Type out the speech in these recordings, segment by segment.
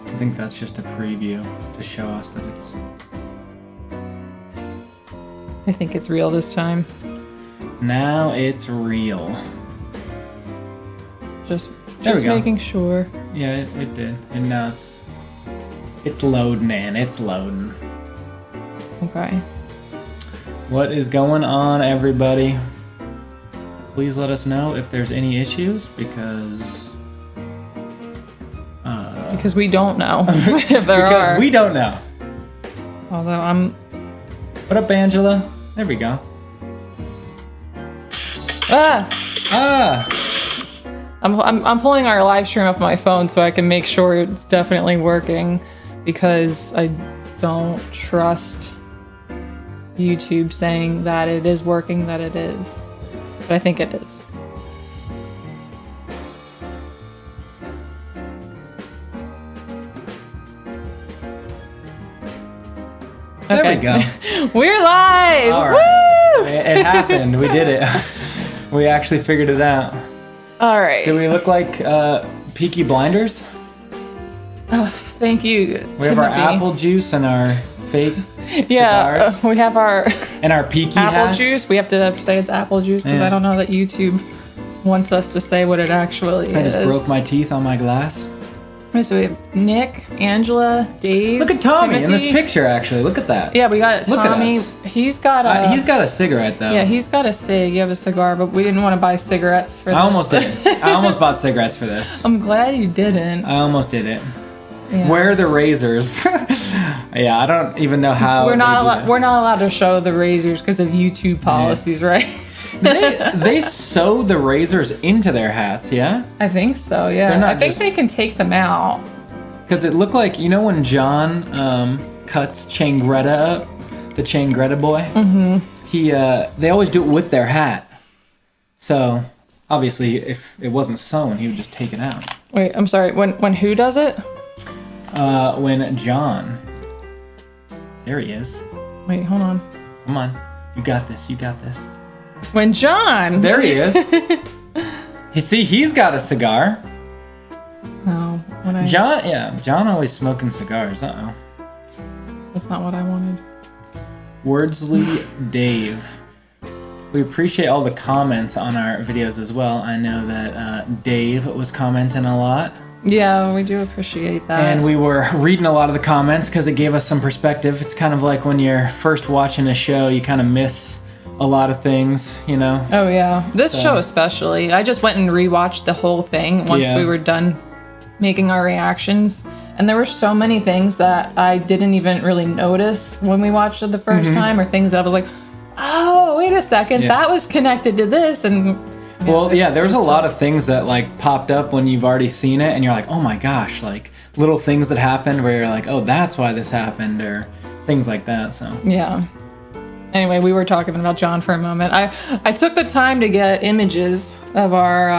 I think that's just a preview to show us that it's... I think it's real this time. Now it's real. Just There we go. making sure. Yeah, it did. And now it's loading in. It's loading. Okay. What is going on, everybody? Please let us know if there's any issues, because we don't know if there because are. we don't know. Although I'm... What up, Angela? There we go. Ah! I'm pulling our live stream off my phone so I can make sure it's definitely working, because I don't trust YouTube saying that it is working, that it is. But I think it is. There we go. We're live! All right. Woo! It happened. We did it. We actually figured it out. All right. Do we look like Peaky Blinders? Oh, thank you, We have our apple juice and our fake cigars. We have our And our Peaky apple hats. juice. We have to say it's apple juice because Yeah. I don't know that YouTube wants us to say what it actually is. I just broke my teeth on my glass. Okay, so we have Nick, Angela, Dave. Look at Tommy Timothy. in this picture, actually. Look at that. Yeah, we got Look at Tommy. us. He's got a. He's got a cigarette, though. Yeah, he's got a cig. You have a cigar, but we didn't want to buy cigarettes for this. I almost did. I almost bought cigarettes for this. I'm glad you didn't. I almost did it. Yeah. Where are the razors? Yeah, I don't even know how. We're not they do allowed. that. We're not allowed to show the razors because of YouTube policies, right? They sew the razors into their hats, yeah? I think so. Yeah. They're not I think just- they can take them out. Because it looked like, you know, when John cuts Changretta up, the Changretta boy. Mm-hmm. They always do it with their hat. So obviously, if it wasn't sewn, he would just take it out. Wait, I'm sorry. When who does it? When John. There he is. Wait, hold on. Come on. You got this. You got this. When John. There he is. You see, he's got a cigar. No, when I. John always smoking cigars. Uh-oh. That's not what I wanted. Wordsley Dave. We appreciate all the comments on our videos as well. I know that Dave was commenting a lot. Yeah, we do appreciate that. And we were reading a lot of the comments because it gave us some perspective. It's kind of like when you're first watching a show, you kind of miss a lot of things, you know? Oh, yeah. This So- show especially. I just went and rewatched the whole thing once Yeah. we were done making our reactions. And there were so many things that I didn't even really notice when we watched it the 1st time, or things that I was like, oh, wait a second, Yeah. that was connected to this. And Well, yeah, it's- there was a it's lot fun. of things that like popped up when you've already seen it, and you're like, oh my gosh, like little things that happened where you're like, oh, that's why this happened, or things like that. So Yeah. Anyway, we were talking about John for a moment. I took the time to get images of our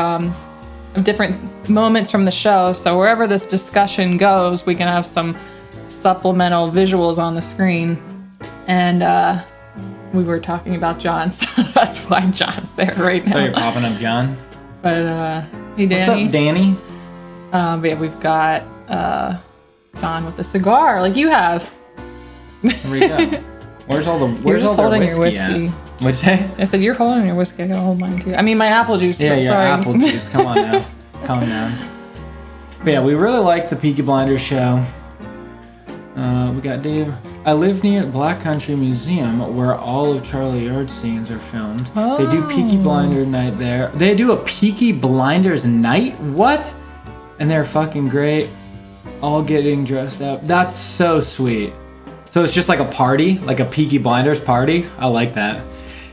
of different moments from the show, so wherever this discussion goes, we can have some supplemental visuals on the screen. And we were talking about John, so that's why John's there right now. so you're popping up, John. But hey, What's Danny. up, Danny? But yeah, we've got John with the cigar, like you have. There we go. Where's all the You're just all their holding your whiskey whiskey. at? What'd you say? I said you're holding your whiskey. I gotta hold mine too. I mean, my apple juice. Yeah, your sorry. apple juice. Come on now. Calm down. But yeah, we really like the Peaky Blinders show. We got Dave. I live near Black Country Museum where all of Charlie Yard's scenes are filmed. They do Peaky Blinder night there. They do a Peaky Blinders night? What? And they're fucking great. All getting dressed up. That's so sweet. So it's just like a party, like a Peaky Blinders party. I like that.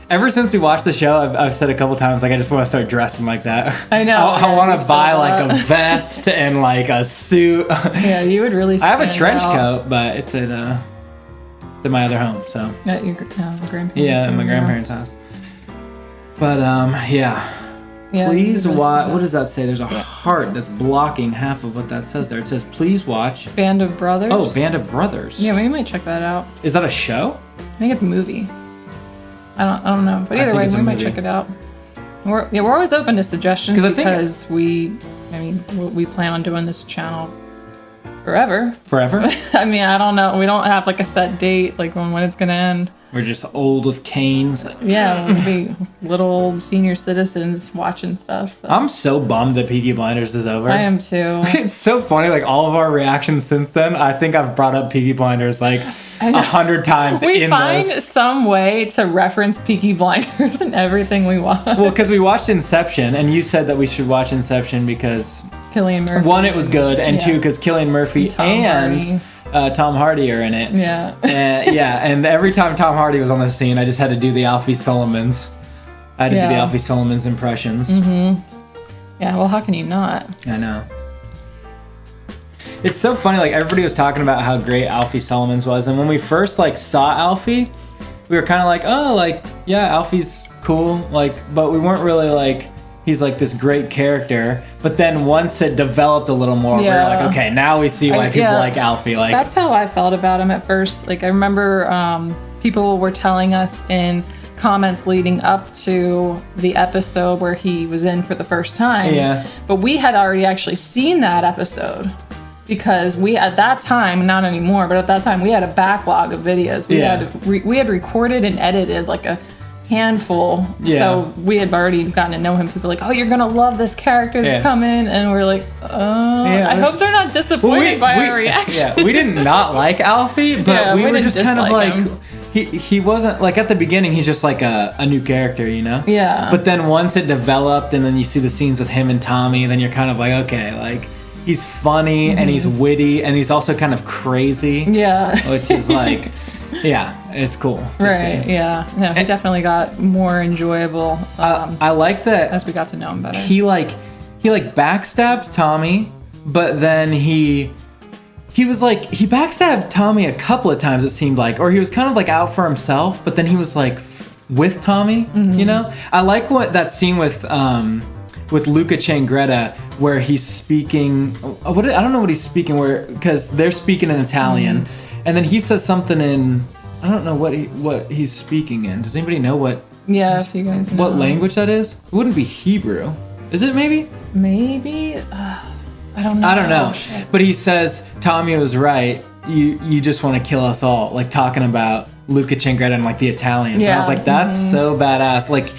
Ever since we watched the show, I've said a couple times, like, I just want to start dressing like that. I know. I want You've to buy said like that. a vest and like a suit. Yeah, you would really. I have a stand trench out. coat, but it's at my other home. So At your grandparents. yeah, at my grandparents' house. But yeah. Yeah, Please you watch. posted What it. does that say? There's a heart that's blocking half of what that says there. It says, "Please watch." Band of Brothers. Oh, Band of Brothers. Yeah, we might check that out. Is that a show? I think it's a movie. I don't know, but I either think way, it's a we might movie. check it out. We're always open to suggestions 'Cause I think- because we plan on doing this channel Forever. Forever? I mean, I don't know. We don't have like a set date, like when it's gonna end. We're just old with canes. Yeah, we'll be little old senior citizens watching stuff. So. I'm so bummed that Peaky Blinders is over. I am too. It's so funny, like all of our reactions since then. I think I've brought up Peaky Blinders like 100 times. We find some way to reference Peaky Blinders in everything we watch. Well, because we watched Inception, and you said that we should watch Inception because Cillian Murphy. one, it was good, and two, because Cillian Murphy and Tom Hardy are in it. Yeah. And every time Tom Hardy was on the scene, I just had to do the Alfie Solomons. I had to do the Alfie Solomons impressions. Mm-hmm. Yeah, well, how can you not? I know. It's so funny, like, everybody was talking about how great Alfie Solomons was, and when we first, like, saw Alfie, we were kind of like, oh, like, yeah, Alfie's cool, like, but we weren't really, like, he's, like, this great character, but then once it developed a little more, we were like, okay, now we see why people like Alfie, like... That's how I felt about him at first. Like, I remember people were telling us in comments leading up to the episode where he was in for the first time. Yeah. But we had already actually seen that episode because we, at that time, not anymore, but at that time, we had a backlog of videos. We had recorded and edited like a handful. So we had already gotten to know him. People were like, oh, you're gonna love this character that's coming, and we're like, oh, I hope they're not disappointed by our reaction. Yeah, we did not like Alfie, but we were just kind of like him. He wasn't, like, at the beginning, he's just like a new character, you know? Yeah. But then once it developed, and then you see the scenes with him and Tommy, then you're kind of like, okay, like, he's funny, and he's witty, and he's also kind of crazy. Yeah. Which is like, yeah, it's cool to see. Yeah. No, he definitely got more enjoyable. I like that as we got to know him better. He backstabs Tommy, but then he was like, he backstabbed Tommy a couple of times, it seemed like, or he was kind of like out for himself, but then he was like with Tommy, you know? I like that scene with Luca Changretta where he's speaking, I don't know what he's speaking, because they're speaking in Italian, and then he says something in, I don't know what he's speaking in. Does anybody know what? Yeah, if you guys know. What language that is? It wouldn't be Hebrew. Is it maybe? Maybe? I don't know. But he says, Tommy was right. You just want to kill us all. Like, talking about Luca Changretta and, like, the Italians. Yeah. And I was like, that's so badass. Like,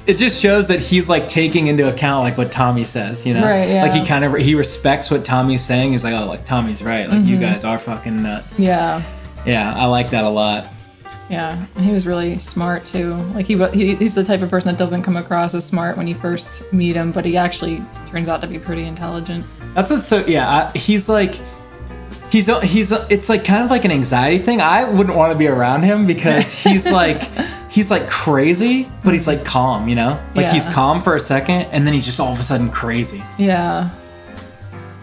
it just shows that he's, like, taking into account, like, what Tommy says, you know? Right, yeah. Like, he respects what Tommy's saying. He's like, oh, like, Tommy's right. Like, you guys are fucking nuts. Yeah. Yeah, I like that a lot. Yeah, and he was really smart too. Like he's the type of person that doesn't come across as smart when you first meet him, but he actually turns out to be pretty intelligent. That's what's so he's like it's like kind of like an anxiety thing. I wouldn't want to be around him because he's like crazy, but he's like calm, you know? Like he's calm for a second and then he's just all of a sudden crazy. Yeah.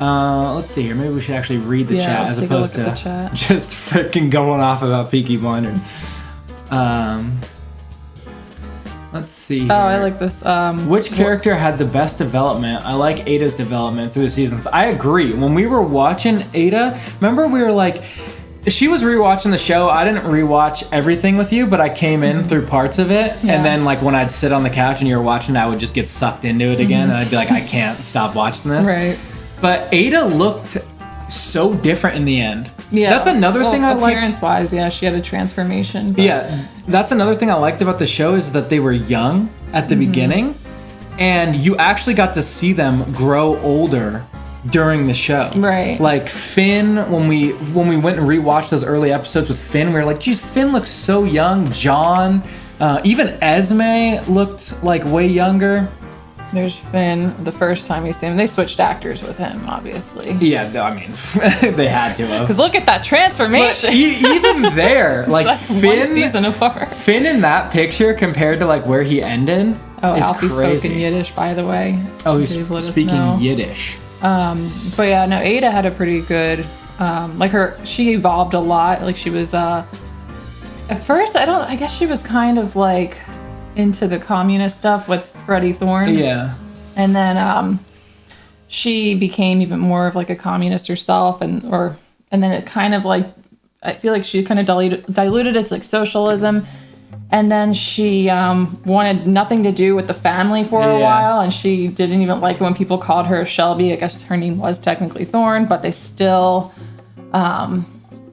Let's see here. Maybe we should actually read the chat as opposed to just freaking going off about Peaky Blinders. Let's see here. Oh, I like this. Which character had the best development? I like Ada's development through the seasons. I agree. When we were watching Ada, remember we were like, she was rewatching the show. I didn't rewatch everything with you, but I came in through parts of it. Yeah. And then, like, when I'd sit on the couch and you were watching, I would just get sucked into it again. And I'd be like, I can't stop watching this. Right. But Ada looked so different in the end. Yeah. That's another thing I liked. Appearance-wise, yeah, she had a transformation. But... Yeah, that's another thing I liked about the show is that they were young at the beginning, and you actually got to see them grow older during the show. Right. Like Finn, when we went and rewatched those early episodes with Finn, we were like, geez, Finn looks so young. John, even Esme looked like way younger. There's Finn, the first time you see him. They switched actors with him, obviously. Yeah, I mean, they had to have. Because look at that transformation. Even there, like that's Finn, 1 season apart. Finn in that picture compared to like where he ended is Alfie crazy. spoke in Yiddish, by the way. Oh, he's speaking Yiddish. But yeah, no, Ada had a pretty good, she evolved a lot. Like she was, at first, I guess she was kind of like into the communist stuff with Freddie Thorne. Yeah. And then she became even more of like a communist herself, and then it kind of like, I feel like she kind of diluted it to like socialism, And then she wanted nothing to do with the family for a while, and she didn't even like it when people called her Shelby. I guess her name was technically Thorne, but they still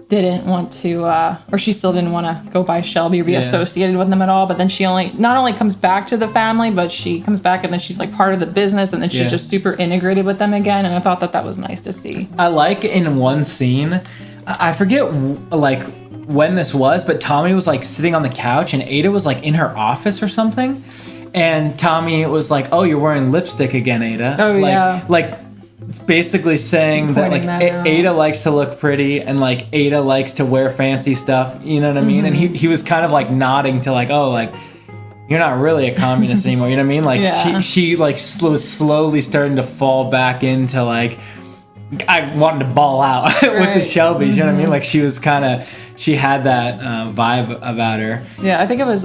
didn't want to, or she still didn't want to go by Shelby or be associated with them at all. But then she not only comes back to the family, but she comes back and then she's like part of the business, and then she's just super integrated with them again. And I thought that was nice to see. I like in one scene, I forget like when this was, but Tommy was like sitting on the couch and Ada was like in her office or something. And Tommy was like, "Oh, you're wearing lipstick again, Ada." Oh, Like basically saying that like Ada likes to look pretty and like Ada likes to wear fancy stuff, you know what I mean? And he was kind of like nodding to like, "Oh, like you're not really a communist anymore," you know what I mean? Like she like was slowly starting to fall back into like, I wanted to ball out with the Shelbys, you know what I mean? Like she had that vibe about her. Yeah, I think it was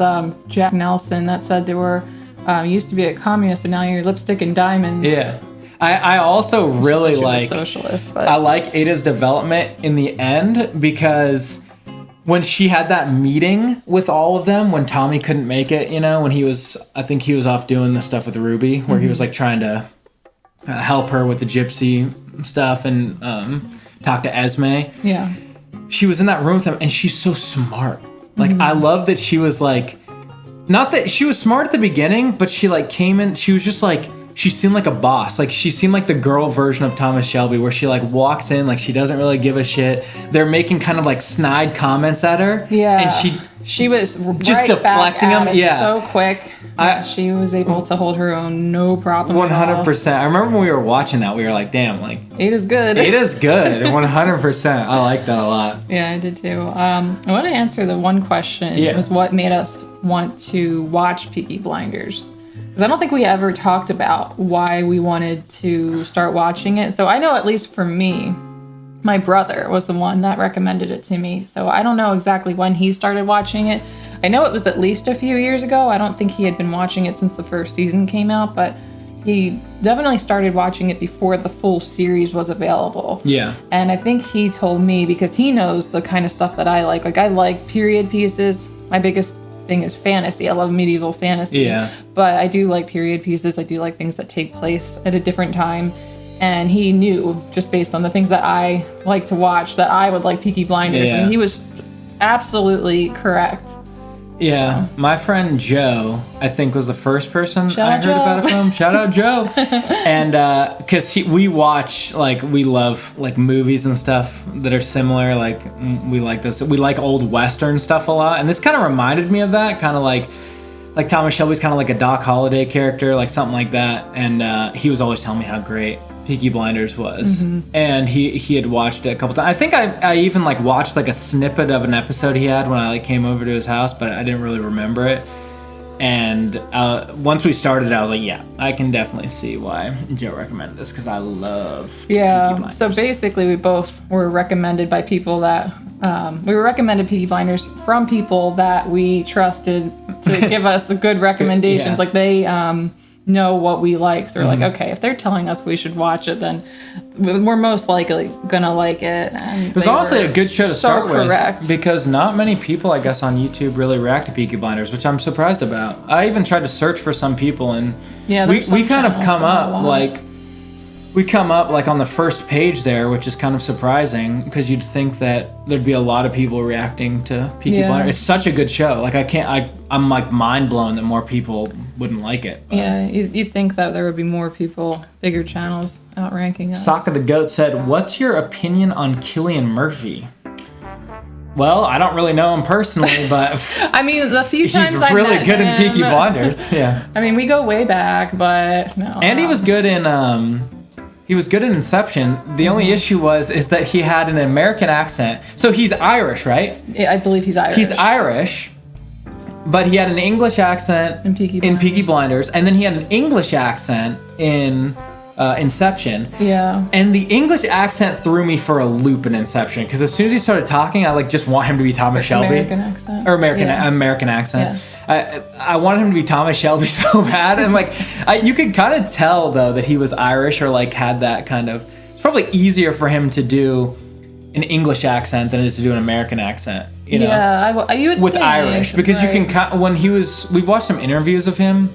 Jack Nelson that said they were used to be a communist, but now you're lipstick and diamonds. Yeah. I also really like socialist, but I like Ada's development in the end, because when she had that meeting with all of them, when Tommy couldn't make it, you know, when I think he was off doing the stuff with Ruby, where he was like trying to help her with the gypsy stuff and talk to Esme. Yeah. She was in that room with him, and she's so smart. Like, I love that she was like, not that she was smart at the beginning, but she like came in, she was just like, she seemed like a boss. Like, she seemed like the girl version of Thomas Shelby, where she like walks in, like she doesn't really give a shit. They're making kind of like snide comments at her. Yeah. And she was just right deflecting back at them. it Yeah. So quick. She was able to hold her own, no problem. 100%. I remember when we were watching that, we were like, damn, like Ada's good. Ada's good. 100%. I like that a lot. Yeah, I did too. I want to answer the one question. Yeah. It was what made us want to watch Peaky Blinders. Because I don't think we ever talked about why we wanted to start watching it. So I know, at least for me, my brother was the one that recommended it to me. So I don't know exactly when he started watching it. I know it was at least a few years ago. I don't think he had been watching it since the first season came out, but he definitely started watching it before the full series was available. Yeah. And I think he told me, because he knows the kind of stuff that I like. Like, I like period pieces. My biggest thing is fantasy. I love medieval fantasy. Yeah. But I do like period pieces. I do like things that take place at a different time. And he knew, just based on the things that I like to watch, that I would like Peaky Blinders. Yeah. And he was absolutely correct. Yeah, so. My friend Joe, I think, was the first person I heard Joe. about it from. Shout out Joe. And because we watch, like, we love like movies and stuff that are similar. Like, we like this. We like old Western stuff a lot. And this kind of reminded me of that. Kind of like Thomas Shelby's kind of like a Doc Holliday character, like something like that. And he was always telling me how great Peaky Blinders was. And he had watched it a couple times. I think I even like watched like a snippet of an episode he had when I like came over to his house, but I didn't really remember it. And once we started, I was like, yeah, I can definitely see why Joe recommended this, because I love Peaky Blinders. So basically we both were recommended by people that we were recommended Peaky Blinders from people that we trusted to give us good recommendations. Like, they know what we like, so we're like, okay, if they're telling us we should watch it, then we're most likely gonna like it. And it was honestly a good show to start correct. with, because not many people, I guess, on YouTube really react to Peaky Blinders, which I'm surprised about. I even tried to search for some people, and we kind of come up like on the first page there, which is kind of surprising, because you'd think that there'd be a lot of people reacting to Peaky Blinders. It's such a good show. Like, I'm like mind blown that more people wouldn't like it. But. Yeah, you'd think that there would be more people, bigger channels outranking us. Sock of the Goat said, "What's your opinion on Cillian Murphy?" Well, I don't really know him personally, but I mean, the few times he's I really met good him, in Peaky Blinders. Yeah. I mean, we go way back, but no. And he was good in He was good in Inception. The only issue is that he had an American accent. So he's Irish, right? Yeah, I believe he's Irish. He's Irish, but he had an English accent in Peaky Blinders, and then he had an English accent in Inception. Yeah. And the English accent threw me for a loop in Inception, because as soon as he started talking, I like just want him to be Thomas Shelby. American accent. Or American accent. Yeah. I wanted him to be Thomas Shelby so bad. And like, you could kind of tell though that he was Irish, or like had that kind of. It's probably easier for him to do an English accent than it is to do an American accent. you know, you would with think, Irish, because right. you can when we've watched some interviews of him.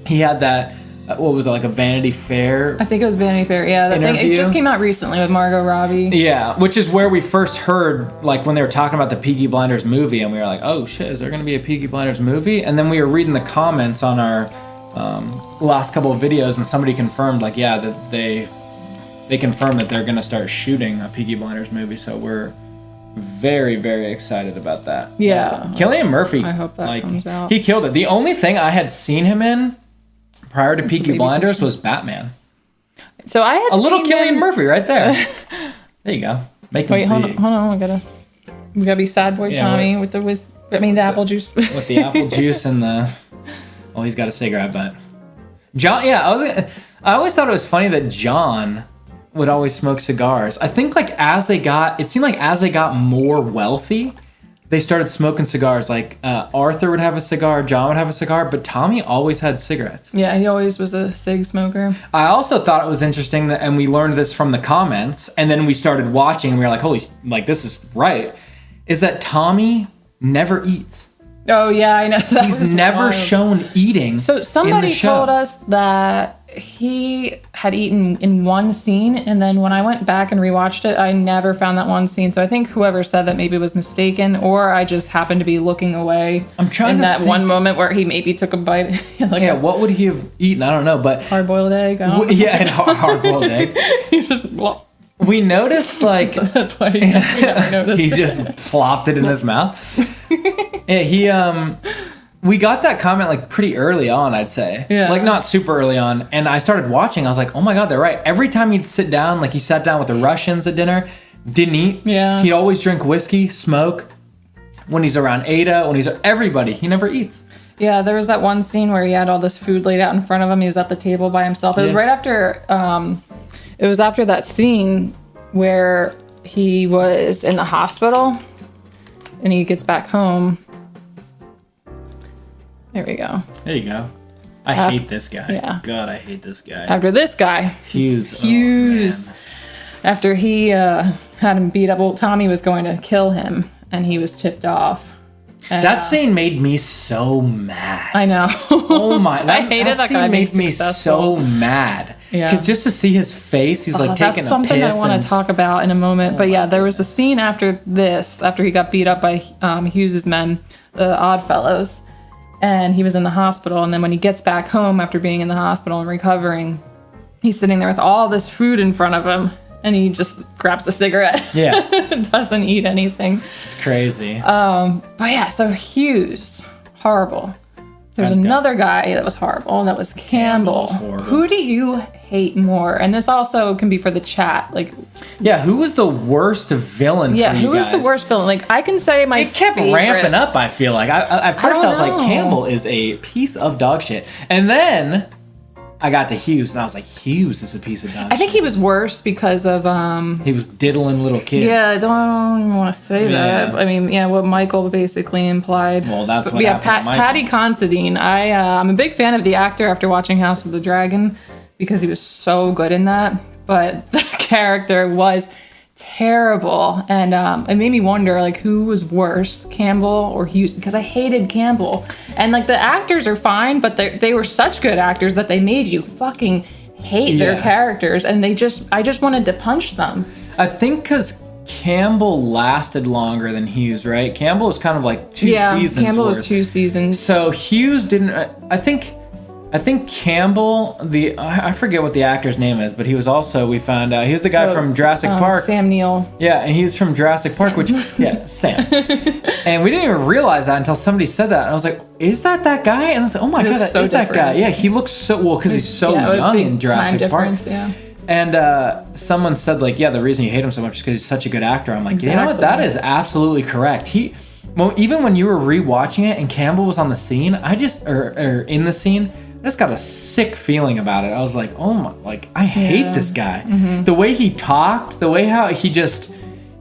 He had that what was it, like a Vanity Fair? I think it was Vanity Fair. Yeah, that thing. It interview? just came out recently with Margot Robbie. Yeah, which is where we first heard, like, when they were talking about the Peaky Blinders movie, and we were like, oh shit, is there going to be a Peaky Blinders movie? And then we were reading the comments on our last couple of videos, and somebody confirmed, like, yeah, that they confirmed that they're going to start shooting a Peaky Blinders movie, so we're very, very excited about that. Yeah. Cillian Murphy, I hope that comes out. he killed it. The only thing I had seen him in prior to Peaky Blinders was Batman. So I had a little seen Cillian him... Murphy right there. There you go. Make him Wait, big. hold on. We gotta be sad boy Tommy with the apple juice. With the apple juice and the... Oh, he's got a cigarette butt. John, yeah, I always thought it was funny that John would always smoke cigars. I think, like, it seemed like as they got more wealthy, they started smoking cigars. Like, Arthur would have a cigar, John would have a cigar, but Tommy always had cigarettes. Yeah, he always was a cig smoker. I also thought it was interesting that, and we learned this from the comments, and then we started watching, and we were like, holy, like, this is right, is that Tommy never eats. Oh, yeah, I know. He's never shown eating. So somebody told us that he had eaten in one scene, and then when I went back and rewatched it, I never found that one scene. So I think whoever said that maybe was mistaken, or I just happened to be looking away. I'm trying in to that think. one moment where he maybe took a bite. What would he have eaten? I don't know, but hard-boiled egg. Yeah, and hard-boiled egg. He just. Well, we noticed, like, that's why we never noticed. He just plopped it in his mouth. Yeah, we got that comment, like, pretty early on, I'd say. Yeah. Like, not super early on. And I started watching. I was like, oh my God, they're right. Every time he'd sit down, like, he sat down with the Russians at dinner, didn't eat. Yeah. He'd always drink whiskey, smoke. When he's around Ada, when he's everybody, he never eats. Yeah, there was that one scene where he had all this food laid out in front of him. He was at the table by himself. It was right after, it was after that scene where he was in the hospital and he gets back home. There we go. There you go. I hate this guy. Yeah. God, I hate this guy. After this guy. Hughes. Hughes. Oh, man. After he had him beat up, well, Tommy was going to kill him and he was tipped off. And, that scene made me so mad. I know. Oh my! I hated that scene guy made being me successful. so mad. Yeah. Because just to see his face, he's like taking a piss. That's something I want to talk about in a moment. But yeah, there was the scene after this, after he got beat up by Hughes's men, the Oddfellows, and he was in the hospital. And then when he gets back home after being in the hospital and recovering, he's sitting there with all this food in front of him, and he just grabs a cigarette. Yeah. Doesn't eat anything. It's crazy. But yeah, so Hughes, horrible. There's another guy that was horrible, and that was Campbell. Who do you hate more? And this also can be for the chat. Like, yeah, who was the worst villain for you guys? who was the worst villain? Like, I can say my It kept favorite. ramping up, I feel like. At first I was like, Campbell is a piece of dog shit. And then I got to Hughes, and I was like, Hughes is a piece of dog shit. I think he was worse because of... he was diddling little kids. Yeah, I don't even want to say that. Yeah. I mean, yeah, what Michael basically implied. Well, that's what yeah, happened to Michael. Paddy Considine. I'm a big fan of the actor after watching House of the Dragon because he was so good in that. But the character was terrible, and it made me wonder, like, who was worse, Campbell or Hughes? Because I hated Campbell, and like the actors are fine, but they were such good actors that they made you fucking hate their characters, and I just wanted to punch them. I think because Campbell lasted longer than Hughes, right? Campbell was kind of like two seasons. Campbell worth. was 2 seasons. So Hughes didn't. I think Campbell, I forget what the actor's name is, but he was also, we found out, he was the guy from Jurassic Park. Sam Neill. Yeah, and he was from Jurassic Park, Sam. And we didn't even realize that until somebody said that. And I was like, is that guy? And I was like, oh my God, that is that guy. Yeah, he looks so, well, because he's so young in Jurassic Park. Yeah. And someone said, like, yeah, the reason you hate him so much is because he's such a good actor. I'm like, you know what? That is absolutely correct. Even when you were rewatching it and Campbell was on the scene, or in the scene, I just got a sick feeling about it. I was like, oh my, like, I hate this guy. Mm-hmm. The way he talked, the way how he just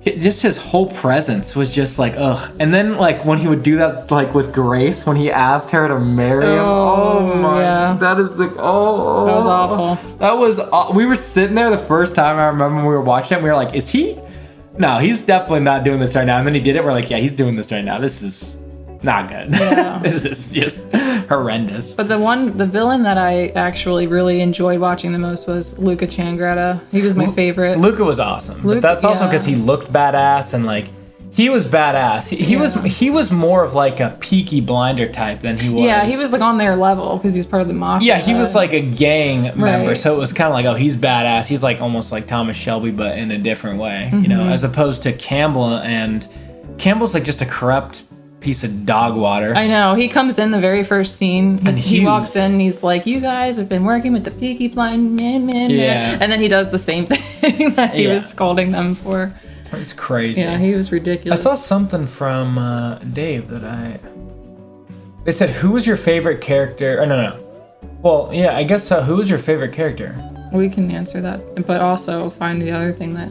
his whole presence was just like, ugh. And then, like, when he would do that, like, with Grace, when he asked her to marry him, oh my, that is that was awful. That was, we were sitting there the first time, I remember when we were watching it, and we were like, is he no, he's definitely not doing this right now. And then he did it. We're like, yeah, he's doing this right now. This is not good. Yeah. This is just horrendous. But the villain that I actually really enjoyed watching the most was Luca Changretta. He was my favorite. Luca was awesome. But Luca, that's also yeah. because he looked badass and like he was badass. He was more of like a Peaky Blinder type than he was. Yeah, he was like on their level because he was part of the mafia. Yeah, he was like a gang member, Right. so it was kind of like, oh, he's badass. He's like almost like Thomas Shelby, but in a different way, you know, as opposed to Campbell. And Campbell's like just a corrupt piece of dog water. I know. He comes in the very first scene. And he Hughes. walks in and he's like, you guys have been working with the Peaky Blinders. Yeah. And then he does the same thing that he Yeah. was scolding them for. It's crazy. Yeah, he was I ridiculous. saw something from Dave that they said, who was your favorite character? Or no. Well, yeah, I guess who was your favorite character? We can answer that, but also find the other thing that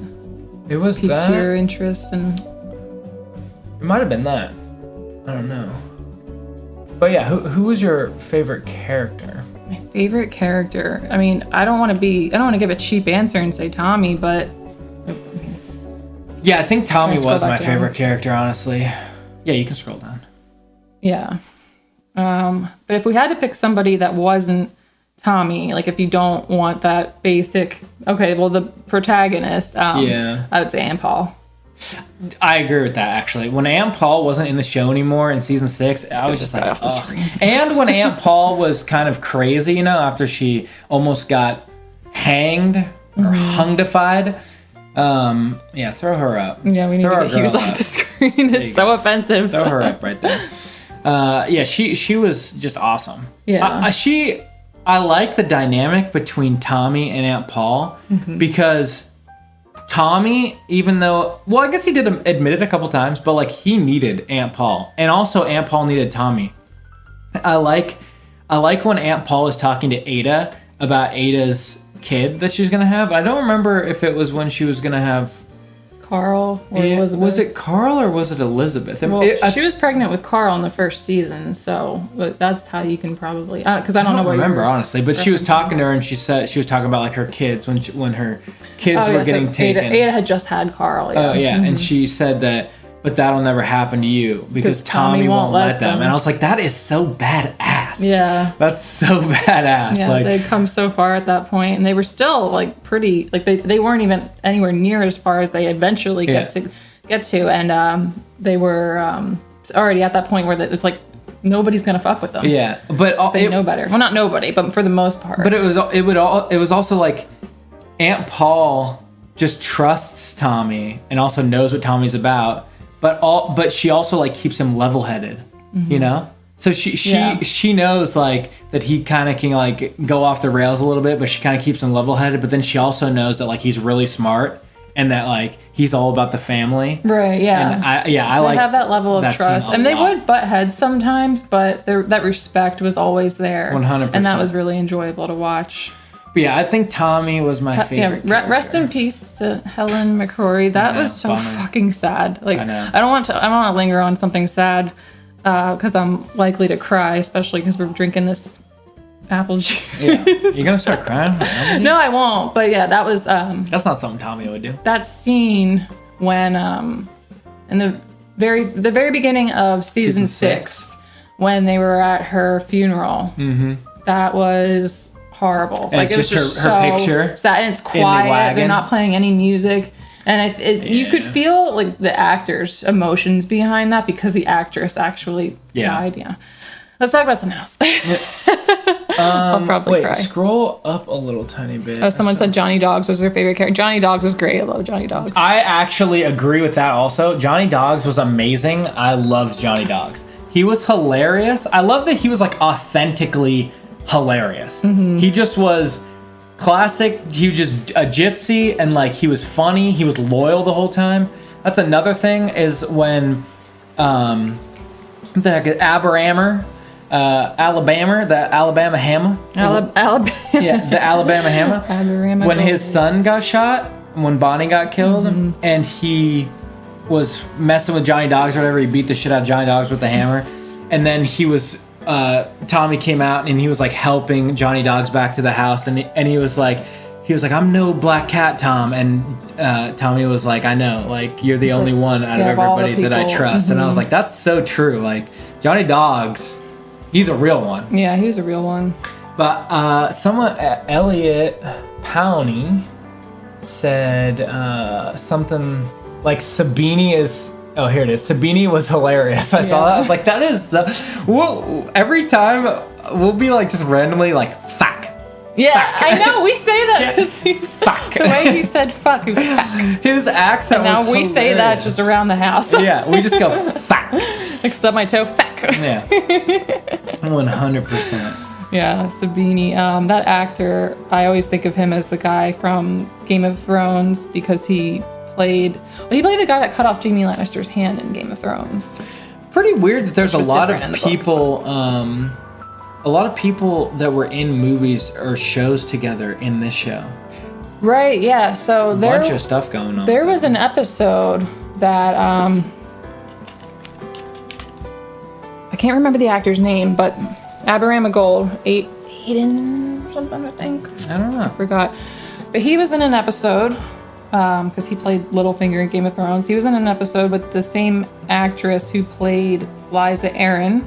It was piqued that. your interest. And It might have been that. I don't know. But yeah, who was your favorite character? my favorite character. I mean, I don't want to give a cheap answer and say Tommy, but Yeah, I think Tommy Can I was scroll my back down? favorite character, honestly. Yeah, you can scroll down. yeah. But if we had to pick somebody that wasn't Tommy, like if you don't want that basic, okay, well, the protagonist, Yeah. I would say Aunt Paul. I agree with that, actually. When Aunt Paul wasn't in the show anymore in season 6, I was just like, off the ugh. screen. And when Aunt Paul was kind of crazy, you know, after she almost got hanged or hungified. Yeah, throw her up. Yeah, we need Throw to our get Hughes girl off up. the screen. It's so offensive. Throw her up right there. Yeah, she was just awesome. Yeah. I like the dynamic between Tommy and Aunt Paul because Tommy, even though, well, I guess he did admit it a couple times, but like he needed Aunt Paul, and also Aunt Paul needed Tommy. I like when Aunt Paul is talking to Ada about Ada's kid that she's gonna have. I don't remember if it was when she was gonna have. Carl or Elizabeth. Was it Carl or was it Elizabeth? Well, she was pregnant with Carl in the first season, so but that's how you can probably because I don't know I what don't remember you were honestly, but she was talking to her and she said she was talking about like her kids when her kids were getting taken. Ada had just had Carl. Oh yeah, and she said that, but that'll never happen to you because Tommy won't let them. And I was like, that is so badass. Yeah, that's so badass. Yeah, like they'd come so far at that point, and they were still like pretty. Like they weren't even anywhere near as far as they eventually get to, and they were already at that point where it's like nobody's gonna fuck with them. Yeah, but they know better. Well, not nobody, but for the most part. But it was also like Aunt Paul just trusts Tommy and also knows what Tommy's about, but she also like keeps him level-headed, you know. So she knows like that he kind of can like go off the rails a little bit, but she kind of keeps him level-headed. But then she also knows that like he's really smart and that like he's all about the family. Right. Yeah. And I they like have that level of trust, and they would butt heads sometimes, but that respect was always there. 100%. And that was really enjoyable to watch. But yeah, I think Tommy was my favorite. Yeah, rest in peace to Helen McCrory. That was so fucking sad. Like I don't want to linger on something sad because I'm likely to cry, especially because we're drinking this apple juice. Yeah, you're gonna start crying. No, I won't. But yeah, that was. That's not something Tommy would do. That scene when in the very beginning of season 6 when they were at her funeral. Mm-hmm. That was horrible. And like it's it was just her picture. Sad, and it's quiet. They're not playing any music, and you could feel like the actors' emotions behind that because the actress actually died. Yeah. Let's talk about something else. I'll probably cry. Scroll up a little tiny bit. Oh, someone said Johnny Dogs was their favorite character. Johnny Dogs was great. I love Johnny Dogs. I actually agree with that also. Johnny Dogs was amazing. I loved Johnny Dogs. He was hilarious. I love that he was like authentically hilarious. Mm-hmm. He just was classic. He was just a gypsy and like he was funny. He was loyal the whole time. That's another thing is when the Alabama Hammer. Alabama. Yeah, the Alabama Hammer. When his son got shot, when Bonnie got killed, and he was messing with Johnny Dogs or whatever, he beat the shit out of Johnny Dogs with the hammer, and then he was Tommy came out and he was like helping Johnny Dogs back to the house, and he was like, he was like, I'm no black cat, Tom. And Tommy was like, I know, like, you're the only one out of everybody that I trust. And I was like, that's so true. Like, Johnny Dogs, he's a real one. Yeah, he was a real one. But someone, Elliot Powney, said something like Sabini is... Oh, here it is. Sabini was hilarious. I saw that. I was like, that is... every time, we'll be like just randomly like, fuck. Yeah, fuck. I know. We say that because fuck. The way he said fuck, he was fuck. His accent and now was we say that just around the house. Yeah, we just go, fuck. Like stub my toe, fuck. Yeah. 100%. Yeah, Sabini. That actor, I always think of him as the guy from Game of Thrones because he played the guy that cut off Jaime Lannister's hand in Game of Thrones. Pretty weird that there's a lot of people, books, a lot of people that were in movies or shows together in this show. Right, yeah. So there bunch of stuff going on. There was an episode that I can't remember the actor's name, but Aberamagold, Aiden or something, I think. I don't know. I forgot. But he was in an episode because he played Littlefinger in Game of Thrones. He was in an episode with the same actress who played Liza Aaron,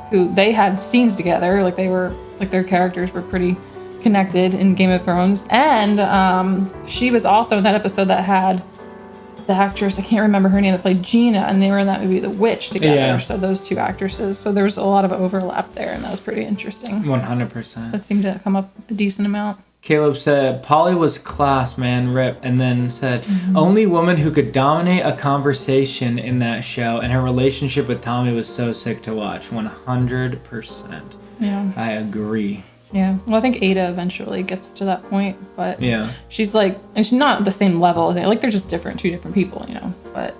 who they had scenes together. Like they were, like their characters were pretty connected in Game of Thrones. And she was also in that episode that had the actress, I can't remember her name, that played Gina, and they were in that movie The Witch together. Yeah. So those two actresses. So there was a lot of overlap there, and that was pretty interesting. 100%. That seemed to come up a decent amount. Caleb said, Polly was class, man, rip. And then said, only woman who could dominate a conversation in that show, and her relationship with Tommy was so sick to watch. 100%. Yeah. I agree. Yeah. Well, I think Ada eventually gets to that point, but yeah, she's like, and she's not the same level as like they're just two different people, you know. But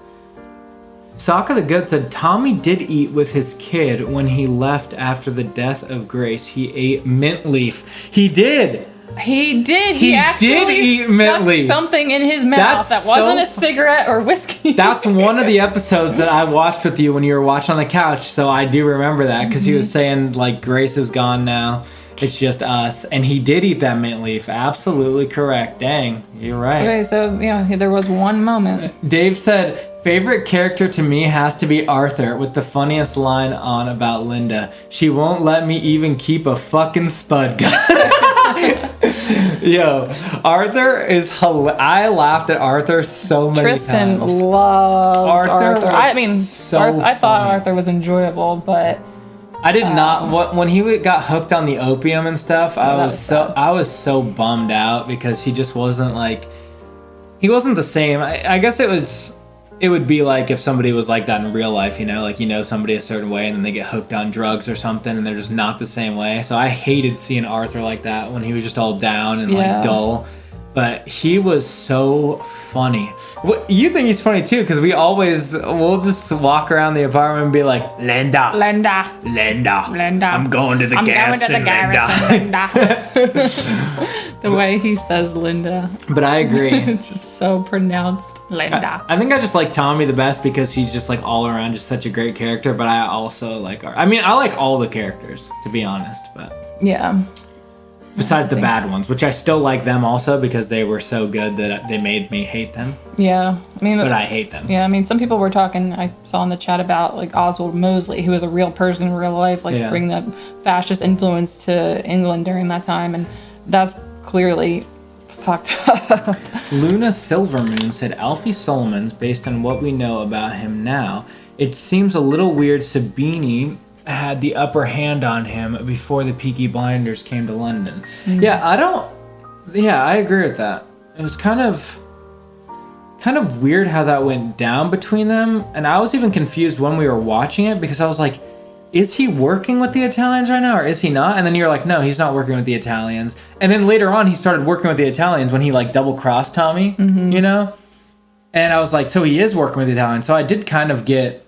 Sokka the Good said Tommy did eat with his kid when he left after the death of Grace. He ate mint leaf. He did. He did. He actually did eat mint leaf. Something in his mouth that wasn't a cigarette or whiskey. That's one of the episodes that I watched with you when you were watching on the couch. So I do remember that because he was saying like Grace is gone now. It's just us. And he did eat that mint leaf. Absolutely correct. Dang, you're right. Okay, so yeah, there was one moment. Dave said, favorite character to me has to be Arthur with the funniest line on about Linda. She won't let me even keep a fucking spud gun. Yo, Arthur is I laughed at Arthur so many Tristan times. loves Arthur. I mean, so I thought Arthur was enjoyable, but I did not. When he got hooked on the opium and stuff, I was so bummed out because he just wasn't like, he wasn't the same. I guess it would be like if somebody was like that in real life, you know, like you know somebody a certain way and then they get hooked on drugs or something and they're just not the same way. So I hated seeing Arthur like that when he was just all down and like dull. But he was so funny. You think he's funny too, because we'll just walk around the apartment and be like, Linda. I'm going to the Linda. The way he says Linda. But I agree. It's just so pronounced, Linda. I think I just like Tommy the best because he's just like all around just such a great character. But I also like, I like all the characters, to be honest. But yeah. Besides the bad ones, which I still like them also because they were so good that they made me hate them. Yeah, I mean, but I hate them. Yeah, I mean, some people were talking. I saw in the chat about like Oswald Mosley, who was a real person in real life, like bring that fascist influence to England during that time, and that's clearly fucked up. Luna Silvermoon said Alfie Solomons, based on what we know about him now, it seems a little weird Sabini had the upper hand on him before the Peaky Blinders came to London. Yeah, I agree with that. It was kind of weird how that went down between them, and I was even confused when we were watching it because I was like, is he working with the Italians right now or is he not? And then you're like, no, he's not working with the Italians. And then later on he started working with the Italians when he like double-crossed Tommy, you know? And I was like, so he is working with the Italians. So I did kind of get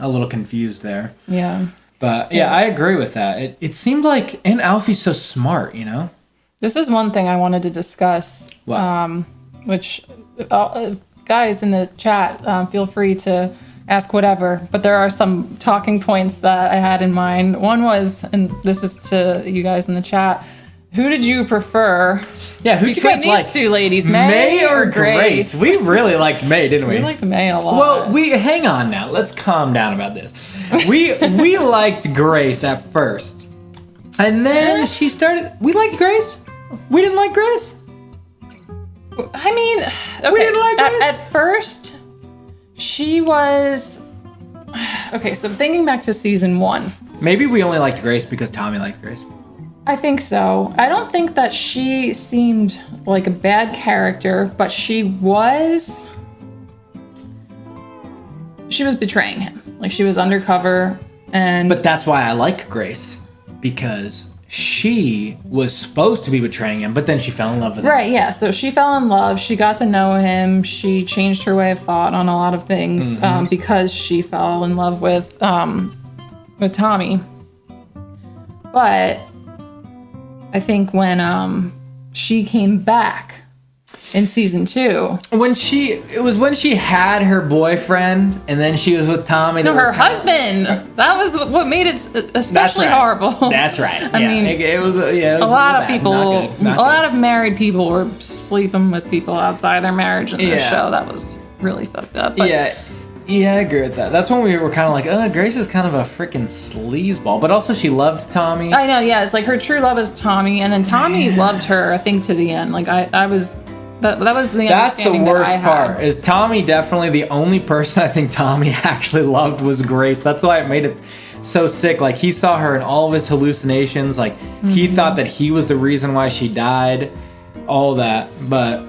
a little confused there. Yeah. But yeah, I agree with that. It seemed like, and Alfie's so smart, you know? This is one thing I wanted to discuss, which guys in the chat, feel free to ask whatever, but there are some talking points that I had in mind. One was, and this is to you guys in the chat, Who did you prefer? Yeah, who did you guys these like? two ladies, May or Grace? We really liked May, didn't we? We liked May a lot. Well, hang on now. Let's calm down about this. We liked Grace at first, and then she started. We liked Grace. We didn't like Grace. I mean, okay. We didn't like Grace. At first, she was okay. So thinking back to season 1, maybe we only liked Grace because Tommy liked Grace. I think so. I don't think that she seemed like a bad character, but she was betraying him. Like, she was undercover, and But that's why I like Grace, because she was supposed to be betraying him, but then she fell in love with him. right, yeah. So she fell in love. She got to know him. She changed her way of thought on a lot of things because she fell in love with Tommy. But I think when she came back in season 2, When she had her boyfriend, and then she was with Tommy. no, her husband. That was what made it especially horrible. That's right. I mean, it was a lot of bad. people, Not good. Not a lot of married people were sleeping with people outside their marriage in the Yeah. show. That was really fucked up. But Yeah, I agree with that. That's when we were kind of like, Grace is kind of a freaking sleazeball, but also she loved Tommy. I know, yeah. It's like her true love is Tommy, and then Tommy loved her, I think, to the end. Like, I was, that was the That's the understanding worst that I had. part. Is Tommy definitely the only person I think Tommy actually loved was Grace. That's why it made it so sick. Like, he saw her in all of his hallucinations. Like, he thought that he was the reason why she died. All that, but.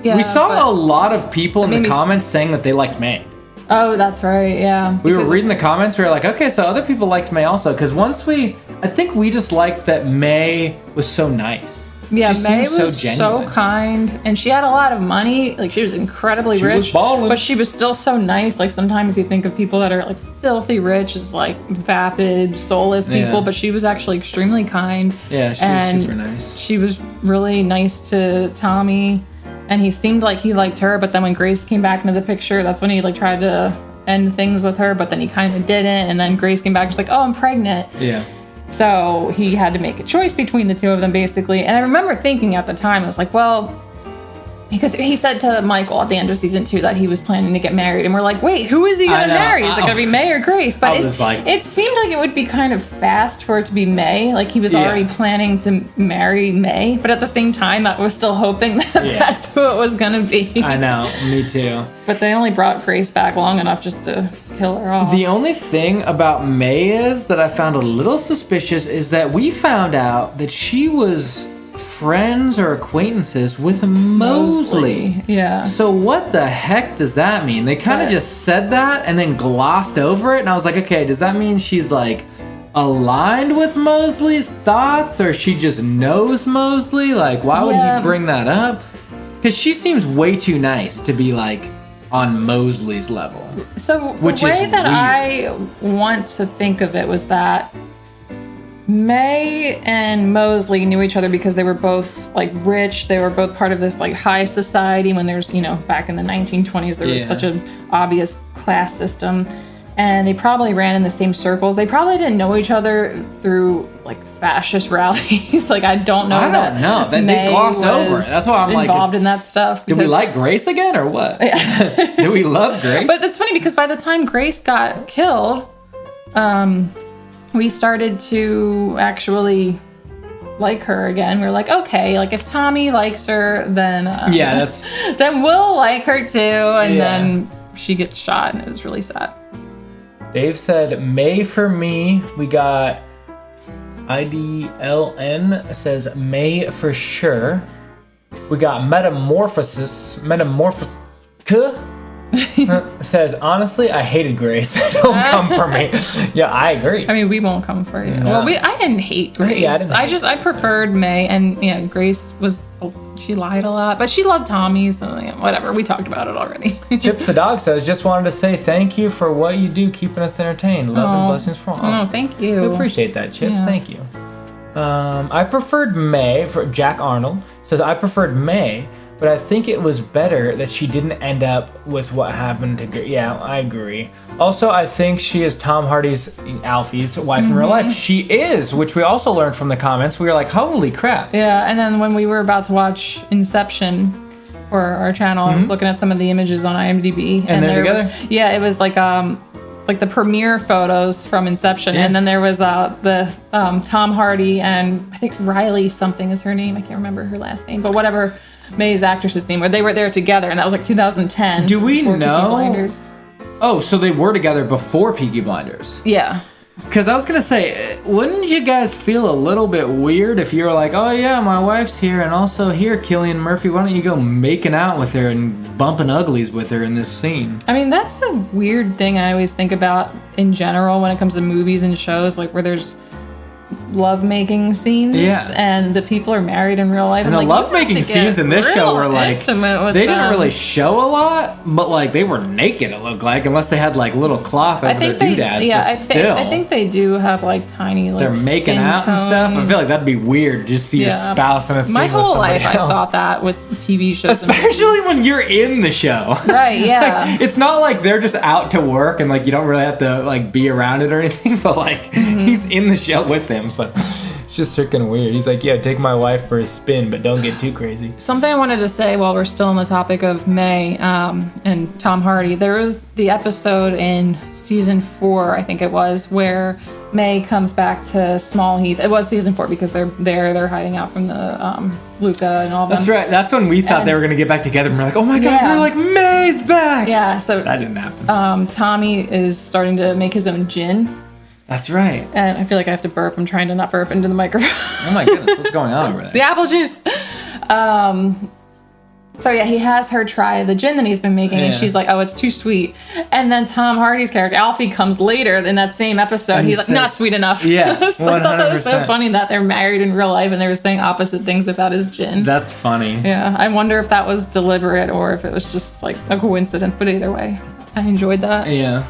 Yeah, We saw but- a lot of people in the comments saying that they liked May. Oh, that's right, yeah. We were reading the comments, we were like, okay, so other people liked May also. Because I think we just liked that May was so nice. Yeah, She May seemed was so kind, and she had a lot of money. Like, she was incredibly She rich, was ballin'. but she was still so nice. Like, sometimes you think of people that are like filthy rich as like vapid, soulless people, Yeah. but she was actually extremely kind. Yeah, she was super nice. She was really nice to Tommy, and he seemed like he liked her. But then when Grace came back into the picture, that's when he like tried to end things with her. But then he kind of didn't, and then Grace came back. She's like, "Oh, I'm pregnant." Yeah. So he had to make a choice between the two of them, basically. And I remember thinking at the time, I was like, well, because he said to Michael at the end of season 2 that he was planning to get married. And we're like, wait, who is he going to marry? Is it going to be May or Grace? But it seemed like it would be kind of fast for it to be May. Like, he was already planning to marry May. But at the same time, I was still hoping that that's who it was going to be. I know, me too. But they only brought Grace back long enough just to kill her off. The only thing about May is that I found a little suspicious is that we found out that she was friends or acquaintances with Mosley. Yeah. So what the heck does that mean? They kind of just said that and then glossed over it, and I was like, okay, does that mean she's like aligned with Mosley's thoughts, or she just knows Mosley? Like, why would he bring that up? Because she seems way too nice to be like on Mosley's level. So the way that I want to think of it was that May and Mosley knew each other because they were both like rich. They were both part of this like high society when there's, back in the 1920s, there was such an obvious class system. And they probably ran in the same circles. They probably didn't know each other through like fascist rallies. Like, I don't know. I don't know. They glossed over it. That's why I'm like involved in that stuff. Did we like Grace again or what? Yeah. Did we love Grace? But it's funny because by the time Grace got killed, we started to actually like her again. We were like, okay, like if Tommy likes her, then then we'll like her too. And then she gets shot, and it was really sad. Dave said, May for me. We got IDLN says May for sure. We got Metamorphosis says, honestly, I hated Grace. Don't come for me. Yeah, I agree. I mean, we won't come for you. No. Well, I didn't hate Grace. Yeah, I preferred May, and Grace she lied a lot, but she loved Tommy, so whatever. We talked about it already. Chips the dog says, just wanted to say thank you for what you do, keeping us entertained. Love and blessings for all. Oh, thank you. We appreciate that, Chips. Yeah. Thank you. I preferred May. For Jack Arnold says, I preferred May, but I think it was better that she didn't end up with what happened to Grace. Yeah, I agree. Also, I think she is Tom Hardy's, Alfie's wife in real life. She is, which we also learned from the comments. We were like, holy crap. Yeah, and then when we were about to watch Inception for our channel, I was looking at some of the images on IMDb. And they're together? It was like the premiere photos from Inception, and then there was the Tom Hardy and I think Riley something is her name. I can't remember her last name, but whatever May's actress's name, where they were there together, and that was like 2010. Do we before know? Peaky Blinders. Oh, so they were together before Peaky Blinders. Yeah. Because I was going to say, wouldn't you guys feel a little bit weird if you were like, oh yeah, my wife's here, and also here, Cillian Murphy, why don't you go making out with her and bumping uglies with her in this scene? I mean, that's a weird thing I always think about in general when it comes to movies and shows, like where there's love-making scenes, and the people are married in real life. And the love-making scenes in this show were like, they didn't really show a lot, but like they were naked, it looked like, unless they had like little cloth over their doodads. Yeah, I think they do have like tiny like they're making out and stuff. I feel like that'd be weird to just see your spouse in a scene with somebody else. My whole life I thought that with TV shows, especially when you're in the show. Right, yeah. Like, it's not like they're just out to work and like you don't really have to like be around it or anything, but like he's in the show with them, so it's just freaking weird. He's like, yeah, take my wife for a spin, but don't get too crazy. Something I wanted to say while we're still on the topic of May and Tom Hardy, there was the episode in season 4, I think it was, where May comes back to Small Heath. It was season 4 because they're hiding out from the Luca and all of them. That's right. That's when we thought they were gonna get back together, and we're like, oh my god, we're like, May's back. Yeah, so that didn't happen. Tommy is starting to make his own gin. That's right. And I feel like I have to burp. I'm trying to not burp into the microphone. Oh my goodness, what's going on over there? It's the apple juice. So yeah, he has her try the gin that he's been making, and she's like, "Oh, it's too sweet." And then Tom Hardy's character Alfie comes later in that same episode. And he's like, "Not sweet enough." Yeah, 100%. I thought that was so funny that they're married in real life and they were saying opposite things about his gin. That's funny. Yeah, I wonder if that was deliberate or if it was just like a coincidence. But either way, I enjoyed that. Yeah.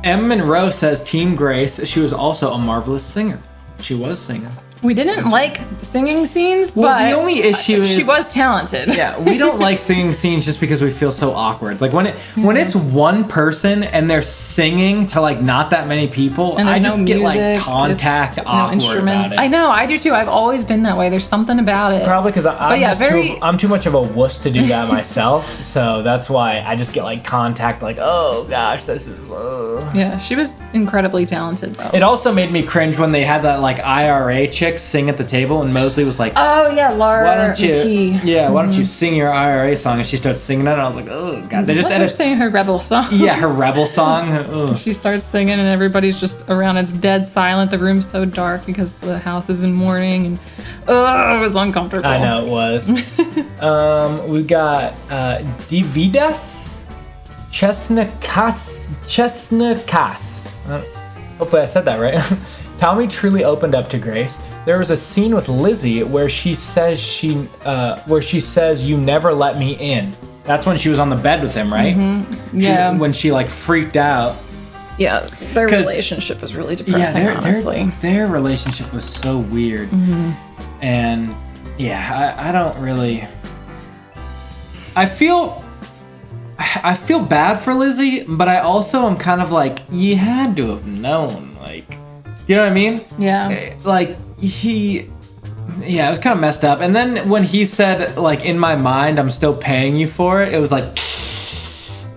M. Monroe says Team Grace. She was also a marvelous singer. She was singing. We didn't like singing scenes, well, but the only issue is she was talented. Yeah, we don't like singing scenes just because we feel so awkward. Like when it's one person and they're singing to like not that many people, and I just no get music, like contact awkward about it. I know, I do too. I've always been that way. There's something about it. Probably because I'm too much of a wuss to do that myself, so that's why I just get like contact. Like, oh gosh, this is. Yeah, she was incredibly talented though. It also made me cringe when they had that like IRA chick sing at the table, and Mosley was like, "Oh yeah, Laura, why don't you? McKee. Yeah, why don't you sing your IRA song?" And she starts singing it, and I was like, "Oh god!" They just ended up singing her rebel song. Yeah, her rebel song. Ugh. She starts singing, and everybody's just around. It's dead silent. The room's so dark because the house is in mourning, and it was uncomfortable. I know it was. We got Dividas Chesnakas. Hopefully I said that right. Tommy truly opened up to Grace. There was a scene with Lizzie where she says you never let me in. That's when she was on the bed with him, right? Mm-hmm. Yeah. When she like freaked out. Yeah, their relationship was really depressing, honestly. Their relationship was so weird. Mm-hmm. And yeah, I don't really... I feel bad for Lizzie, but I also am kind of like, you had to have known, like... You know what I mean? Yeah. Like, it was kind of messed up. And then when he said, like, in my mind, I'm still paying you for it, it was like,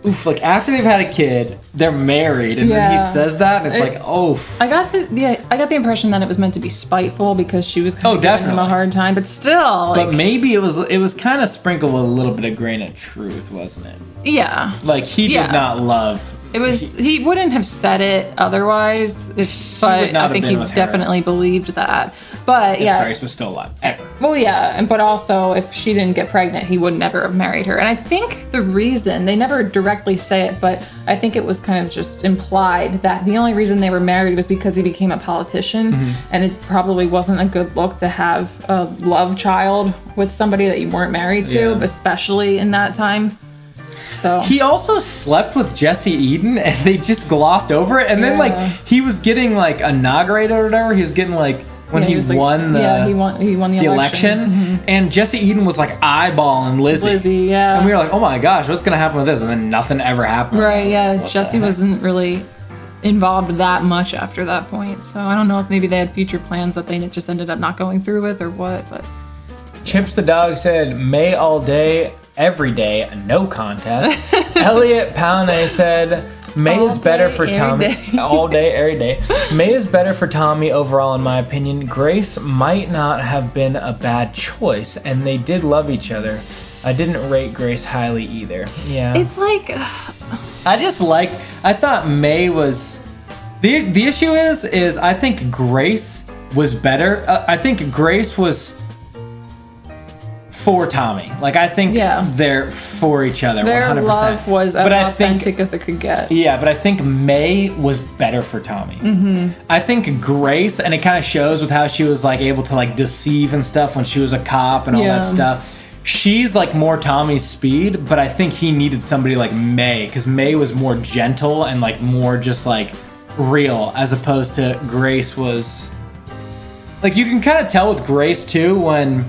oof, like, after they've had a kid, they're married, and then he says that, and it's like, oof. I got the impression that it was meant to be spiteful because she was kind of giving him a hard time, but still. Like, but maybe it was kind of sprinkled with a little bit of grain of truth, wasn't it? Yeah. Like, he did not love... It was. He wouldn't have said it otherwise, but I think he definitely believed that. But if Grace was still alive, ever. Well, yeah, but also if she didn't get pregnant, he would never have married her. And I think the reason, they never directly say it, but I think it was kind of just implied that the only reason they were married was because he became a politician, and it probably wasn't a good look to have a love child with somebody that you weren't married to, especially in that time. So. He also slept with Jesse Eden, and they just glossed over it. And then, like, he was getting, like, inaugurated or whatever. He was getting, like, when he won the he won the election. Mm-hmm. And Jesse Eden was like eyeballing Lizzie. Yeah. And we were like, oh my gosh, what's gonna happen with this? And then nothing ever happened. Right, yeah. Jesse wasn't really involved that much after that point. So I don't know if maybe they had future plans that they just ended up not going through with or what, but Chips the dog said, May all day, every day, no contest. Elliot Powney said, May all is better day, for every Tommy. day. All day, every day. May is better for Tommy overall, in my opinion. Grace might not have been a bad choice, and they did love each other. I didn't rate Grace highly either. Yeah. it's like I thought May was... The issue is I think Grace was better. I think Grace was for Tommy. Like, I think they're for each other, their 100%. love was as authentic as it could get. Yeah, but I think May was better for Tommy. Mm-hmm. I think Grace, and it kind of shows with how she was like able to like deceive and stuff when she was a cop and all that stuff. She's like more Tommy's speed, but I think he needed somebody like May, because May was more gentle and like more just like real, as opposed to Grace was like, you can kind of tell with Grace too when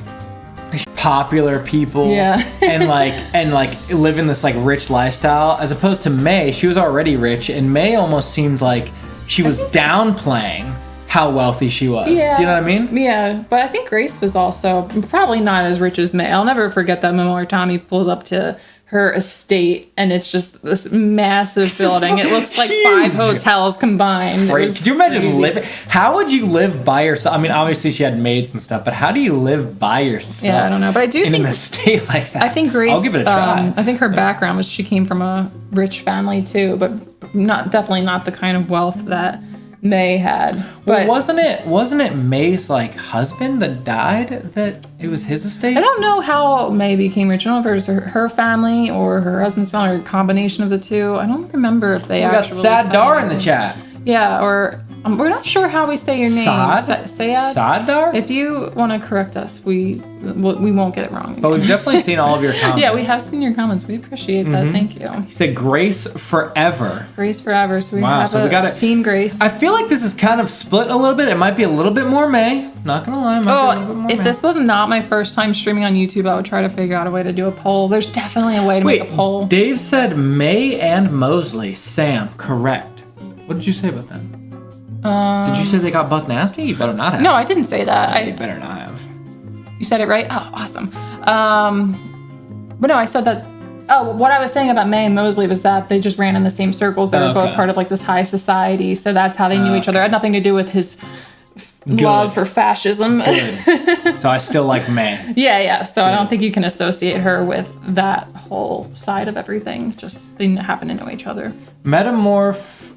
popular people and like live in this like rich lifestyle, as opposed to May. She was already rich, and May almost seemed like she was downplaying how wealthy she was. Yeah. Do you know what I mean? Yeah, but I think Grace was also probably not as rich as May. I'll never forget that moment where Tommy pulled up to her estate, and it's just this massive building. It looks like 5 hotels combined. Could you imagine living? How would you live by yourself? I mean, obviously she had maids and stuff, but how do you live by yourself? Yeah, I don't know, but I do think in an estate like that. I think Grace. I'll give it a try. I think her background was she came from a rich family too, but definitely not the kind of wealth that May had. But wasn't it May's like husband that died, that it was his estate? I don't know how May became rich. I don't know if it was her family or her husband's family or a combination of the two. I don't remember if they actually. We got Sadar in the chat. Yeah, or we're not sure how we say your name. Sayad? Sadar? If you want to correct us, we won't get it wrong. But we've definitely seen all of your comments. Yeah, we have seen your comments. We appreciate that. Thank you. He said Grace forever. Grace forever. So we got Team Grace. I feel like this is kind of split a little bit. It might be a little bit more May. Not gonna lie. It might be a little bit more if May. this was not my first time streaming on YouTube, I would try to figure out a way to do a poll. There's definitely a way to make a poll. Dave said May and Mosley. Sam, correct. What did you say about that? Did you say they got buck nasty? You better not have. No, I didn't say that. You better not have. You said it right? Oh, awesome. But no, I said that. Oh, what I was saying about May and Mosley was that they just ran in the same circles. They were both part of like this high society, so that's how they knew each other. It had nothing to do with his love for fascism. Good. So I still like May. Yeah. So I don't think you can associate her with that whole side of everything. Just they happen to know each other. Metamorph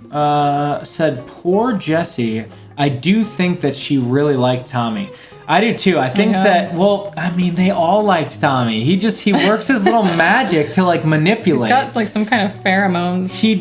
said, poor Jessie. I do think that she really liked Tommy. I do too. I think that, well, I mean, they all liked Tommy. He works his little magic to like manipulate. He's got like some kind of pheromones. He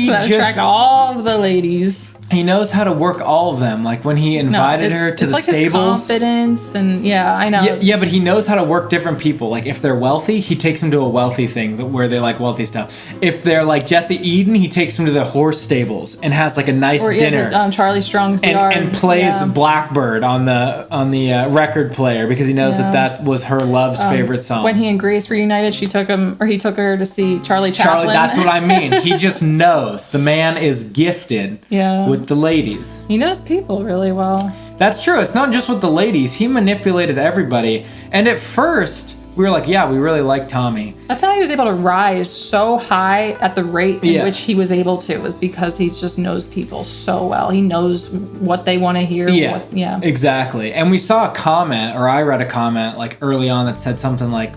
that attract all of the ladies. He knows how to work all of them. Like when he invited her to the like stables. His confidence and I know. Yeah, but he knows how to work different people. Like if they're wealthy, he takes them to a wealthy thing where they like wealthy stuff. If they're like Jesse Eden, he takes them to the horse stables and has like a nice dinner. Charlie Strong's yard. And plays Blackbird on the record player because he knows that was her love's favorite song. When he and Grace reunited, he took her to see Charlie Chaplin. That's what I mean. He just knows. The man is gifted with the ladies. He knows people really well. That's true. It's not just with the ladies. He manipulated everybody. And at first, we were like, yeah, we really like Tommy. That's how he was able to rise so high at the rate in which he was able to, was because he just knows people so well. He knows what they want to hear. Yeah, exactly. And we saw a comment, or I read a comment like early on that said something like,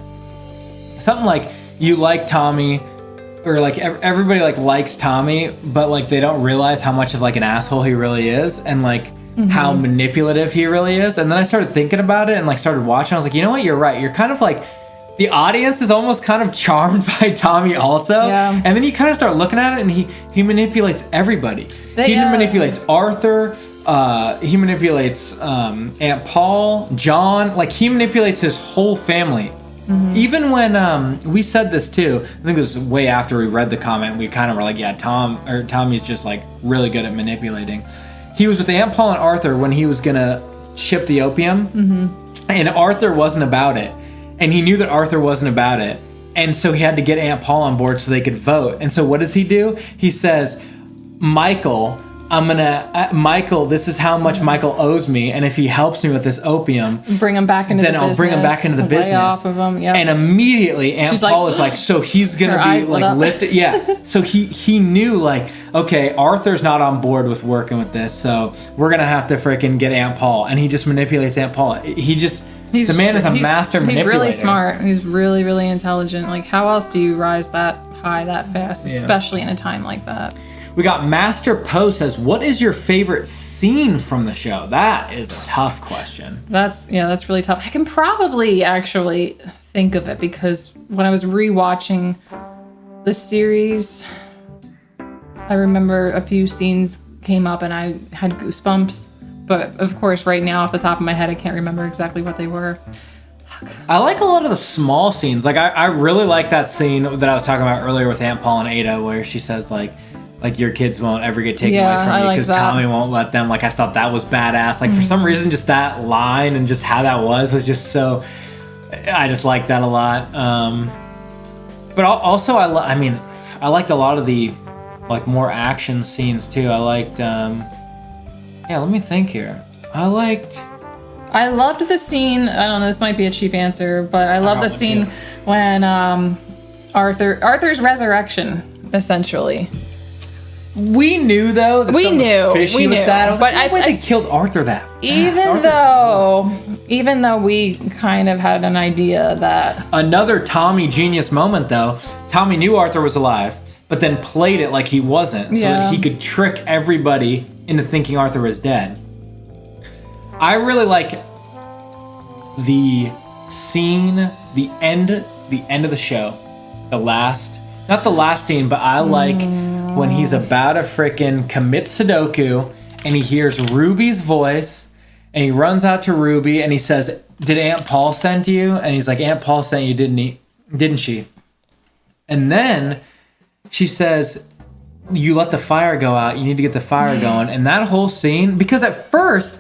you like Tommy, or like everybody like likes Tommy, but like they don't realize how much of like an asshole he really is, and like how manipulative he really is. And then I started thinking about it and like started watching. I was like, you know what? You're right. You're kind of like, the audience is almost kind of charmed by Tommy also. Yeah. And then you kind of start looking at it, and he manipulates everybody. He manipulates Arthur. He manipulates Aunt Paul, John. Like he manipulates his whole family. Even when we said this too, I think this was way after we read the comment, we kind of were like, yeah, Tommy's just like really good at manipulating. He was with Aunt Paul and Arthur when he was gonna ship the opium, and Arthur wasn't about it, and he knew that Arthur wasn't about it, and so he had to get Aunt Paul on board so they could vote. And so what does he do? He says, Michael, Michael, this is how much Michael owes me, and if he helps me with this opium, bring him back into the business. Then I'll bring him back into the business. Off of him. Yep. And immediately Aunt Paul is like, so he's gonna be like lifted. Yeah. So he knew like, okay, Arthur's not on board with working with this, so we're gonna have to freaking get Aunt Paul, and he just manipulates Aunt Paul. The man is a master manipulator. He's really smart. He's really, really intelligent. Like, how else do you rise that high that fast, especially in a time like that? We got Master Poe says, what is your favorite scene from the show? That is a tough question. That's really tough. I can probably actually think of it because when I was rewatching the series, I remember a few scenes came up and I had goosebumps. But of course, right now, off the top of my head, I can't remember exactly what they were. I like a lot of the small scenes. Like, I really like that scene that I was talking about earlier with Aunt Paul and Ada, where she says, like your kids won't ever get taken away from you because Tommy won't let them. Like, I thought that was badass. Like, for some reason, just that line and just how that was just so... I just like that a lot. But also, I liked a lot of the, like, more action scenes, too. I liked... let me think here. I loved the scene... I don't know, this might be a cheap answer, but I love the scene when Arthur's resurrection, essentially. We knew though that something was fishy with that. I was like, no way they killed Arthur that fast. Even though we kind of had an idea that another Tommy genius moment though. Tommy knew Arthur was alive, but then played it like he wasn't, so that he could trick everybody into thinking Arthur was dead. I really like the scene, the end of the show, not the last scene, but I like when he's about to frickin' commit Sudoku and he hears Ruby's voice and he runs out to Ruby and he says, did Aunt Paul send you? And he's like, Aunt Paul sent you, didn't she? And then she says, you let the fire go out. You need to get the fire going. And that whole scene, because at first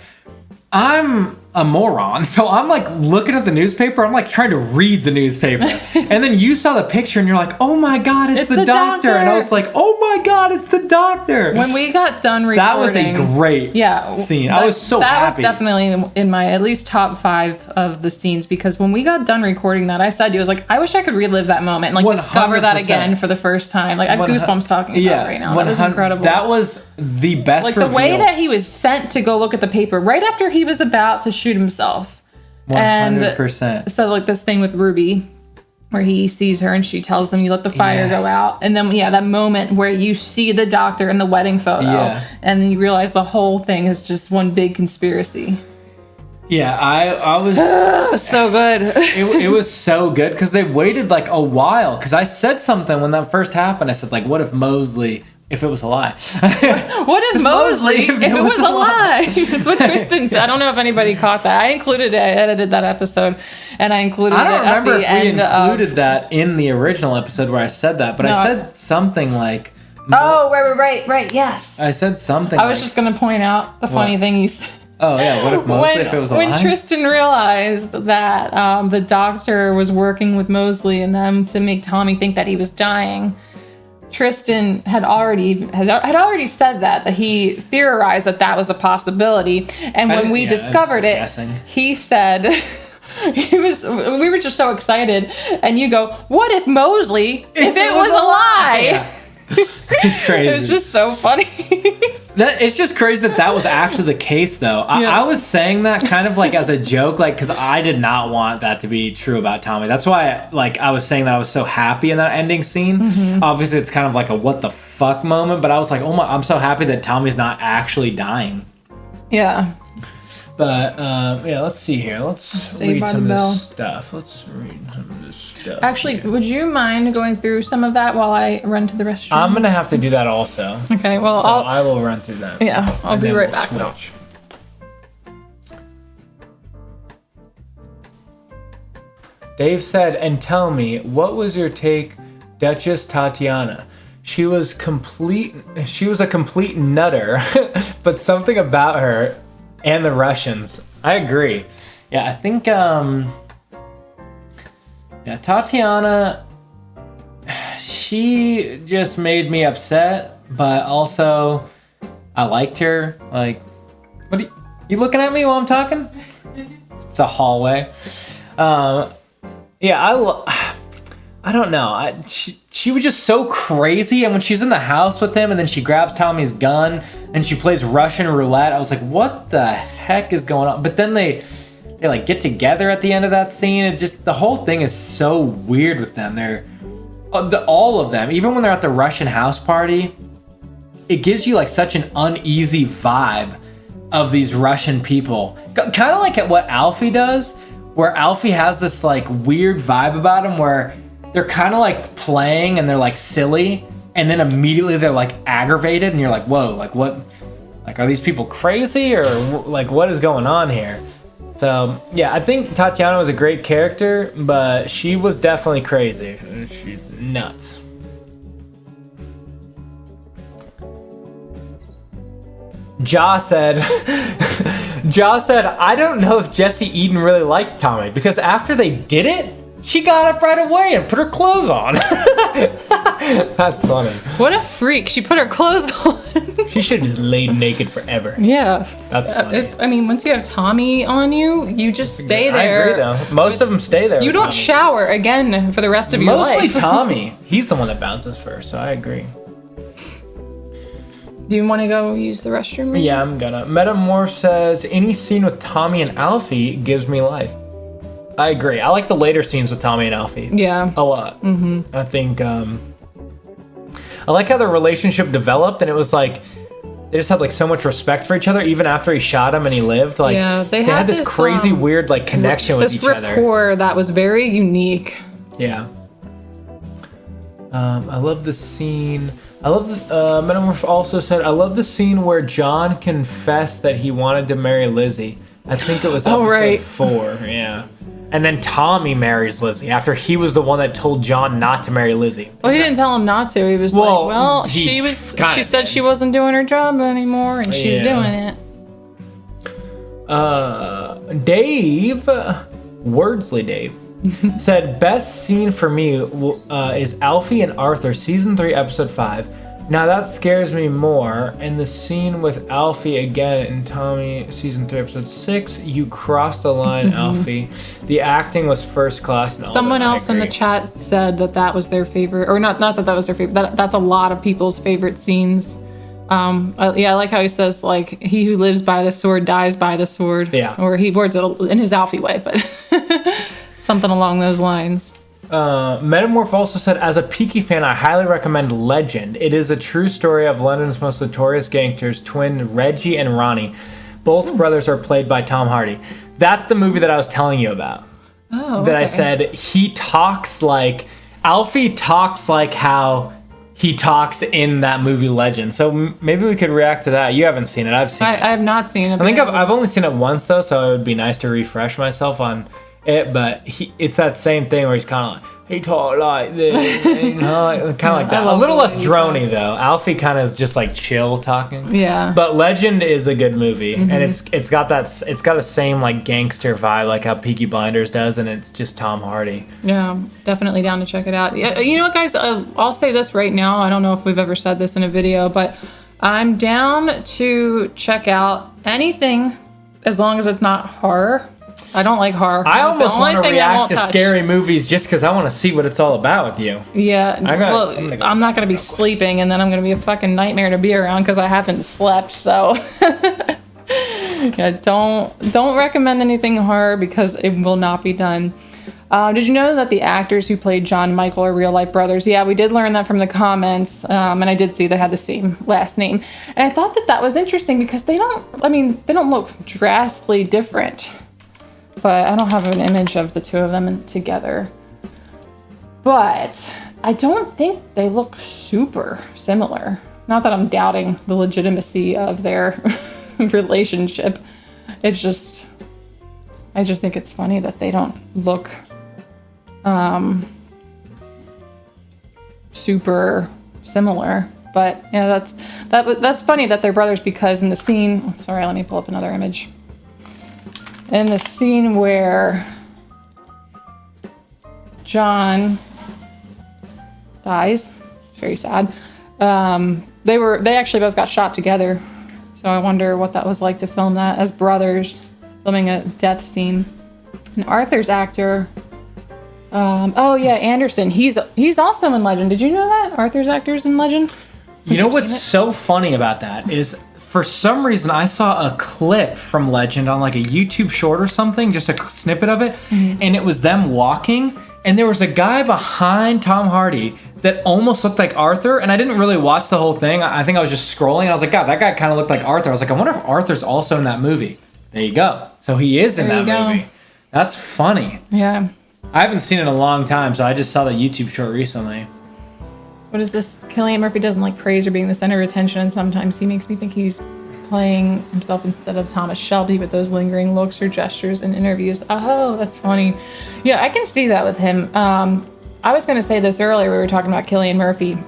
I'm a moron. So I'm like looking at the newspaper. I'm like trying to read the newspaper. And then you saw the picture and you're like, oh my God, it's the doctor. And I was like, oh my God, it's the doctor. When we got done recording. That was a great scene. I was so happy. That was definitely in my at least top 5 of the scenes, because when we got done recording that, I said to you, I was like, I wish I could relive that moment and like 100%. Discover that again for the first time. Like I have goosebumps talking about it right now. That was incredible. That was the best reveal. The way that he was sent to go look at the paper right after he was about to shoot himself. 100%. And so like this thing with Ruby where he sees her and she tells him you let the fire go out, and then that moment where you see the doctor in the wedding photo and then you realize the whole thing is just one big conspiracy. I was so good. it was so good because they waited like a while, because I said something when that first happened. I said like, what if Mosley, if it was a lie? What if Mosley, if it was a lie? That's what Tristan said. I don't know if anybody caught that. I edited that episode, and I included it at the end. I don't remember if we included that in the original episode where I said that, but I said something like... Oh, right, yes. I said something I was just going to point out the funny thing you said. Oh, yeah, what if Mosley, if it was a lie? When Tristan realized that the doctor was working with Mosley and them to make Tommy think that he was dying... Tristan had already said that he theorized that was a possibility, and when we discovered it, he said we were just so excited, and you go, what if Mosley, if it was a lie? Crazy. It was just so funny. It's just crazy that was actually the case, though. I was saying that kind of like as a joke, like because I did not want that to be true about Tommy. That's why I was saying that I was so happy in that ending scene. Mm-hmm. Obviously, it's kind of like a what the fuck moment, but I was like, oh my, I'm so happy that Tommy's not actually dying. Yeah. But let's see here. Let's read some of this stuff. Actually, would you mind going through some of that while I run to the restroom? I'm gonna have to do that also. Okay, well, so I will run through that. Yeah, I'll be right back. Switch. Dave said, and tell me, what was your take, Duchess Tatiana? She was a complete nutter, but something about her and the Russians, I agree. Yeah, I think Tatiana, she just made me upset, but also I liked her. Like, what are you looking at me while I'm talking? It's a hallway. I don't know. She was just so crazy, and when she's in the house with him, and then she grabs Tommy's gun, and she plays Russian roulette, I was like, what the heck is going on? But then they like get together at the end of that scene. It just, the whole thing is so weird with them. They're all of them, even when they're at the Russian house party, it gives you like such an uneasy vibe of these Russian people. Kind of like at what Alfie does, where Alfie has this like weird vibe about him where they're kind of like playing and they're like silly, and then immediately they're like aggravated, and you're like, whoa, like what? Like, are these people crazy, or like what is going on here? So yeah, I think Tatiana was a great character, but she was definitely crazy. She's nuts. Ja said, I don't know if Jesse Eden really liked Tommy, because after they did it, she got up right away and put her clothes on. That's funny. What a freak. She put her clothes on. She should have just laid naked forever. Yeah. That's funny. Once you have Tommy on you, you just stay there. I agree, though. Most of them stay there. You don't shower again for the rest of your life. Mostly Tommy. He's the one that bounces first, so I agree. Do you want to go use the restroom? Yeah, I'm gonna. Metamorph says, any scene with Tommy and Alfie gives me life. I agree. I like the later scenes with Tommy and Alfie. Yeah. A lot. Mm-hmm. I think, I like how their relationship developed, and it was like, they just had like so much respect for each other, even after he shot him and he lived. Like, yeah, they had this crazy, weird like connection with each other. This rapport that was very unique. Yeah. I love the scene. I love the, Metamorph also said, I love the scene where John confessed that he wanted to marry Lizzie. I think it was episode 4, yeah. And then Tommy marries Lizzie after he was the one that told John not to marry Lizzie. Well, he didn't tell him not to. He was she said she wasn't doing her job anymore, and she's doing it. Dave, Wordsley Dave, said, best scene for me is Alfie and Arthur, season 3, episode 5. Now that scares me more. And the scene with Alfie again in Tommy, season 3, episode 6, you crossed the line, Alfie. The acting was first class. Someone else in the chat said that was their favorite, or not that was their favorite. That's a lot of people's favorite scenes. I like how he says, like, he who lives by the sword dies by the sword. Yeah. Or he words it in his Alfie way, but something along those lines. Metamorph also said, as a Peaky fan, I highly recommend Legend. It is a true story of London's most notorious gangsters, twin Reggie and Ronnie. Both brothers are played by Tom Hardy. That's the movie that I was telling you about. Oh, that I said he talks like, Alfie talks like how he talks in that movie Legend. So maybe we could react to that. You haven't seen it. I've seen it. I have not seen it. I think I've only seen it once, though, so it would be nice to refresh myself on it, but it's that same thing where he's kind of like, he talk like this, kind of like that. A little less drony though. Alfie kind of is just like chill talking. Yeah. But Legend is a good movie, and it's got the same like gangster vibe like how Peaky Blinders does, and it's just Tom Hardy. Yeah, definitely down to check it out. Yeah, you know what, guys? I'll say this right now. I don't know if we've ever said this in a video, but I'm down to check out anything as long as it's not horror. I don't like horror. I almost want to react to scary movies just because I want to see what it's all about with you. Yeah. I'm not going to be sleeping, and then I'm going to be a fucking nightmare to be around because I haven't slept. So, yeah, don't recommend anything horror because it will not be done. Did you know that the actors who played John and Michael are real life brothers? Yeah, we did learn that from the comments, and I did see they had the same last name. And I thought that was interesting because they don't look drastically different. But I don't have an image of the two of them together. But I don't think they look super similar. Not that I'm doubting the legitimacy of their relationship. It's just, I just think it's funny that they don't look super similar. But yeah, that's funny that they're brothers because in the scene, sorry, let me pull up another image. in the scene where John dies. Very sad. They actually both got shot together. So I wonder what that was like to film that as brothers, filming a death scene. And Arthur's actor, Anderson. He's also in Legend. Did you know that? Arthur's actor's in Legend? You know what's so funny about that is, for some reason, I saw a clip from Legend on like a YouTube short or something, just a snippet of it, and it was them walking, and there was a guy behind Tom Hardy that almost looked like Arthur, and I didn't really watch the whole thing. I think I was just scrolling, and I was like, God, that guy kind of looked like Arthur. I was like, I wonder if Arthur's also in that movie. There you go. So he is in that movie. That's funny. Yeah. I haven't seen it in a long time, so I just saw the YouTube short recently. What is this? Cillian Murphy doesn't like praise or being the center of attention, and sometimes he makes me think he's playing himself instead of Thomas Shelby with those lingering looks or gestures in interviews. Oh, that's funny. Yeah, I can see that with him. I was going to say this earlier. We were talking about Cillian Murphy.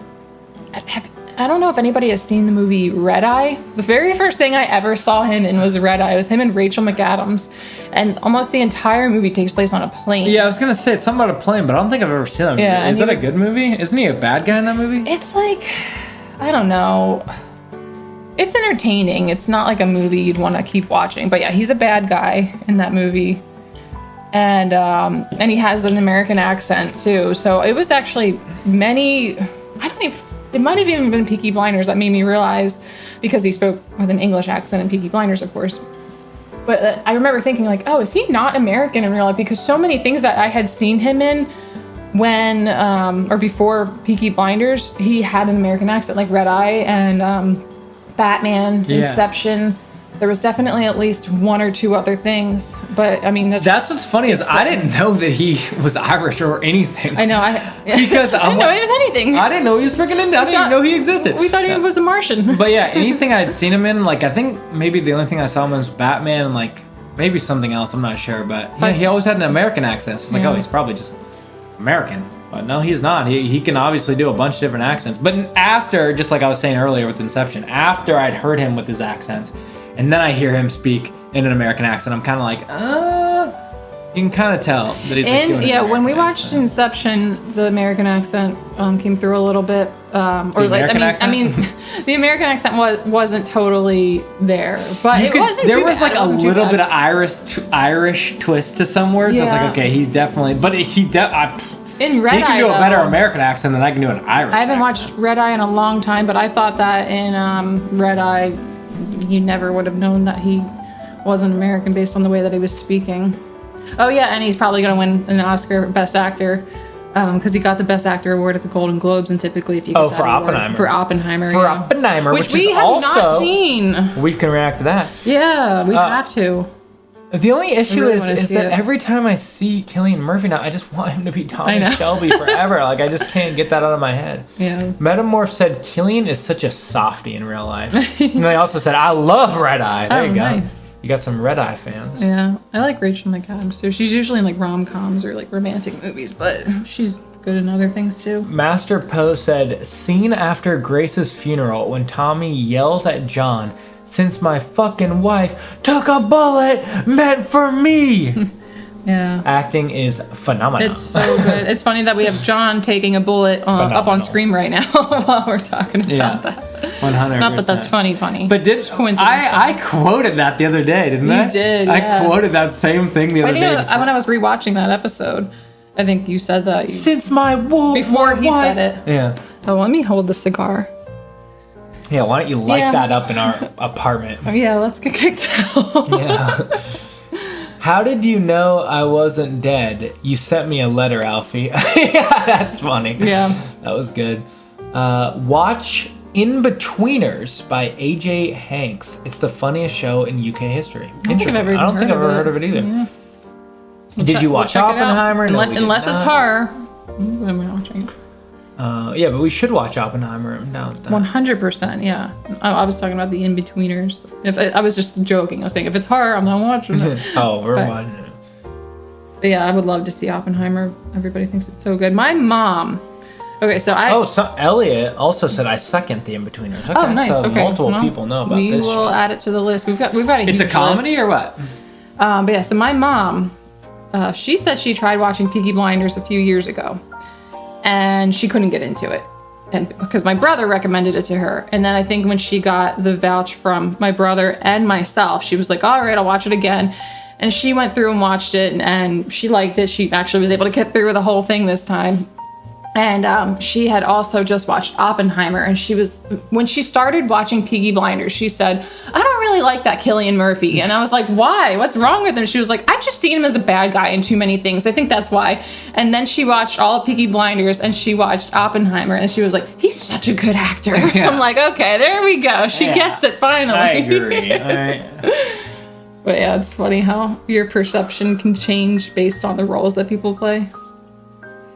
I don't know if anybody has seen the movie Red Eye. The very first thing I ever saw him in was Red Eye. It was him and Rachel McAdams. And almost the entire movie takes place on a plane. Yeah, I was going to say it's something about a plane, but I don't think I've ever seen that movie. Yeah, is that a good movie? Isn't he a bad guy in that movie? It's like, I don't know. It's entertaining. It's not like a movie you'd want to keep watching. But yeah, he's a bad guy in that movie. And he has an American accent too. So it was actually it might have even been Peaky Blinders that made me realize, because he spoke with an English accent in Peaky Blinders, of course. But I remember thinking like, oh, is he not American in real life? Because so many things that I had seen him in when, or before Peaky Blinders, he had an American accent, like Red Eye and Batman, Inception. There was definitely at least one or two other things, but I mean that's what's funny is I didn't know that he was Irish or anything. I know, because I didn't know he was anything. I didn't know he was freaking Indian. I didn't even know he existed. We thought he was a Martian. But yeah, anything I'd seen him in, like I think maybe the only thing I saw him was Batman and like maybe something else. I'm not sure, but yeah, he always had an American accent. So it's like, oh, he's probably just American. But no, he's not. He can obviously do a bunch of different accents. But after, just like I was saying earlier with Inception, after I'd heard him with his accents, and then I hear him speak in an American accent, I'm kind of like, you can kind of tell that he's like doing an when we American watched accent. Inception, the American accent came through a little bit. The American accent wasn't totally there, but there was like a little bit of Irish twist to some words. I was like, okay, he's definitely, but in Red Eye, he can do a better American accent than I can do an Irish. I haven't watched Red Eye in a long time, but I thought that in Red Eye, you never would have known that he wasn't American based on the way that he was speaking. Oh yeah, and he's probably going to win an Oscar Best Actor because he got the Best Actor award at the Golden Globes, and typically if you get Oppenheimer. For Oppenheimer, which we is have also not seen. We can react to that. Yeah, we have to. The only issue really is that every time I see Cillian Murphy now, I just want him to be Thomas Shelby forever. Like, I just can't get that out of my head. Yeah. Metamorph said, Cillian is such a softie in real life. And they also said, I love Red Eye. There you go. Nice. You got some Red Eye fans. Yeah. I like Rachel McAdams, too. She's usually in, like, rom-coms or, like, romantic movies, but she's good in other things, too. Master Poe said, scene after Grace's funeral when Tommy yells at John, since my fucking wife took a bullet meant for me. Yeah. Acting is phenomenal. It's so good. It's funny that we have John taking a bullet up on screen right now while we're talking about that. 100%. Not that that's funny. But I quoted that the other day, didn't I? You did, I quoted that same thing the other day. When I was rewatching that episode, I think you said that. Since my wife. Before he said it. Yeah. Oh, let me hold the cigar. Yeah, why don't you light that up in our apartment? Yeah, let's get kicked out. Yeah. How did you know I wasn't dead? You sent me a letter, Alfie. Yeah, that's funny. Yeah. That was good. Watch In-Betweeners by AJ Hanks. It's the funniest show in UK history. I don't think I've ever heard of it either. Yeah. Did you watch Oppenheimer? Unless it's horror. I'm not watching. Yeah, but we should watch Oppenheimer. 100%, yeah. I was talking about the In-Betweeners. I was just joking. I was saying, if it's horror, I'm not watching it. Oh, we're watching it. But yeah, I would love to see Oppenheimer. Everybody thinks it's so good. My mom... Okay, so Elliot also said I second the In-Betweeners. Okay, oh, nice. So okay. multiple people know about this. We will add it to the list. We've got a huge It's a comedy list. or what? But yeah, so my mom, she said she tried watching Peaky Blinders a few years ago, and she couldn't get into it. And because my brother recommended it to her. And then I think when she got the vouch from my brother and myself, she was like, all right, I'll watch it again. And she went through and watched it, and she liked it. She actually was able to get through the whole thing this time. And she had also just watched Oppenheimer, and when she started watching Peaky Blinders, she said, I don't really like that Cillian Murphy. And I was like, why? What's wrong with him? She was like, I've just seen him as a bad guy in too many things. I think that's why. And then she watched all of Peaky Blinders, and she watched Oppenheimer, and she was like, he's such a good actor. Yeah. I'm like, okay, there we go. She gets it finally. I agree. All right. But yeah, it's funny how your perception can change based on the roles that people play.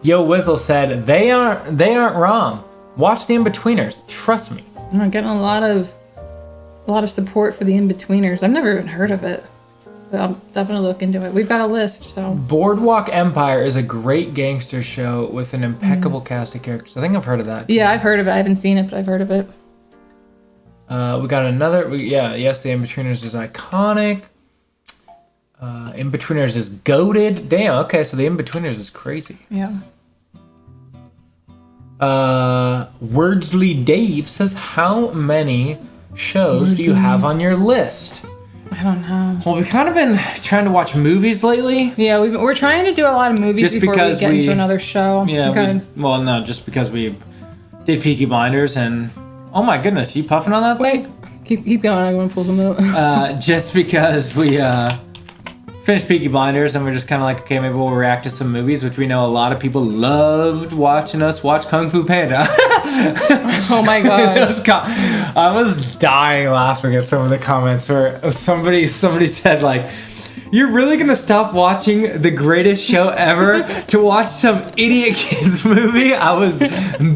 Yo Wizzle said, they aren't wrong. Watch the In-Betweeners. Trust me. I'm getting a lot of support for the In-Betweeners. I've never even heard of it. But I'll definitely look into it. We've got a list, so. Boardwalk Empire is a great gangster show with an impeccable cast of characters. I think I've heard of that too. Yeah, I've heard of it. I haven't seen it, but I've heard of it. We got another. Yes, the In-Betweeners is iconic. In-Betweeners is goated. Damn, okay, so the In-Betweeners is crazy. Yeah. Wordsley Dave says, how many shows do you have on your list? I don't know. Well, we've kind of been trying to watch movies lately. Yeah, we're trying to do a lot of movies just before we get into another show. Yeah, just because we did Peaky Blinders, and oh my goodness, you puffing on that thing? Keep going, I want to pull some out. Just because we finished Peaky Blinders, and we're just kind of like, okay, maybe we'll react to some movies, which we know a lot of people loved watching us watch Kung Fu Panda. Oh my god. I was dying laughing at some of the comments where somebody said, like, you're really gonna stop watching the greatest show ever to watch some idiot kids movie? I was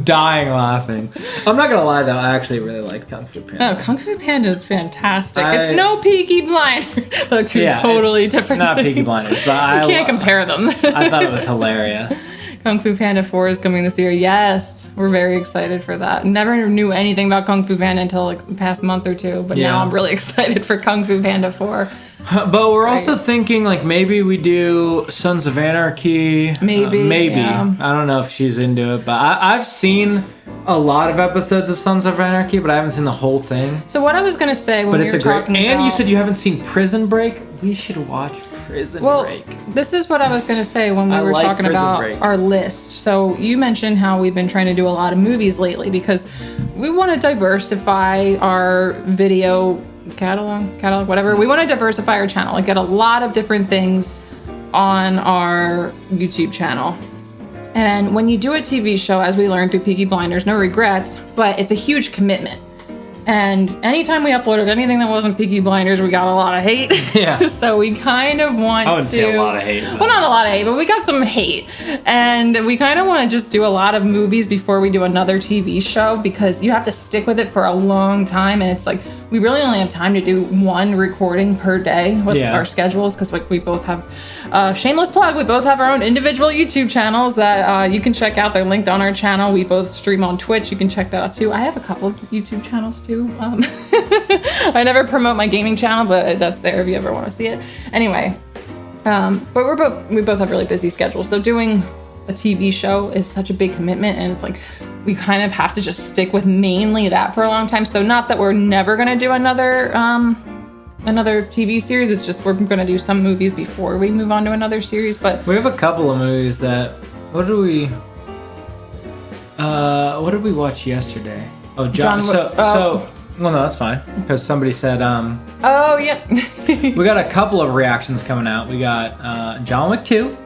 dying laughing. I'm not gonna lie though, I actually really liked Kung Fu Panda. No, Kung Fu Panda is fantastic. It's no Peaky Blinders. They're two totally different not things. Peaky Blinders, but you can't compare them. I thought it was hilarious. Kung Fu Panda 4 is coming this year. Yes, we're very excited for that. Never knew anything about Kung Fu Panda until like the past month or two, but now I'm really excited for Kung Fu Panda 4. But we're also thinking like maybe we do Sons of Anarchy. Maybe. Yeah. I don't know if she's into it, but I've seen a lot of episodes of Sons of Anarchy, but I haven't seen the whole thing. So what I was gonna say when we were talking about... And you said you haven't seen Prison Break? We should watch Prison Break. This is what I was gonna say when we were talking about our list. So you mentioned how we've been trying to do a lot of movies lately because we want to diversify our video catalog, whatever. We want to diversify our channel, like get a lot of different things on our YouTube channel. And when you do a TV show, as we learned through Peaky Blinders, no regrets, but it's a huge commitment. And anytime we uploaded anything that wasn't Peaky Blinders, we got a lot of hate. Yeah. So we kind of want to... I wouldn't say a lot of hate. Well, not a lot of hate, but we got some hate. And we kind of want to just do a lot of movies before we do another TV show because you have to stick with it for a long time. And it's like, we really only have time to do one recording per day with our schedules because like we both have... shameless plug, we both have our own individual YouTube channels that you can check out. They're linked on our channel. We both stream on Twitch. You can check that out too. I have a couple of YouTube channels too. I never promote my gaming channel, but that's there if you ever want to see it. Anyway, but we both have really busy schedules. So doing a TV show is such a big commitment, and it's like we kind of have to just stick with mainly that for a long time. So not that we're never gonna do another TV series. It's just we're going to do some movies before we move on to another series. But we have a couple of movies that what did we watch yesterday? Oh, well, no, that's fine because somebody said oh yeah. We got a couple of reactions coming out. We got John Wick 2.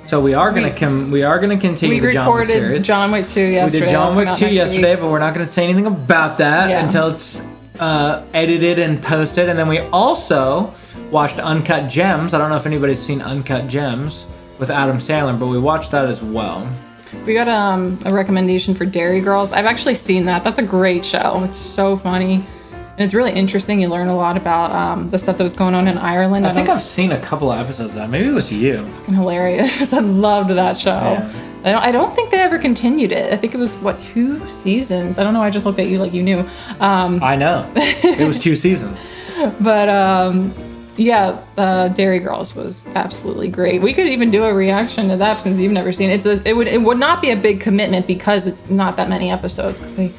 So we are gonna continue the John Wick series. We recorded John Wick 2 yesterday. We did John Wick 2 yesterday, but we're not gonna say anything about that until it's edited and posted. And then we also watched Uncut Gems. I don't know if anybody's seen Uncut Gems with Adam Sandler, but we watched that as well. We got a recommendation for Dairy Girls. I've actually seen that. That's a great show. It's so funny. And it's really interesting. You learn a lot about the stuff that was going on in Ireland. I think I've seen a couple of episodes of that. Maybe it was you. Hilarious. I loved that show. Yeah. I don't think they ever continued it. I think it was, 2 seasons? I don't know. I just looked at you like you knew. I know. It was 2 seasons. But Dairy Girls was absolutely great. We could even do a reaction to that since you've never seen it. It would not be a big commitment because it's not that many episodes because they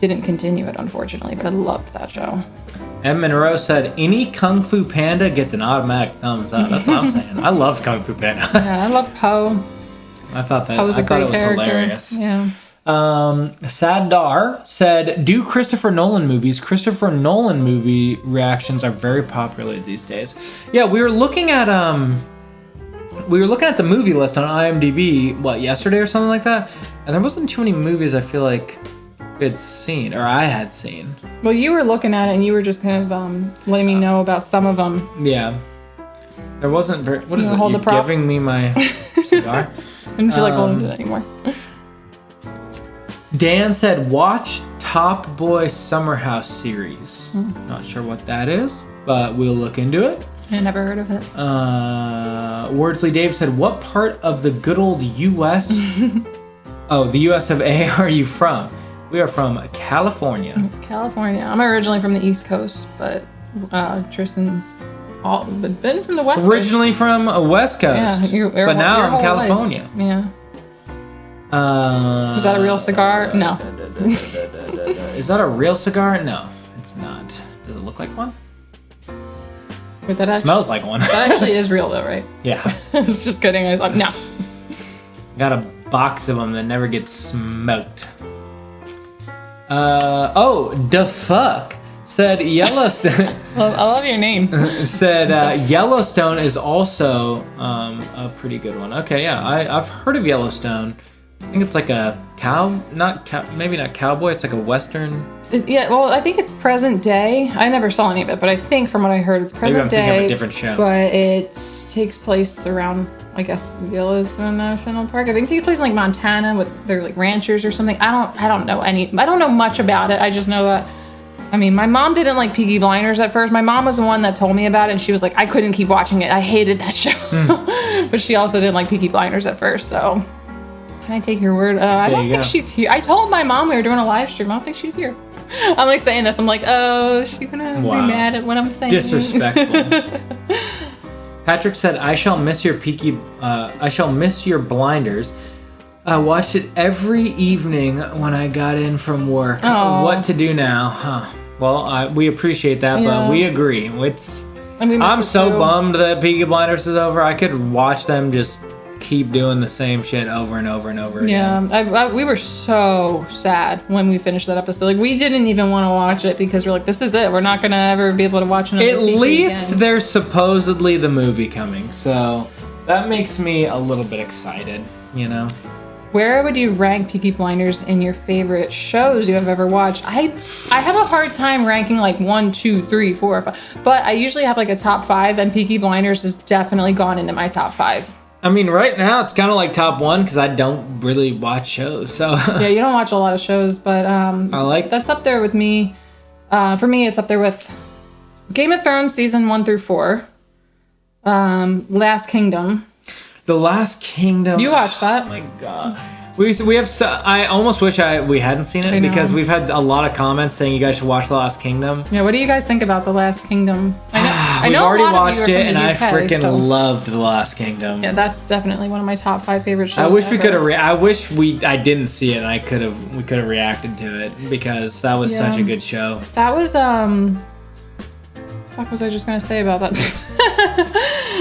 didn't continue it, unfortunately, but I loved that show. M. Monroe said, any Kung Fu Panda gets an automatic thumbs up. That's what I'm saying. I love Kung Fu Panda. Yeah, I love Poe. I thought it was hilarious. Yeah. Sadar said, do Christopher Nolan movies. Christopher Nolan movie reactions are very popular these days. Yeah, we were looking at the movie list on IMDb, yesterday or something like that? And there wasn't too many movies I feel like had seen, or I had seen. Well, you were looking at it and you were just kind of letting me know about some of them. Yeah. There wasn't very... What is it? Hold You the prop? giving me my cigar? I don't feel like holding it anymore. Dan said, watch Top Boy Summer House series. Not sure what that is, but we'll look into it. I never heard of it. Wordsley Dave said, what part of the good old U.S. the U.S. of A are you from? We are from California. California. I'm originally from the East Coast, but Tristan's been from the West Originally Coast. from West Coast, but now I'm California. Life. Yeah. Was that a real cigar? No. Is that a real cigar? No, it's not. Does it look like one? Wait, that actually, smells like one. That actually is real though, right? Yeah. I was just kidding. I was like, no. Got a box of them that never gets smoked. The fuck said Yellowstone. I love your name. Said Yellowstone is also a pretty good one. Okay, yeah, I've heard of Yellowstone. I think it's like a maybe not cowboy. It's like a western. Yeah, well, I think it's present day. I never saw any of it, but I think from what I heard, it's present day. Maybe I'm thinking of a different show. But it takes place around, I guess, Yellowstone National Park. I think it takes place in like Montana with they're like ranchers or something. I don't know much about it. I just know that. I mean, my mom didn't like Peaky Blinders at first. My mom was the one that told me about it, and she was like, I couldn't keep watching it. I hated that show. But she also didn't like Peaky Blinders at first, so. Can I take your word? I don't think she's here. I told my mom we were doing a live stream. I don't think she's here. I'm like saying this. I'm like, oh, she's gonna be mad at what I'm saying. Disrespectful. Patrick said, I shall miss your Blinders. I watched it every evening when I got in from work. Oh. What to do now? Huh. Well, we appreciate that, but we agree. I'm so bummed that Peaky Blinders is over. I could watch them just keep doing the same shit over and over and over again. Yeah, we were so sad when we finished that episode. Like, we didn't even want to watch it because we're like, this is it. We're not going to ever be able to watch another At least again. There's supposedly the movie coming, so that makes me a little bit excited, you know? Where would you rank Peaky Blinders in your favorite shows you have ever watched? I have a hard time ranking like 1, 2, 3, 4, 5, but I usually have like a top 5, and Peaky Blinders has definitely gone into my top 5. I mean, right now it's kind of like top 1 because I don't really watch shows. So yeah, you don't watch a lot of shows, but I like that's up there with me. For me, it's up there with Game of Thrones season 1 through 4, Last Kingdom. The Last Kingdom. You watched that? Oh my god. We have. I almost wish we hadn't seen it because we've had a lot of comments saying you guys should watch The Last Kingdom. Yeah, what do you guys think about The Last Kingdom? I know We've already watched it, and I UK, freaking loved The Last Kingdom. Yeah, that's definitely one of my top 5 favorite shows. I wish we could have. I didn't see it, and we could have reacted to it because that was such a good show. That was What was I just gonna say about that?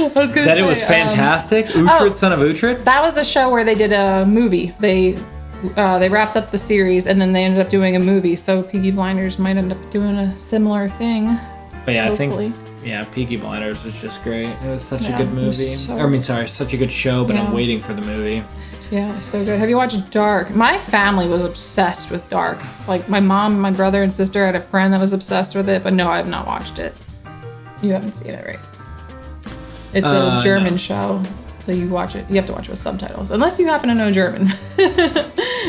It was fantastic. Uhtred, Son of Uhtred. That was a show where they did a movie. They wrapped up the series and then they ended up doing a movie. So Peaky Blinders might end up doing a similar thing. But yeah, hopefully. I think Peaky Blinders was just great. It was such a good movie. Such a good show. But I'm waiting for the movie. Yeah, it was so good. Have you watched Dark? My family was obsessed with Dark. Like my mom, my brother, and sister. I had a friend that was obsessed with it. But no, I have not watched it. You haven't seen it, right? It's a German show, so you watch it. You have to watch it with subtitles, unless you happen to know German.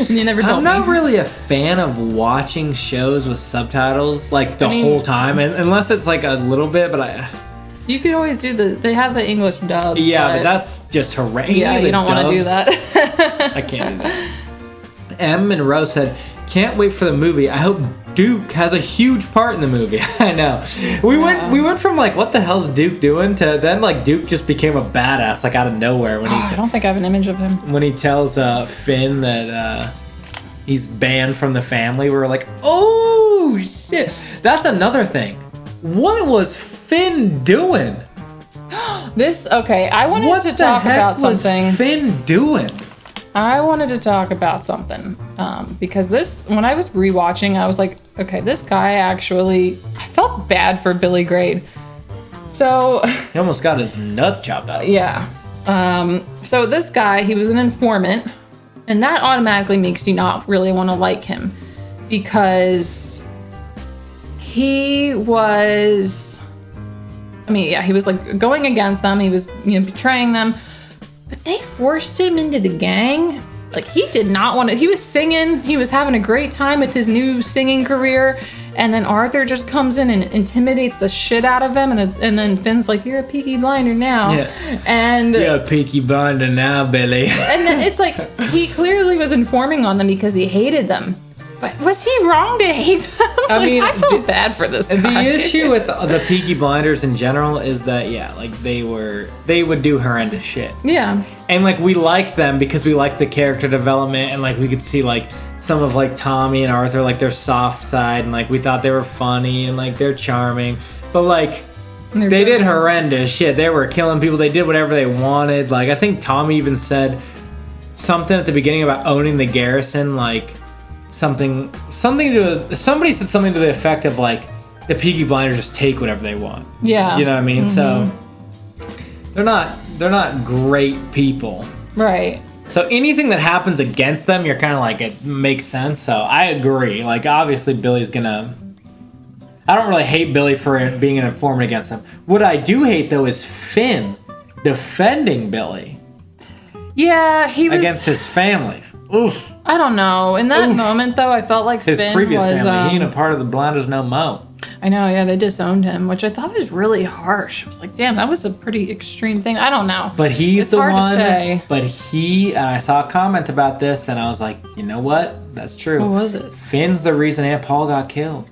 You never told me. I'm not really a fan of watching shows with subtitles like the whole time, unless it's like a little bit. But you could always do they have the English dubs. Yeah, but that's just horrendous. Yeah, you don't want to do that. I can't do that. M. Monroe said, "Can't wait for the movie. I hope Duke has a huge part in the movie. I know. We went from like, what the hell's Duke doing, to then like Duke just became a badass like out of nowhere when I don't think I have an image of him. When he tells Finn that he's banned from the family. We're like, oh shit. That's another thing. What was Finn doing? I wanted to talk about something. What was Finn doing? I wanted to talk about something because when I was rewatching, I was like, okay, this guy actually, I felt bad for Billy Grade. So he almost got his nuts chopped out. Yeah. So this guy, he was an informant, and that automatically makes you not really want to like him because he was, he was like going against them. He was, betraying them. But they forced him into the gang. Like, he did not want to. He was singing. He was having a great time with his new singing career. And then Arthur just comes in and intimidates the shit out of him. And then Finn's like, you're a Peaky Blinder now. Yeah. And you're a Peaky Blinder now, Billy. And then it's like, he clearly was informing on them because he hated them. But was he wrong to hate them? I felt bad for this guy. The issue with the Peaky Blinders in general is that, they would do horrendous shit. Yeah. And, we liked them because we liked the character development, and, we could see, some of, Tommy and Arthur, their soft side, and, we thought they were funny, and, they're charming. But, they did horrendous shit. They were killing people. They did whatever they wanted. I think Tommy even said something at the beginning about owning the garrison, somebody said something to the effect of the Peaky Blinders just take whatever they want. Yeah. You know what I mean? Mm-hmm. So they're not great people. Right. So anything that happens against them, you're kind of it makes sense. So I agree. Obviously Billy's gonna. I don't really hate Billy for being an informant against them. What I do hate though is Finn defending Billy. Yeah, he was against his family. Oof. I don't know. In that moment, though, I felt like his Finn previous was, family. He ain't a part of the Blinders no mo. I know, yeah, they disowned him, which I thought was really harsh. I was like, damn, that was a pretty extreme thing. I don't know. But he's it's hard one. To say. But I saw a comment about this, and I was like, you know what? That's true. What was it? Finn's the reason Aunt Paul got killed.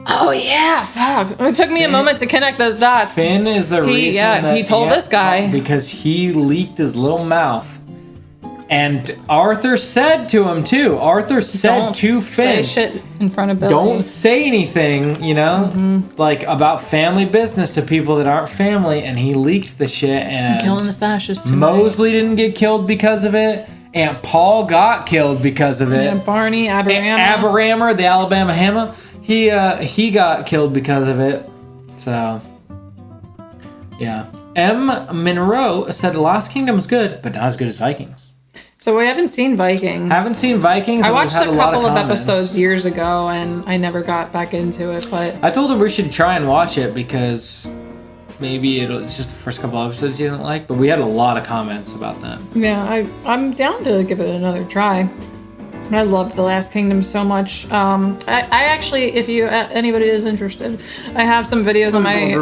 Oh yeah, fuck. It took me a moment to connect those dots. Finn is the reason. Yeah, he told this guy because he leaked his little mouth. And Arthur said to him too. Arthur said to Finn, "Say shit in front of Billy. Don't say anything, about family business to people that aren't family." And he leaked the shit. And killing the fascists tonight. Mosley didn't get killed because of it. Aunt Paul got killed because of it. Yeah, Barney Aberrammer, the Alabama Hammer, he got killed because of it. So, yeah. M. Monroe said Lost Kingdom's good, but not as good as Vikings. So we haven't seen Vikings. I watched a couple of episodes years ago, and I never got back into it. But I told him we should try and watch it because maybe it's just the first couple episodes you didn't like. But we had a lot of comments about that. Yeah, I'm down to give it another try. I loved The Last Kingdom so much. I actually, if anybody is interested, I have some videos on my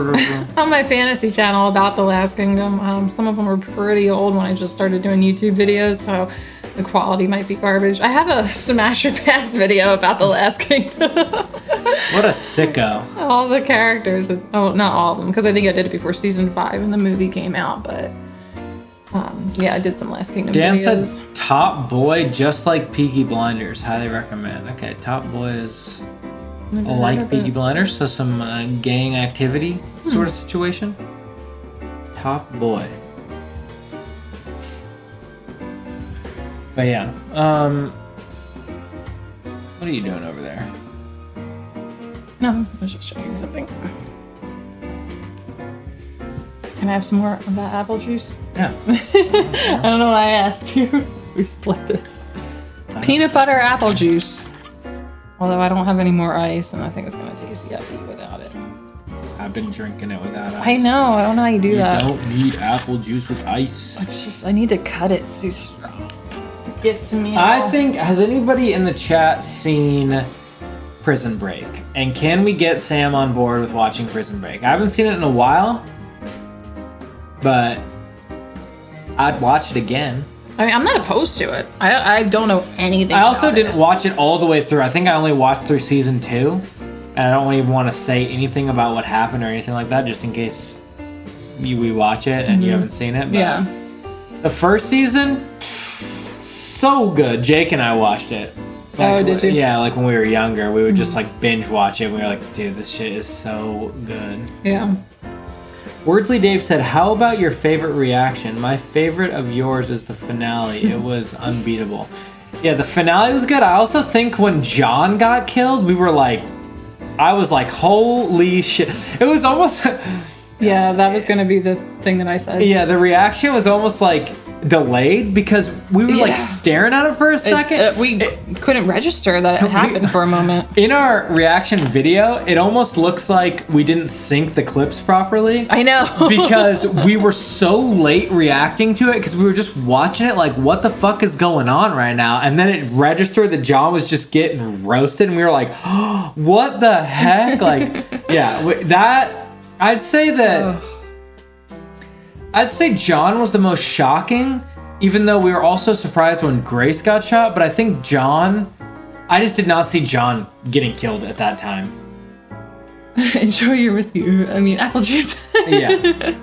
on my fantasy channel about The Last Kingdom. Some of them are pretty old when I just started doing YouTube videos, so the quality might be garbage. I have a Smash or Pass video about The Last Kingdom. What a sicko. All the characters. Not all of them, because I think I did it before season 5 and the movie came out, but... I did some Last Kingdom Dan videos. said Top Boy, just like Peaky Blinders. Highly recommend. Okay, Top Boy is like Peaky Blinders, so some gang activity sort of situation. Top Boy. But yeah, what are you doing over there? No, I was just checking something. Can I have some more of that apple juice? Yeah. I don't know why I asked you. We split this. Peanut butter apple juice. Although I don't have any more ice, and I think it's going to taste yucky without it. I've been drinking it without ice. I know. I don't know how you do that. You don't need apple juice with ice. It's just, I need to cut it. It's too strong. It gets to me. I think, has anybody in the chat seen Prison Break? And can we get Sam on board with watching Prison Break? I haven't seen it in a while. But I'd watch it again. I mean, I'm not opposed to it. I don't know anything. I also about didn't it. watch it all the way through. I think I only watched through season 2, and I don't even want to say anything about what happened or anything like that, just in case we watch it and you haven't seen it. But Yeah. the first season, so good. Jake and I watched it. Did you? Yeah, like when we were younger, we would just like binge watch it. We were like, dude, this shit is so good. Yeah. Wordsley Dave said, how about your favorite reaction? My favorite of yours is the finale. It was unbeatable. Yeah, the finale was good. I also think when John got killed, I was like, holy shit. It was almost... Yeah, that was going to be the thing that I said. Yeah, the reaction was almost like delayed because we were like staring at it for a second. We couldn't register that it happened for a moment. In our reaction video, it almost looks like we didn't sync the clips properly. I know. Because we were so late reacting to it because we were just watching it like, what the fuck is going on right now? And then it registered that John was just getting roasted and we were like, oh, what the heck? Like, yeah, I'd say John was the most shocking, even though we were also surprised when Grace got shot. But I think I just did not see John getting killed at that time. Enjoy your whiskey. I mean, apple juice. Yeah.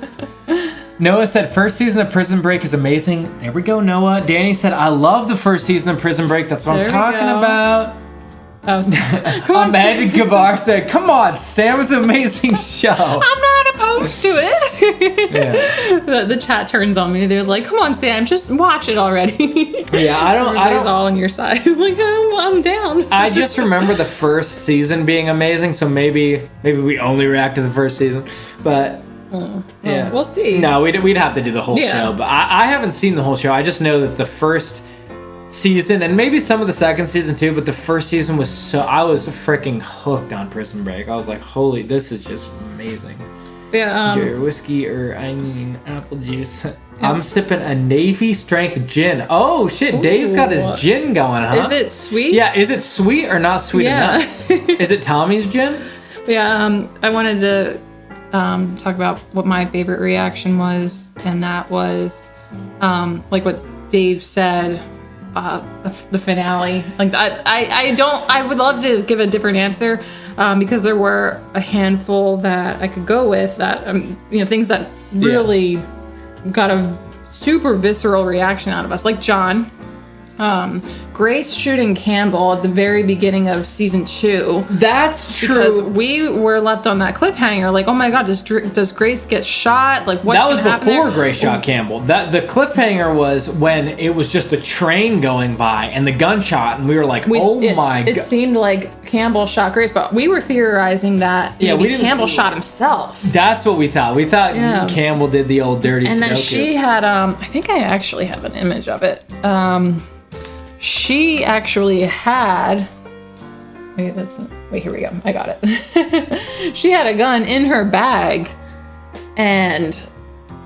Noah said, first season of Prison Break is amazing. There we go, Noah. Danny said, I love the first season of Prison Break. That's what I'm talking about. Oh, come on, Ahmed Gabar said, come on, Sam, it's an amazing show. I'm not opposed to it. Yeah. The chat turns on me. They're like, come on, Sam, just watch it already. Yeah, Everybody's all on your side. I'm like, I'm down. I just remember the first season being amazing, so maybe we only react to the first season. But yeah, we'll see. No, we'd have to do the whole show. But I haven't seen the whole show. I just know that the first season and maybe some of the second season too, but the first season was I was freaking hooked on Prison Break. I was like, holy, this is just amazing. Yeah. Enjoy your whiskey apple juice. Yeah. I'm sipping a Navy strength gin. Oh shit, Ooh. Dave's got his gin going, huh? Is it sweet? Yeah, is it sweet or not sweet enough? Is it Tommy's gin? Yeah, I wanted to talk about what my favorite reaction was, and that was like what Dave said. The finale, like I would love to give a different answer because there were a handful that I could go with that things that really got a super visceral reaction out of us, like John, Grace shooting Campbell at the very beginning of season 2. That's true. Because we were left on that cliffhanger, like, oh my god, does Grace get shot? Like, what's going to happen? That was before there? Grace shot Campbell. The cliffhanger was when it was just the train going by and the gunshot, and we were like, my god. It seemed like Campbell shot Grace, but we were theorizing that maybe Campbell shot himself. That's what we thought. We thought Campbell did the old dirty And then Sudoku. she had, I think I actually have an image of it. She actually had... Wait, here we go. I got it. She had a gun in her bag, and...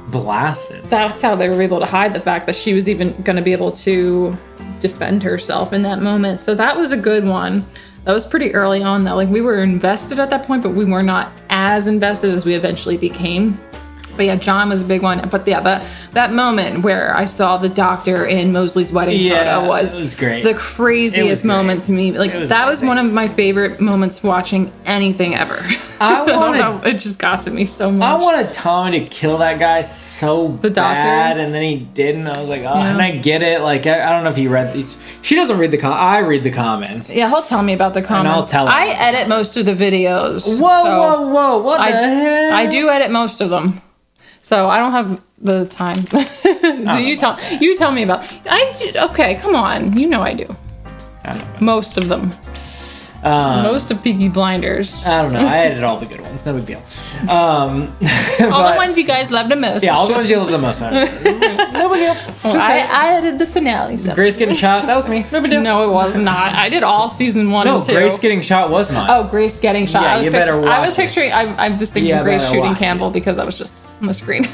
blasted. That's how they were able to hide the fact that she was even going to be able to defend herself in that moment. So that was a good one. That was pretty early on, though. Like, we were invested at that point, but we were not as invested as we eventually became. But yeah, John was a big one. But yeah, that moment where I saw the doctor in Mosley's wedding photo was great. The craziest moment to me. Like, that was one of my favorite moments watching anything ever. I don't know, it just got to me so much. I wanted Tommy to kill that guy so bad, and then he didn't. I was like, and I get it. Like, I don't know if he read these. She doesn't read I read the comments. Yeah, he'll tell me about the comments. And I'll tell him. I edit most of the videos. Whoa, what the hell? I do edit most of them. So I don't have the time. You tell me about. Okay, come on. You know I do. I don't know. Most of them. Most of Peaky Blinders. I don't know. I edit all the good ones. No big deal. All the ones you guys love the most. Yeah, all the ones you love the most. No big deal. Well, I edited the finale. So. Grace getting shot. That was me. No big deal. No, it was not. I did all season 1 and 2. No, Grace getting shot was mine. Oh, Grace getting shot. Yeah, you better watch I was picturing. I was thinking Grace shooting Campbell because that was just on the screen.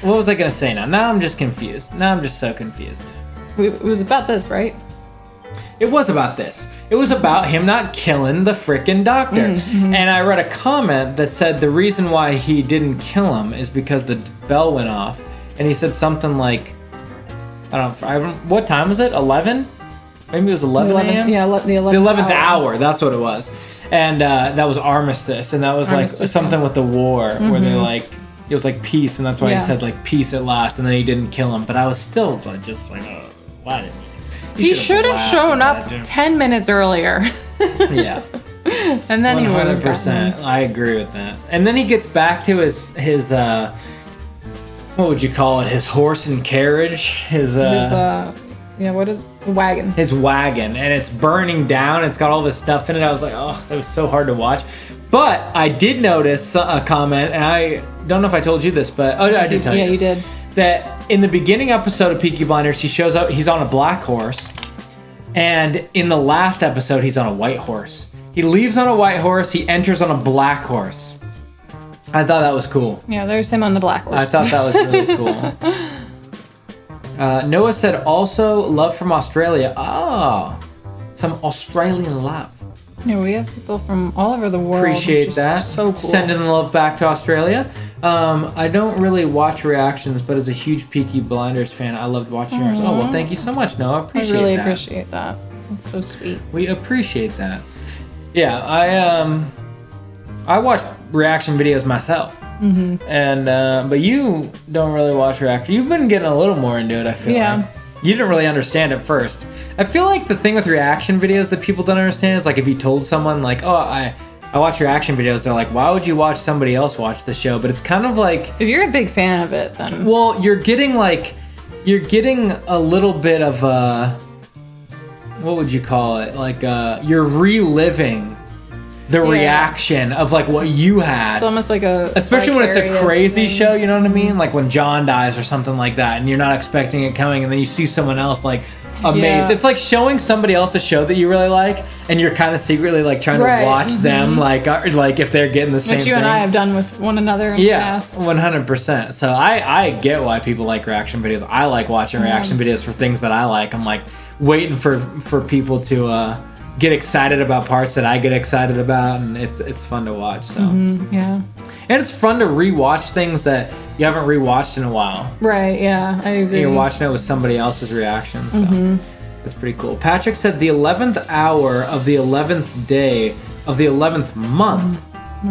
What was I gonna say now? Now I'm just confused. Now I'm just so confused. It was about this, right? It was about this. It was about him not killing the frickin' doctor. Mm-hmm. And I read a comment that said the reason why he didn't kill him is because the bell went off. And he said something like, What time was it? 11? Maybe it was 11 a.m.? Yeah, the 11th The 11th hour. That's what it was. And that was armistice. And that was like something with the war where they like, it was like peace. And that's why he said like peace at last. And then he didn't kill him. But I was still just like, oh, why didn't he? He should have shown up 10 minutes earlier. Yeah. And then 100%. He would have 100%. I agree with that. And then he gets back to his what would you call it? His horse and carriage? What is the wagon? His wagon. And it's burning down. It's got all this stuff in it. I was like, oh, that was so hard to watch. But I did notice a comment, and I don't know if I told you this, but I did tell you. Yeah, you did. That in the beginning episode of Peaky Blinders, he shows up, he's on a black horse. And in the last episode, he's on a white horse. He leaves on a white horse, he enters on a black horse. I thought that was cool. Yeah, there's him on the black horse. I thought that was really cool. Noah said also love from Australia. Oh, some Australian love. Yeah, we have people from all over the world. Appreciate that. So cool. Sending love back to Australia. I don't really watch reactions, but as a huge Peaky Blinders fan, I loved watching yours. Oh, well, thank you so much, Noah. I really appreciate that. That's so sweet. We appreciate that. Yeah, I watch reaction videos myself. Mm-hmm. And but you don't really watch reaction. You've been getting a little more into it, I feel like. You didn't really understand at first. I feel like the thing with reaction videos that people don't understand is like if you told someone like, oh, I watch reaction videos, they're like, why would you watch somebody else watch the show? But it's kind of like, if you're a big fan of it, then well, you're getting a little bit of what would you call it? Like you're reliving the reaction of like what you had. It's almost like especially when it's a crazy show, you know what I mean? Like when John dies or something like that, and you're not expecting it coming, and then you see someone else like amazed. Yeah. It's like showing somebody else a show that you really like, and you're kind of secretly like trying to watch them, like if they're getting the same thing. Which you and I have done with one another in the past. 100%. So I get why people like reaction videos. I like watching reaction videos for things that I like. I'm like waiting for people to get excited about parts that I get excited about, and it's fun to watch. So yeah, and it's fun to rewatch things that you haven't rewatched in a while. Right? Yeah, I agree. And you're watching it with somebody else's reaction, so it's pretty cool. Patrick said the 11th hour of the 11th day of the 11th month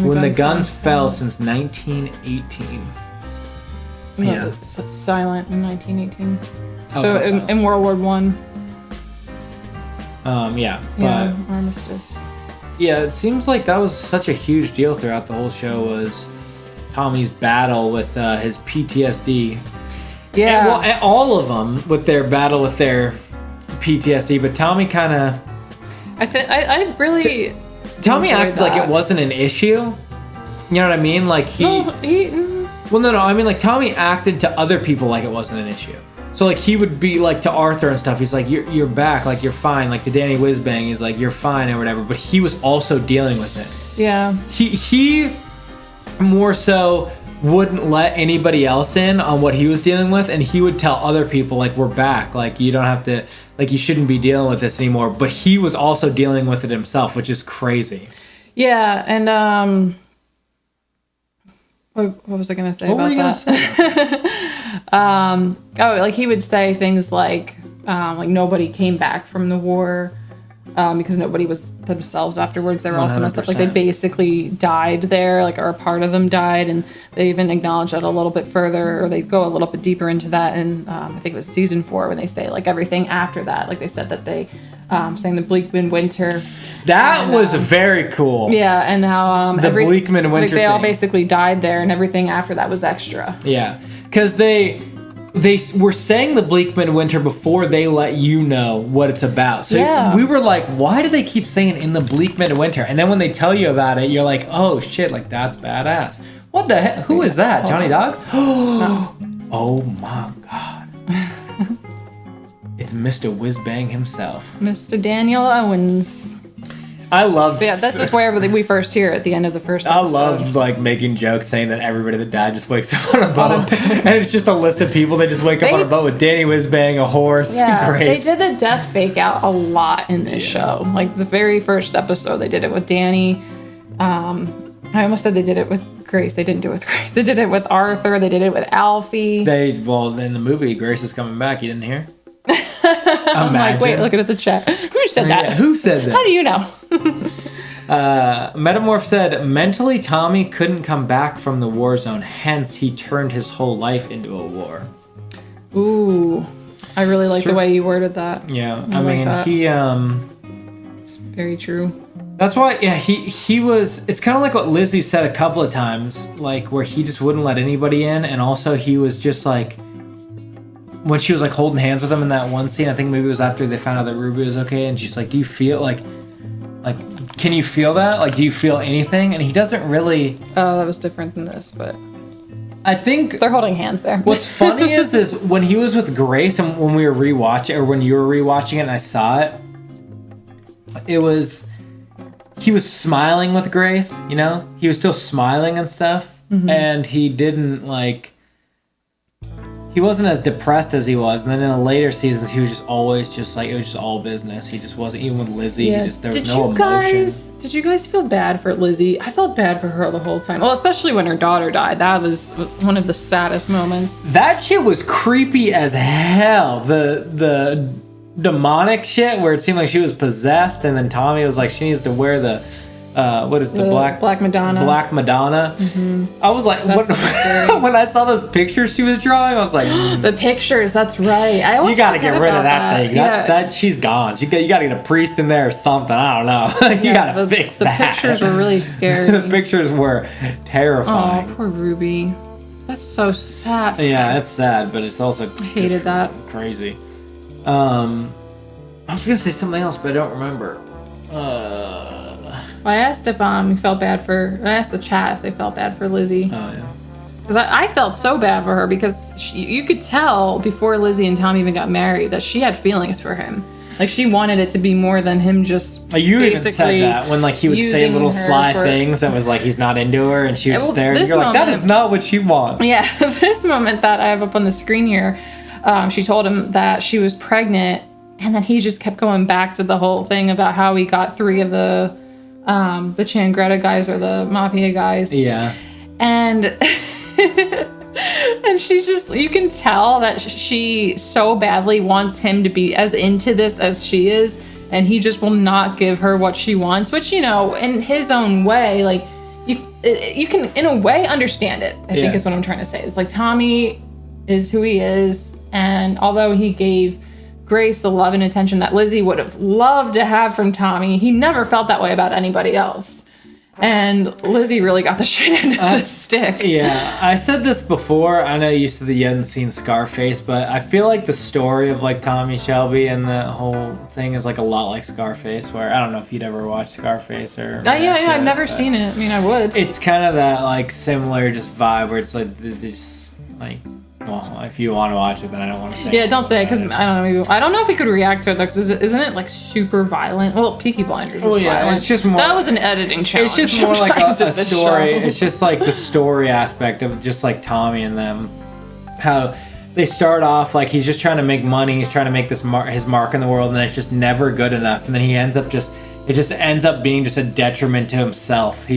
when the guns fell since 1918. Yeah, silent in 1918. So in World War One. But armistice. Yeah, it seems like that was such a huge deal throughout the whole show, was Tommy's battle with his PTSD. Yeah, and all of them with their battle with their PTSD, but Tommy kind of. I really. Tommy acted like it wasn't an issue. You know what I mean? Like Well, no. I mean, like Tommy acted to other people like it wasn't an issue. So like he would be like to Arthur and stuff, he's like, you're back, like you're fine. Like to Danny Whizbang, he's like, you're fine or whatever. But he was also dealing with it. Yeah. He more so wouldn't let anybody else in on what he was dealing with, and he would tell other people like, we're back, like you don't have to, like you shouldn't be dealing with this anymore. But he was also dealing with it himself, which is crazy. Yeah, and what was I gonna say about that? Like he would say things like nobody came back from the war because nobody was themselves afterwards. They were also messed up. Like they basically died there, like or a part of them died, and they even acknowledge that a little bit further, or they go a little bit deeper into that. And I think it was season 4 when they say like everything after that, like they said that they saying the Bleak Winter. That was very cool. Yeah, and how the Bleakman Winter like they thing. all basically died there, and everything after that was extra. Yeah, because they were saying the Bleakman Winter before they let you know what it's about. So we were like, why do they keep saying in the Bleakman Winter? And then when they tell you about it, you're like, oh shit, like that's badass. What the heck? Who is that? Johnny Dogs? No. Oh my god. It's Mr. Whizbang himself. Mr. Daniel Owens. I love. Yeah, this is where we first hear at the end of the first episode. I love like making jokes saying that everybody that died just wakes up on a boat, and it's just a list of people that just wake up on a boat with Danny Whizbang, a horse. Yeah, Grace. They did the death fake out a lot in this show. Like the very first episode, they did it with Danny. I almost said they did it with Grace. They didn't do it with Grace. They did it with Arthur. They did it with Alfie. Well, in the movie, Grace is coming back. You didn't hear? I'm like, wait, looking at the chat. Who said that? Yeah, who said that? How do you know? Metamorph said, mentally, Tommy couldn't come back from the war zone. Hence, he turned his whole life into a war. Ooh. I really like the way you worded that. Yeah. I mean, he... It's very true. That's why, yeah, he was... It's kind of like what Lizzie said a couple of times, like, where he just wouldn't let anybody in, and also he was just, like... When she was, like, holding hands with him in that one scene, I think maybe it was after they found out that Ruby was okay, and she's like, do you feel, like, can you feel that? Like, do you feel anything? And he doesn't really... Oh, that was different than this, but... I think... They're holding hands there. What's funny is when he was with Grace, and when we were rewatching, or when you were rewatching it and I saw it, it was... He was smiling with Grace, you know? He was still smiling and stuff, and he didn't, like... He wasn't as depressed as he was, and then in the later seasons, he was just always just like, it was just all business. He just wasn't, even with Lizzie, there was no emotion. Did you guys feel bad for Lizzie? I felt bad for her the whole time. Well, especially when her daughter died. That was one of the saddest moments. That shit was creepy as hell. The demonic shit where it seemed like she was possessed, and then Tommy was like, she needs to wear the Black Madonna. Black Madonna. I was like, what? When I saw those pictures she was drawing, I was like, the pictures. That's right. You got to get rid of that thing. That she's gone. You got to get a priest in there or something. I don't know. You got to fix that. The pictures were really scary. The pictures were terrifying. Oh, poor Ruby. That's so sad. Yeah, it's sad, but it's also I hated that. Crazy. I was gonna say something else, but I don't remember. I asked if you felt bad for... I asked the chat if they felt bad for Lizzie. Oh, yeah. Because I felt so bad for her because you could tell before Lizzie and Tom even got married that she had feelings for him. Like, she wanted it to be more than him just You even said that when, like, he would say little sly things that was like he's not into her, and she was there, and you're like, that is not what she wants. Yeah, this moment that I have up on the screen here, she told him that she was pregnant, and then he just kept going back to the whole thing about how he got 3 of the Changretta guys or the mafia guys. Yeah. And and she's just, you can tell that she so badly wants him to be as into this as she is, and he just will not give her what she wants, which, you know, in his own way, like, you can in a way understand it, I think is what I'm trying to say. It's like, Tommy is who he is, and although he gave Grace the love and attention that Lizzie would have loved to have from Tommy, he never felt that way about anybody else. And Lizzie really got the shit into the stick. Yeah, I said this before. I know you said that you hadn't seen Scarface, but I feel like the story of, like, Tommy Shelby and the whole thing is, like, a lot like Scarface, where I don't know if you'd ever watched Scarface or... yeah, I've never seen it. I mean, I would. It's kind of that, like, similar just vibe where it's, like, this, like... Well, if you want to watch it, then I don't want to say. Yeah, don't say it, because I don't know. Maybe, I don't know if we could react to it though, because isn't it like super violent? Well, Peaky Blinders was violent. It's just more. That was an editing challenge. It's just more like a story. It's just like the story aspect of just like Tommy and them. How they start off like he's just trying to make money. He's trying to make this his mark in the world, and then it's just never good enough. And then he ends up it just ends up being just a detriment to himself.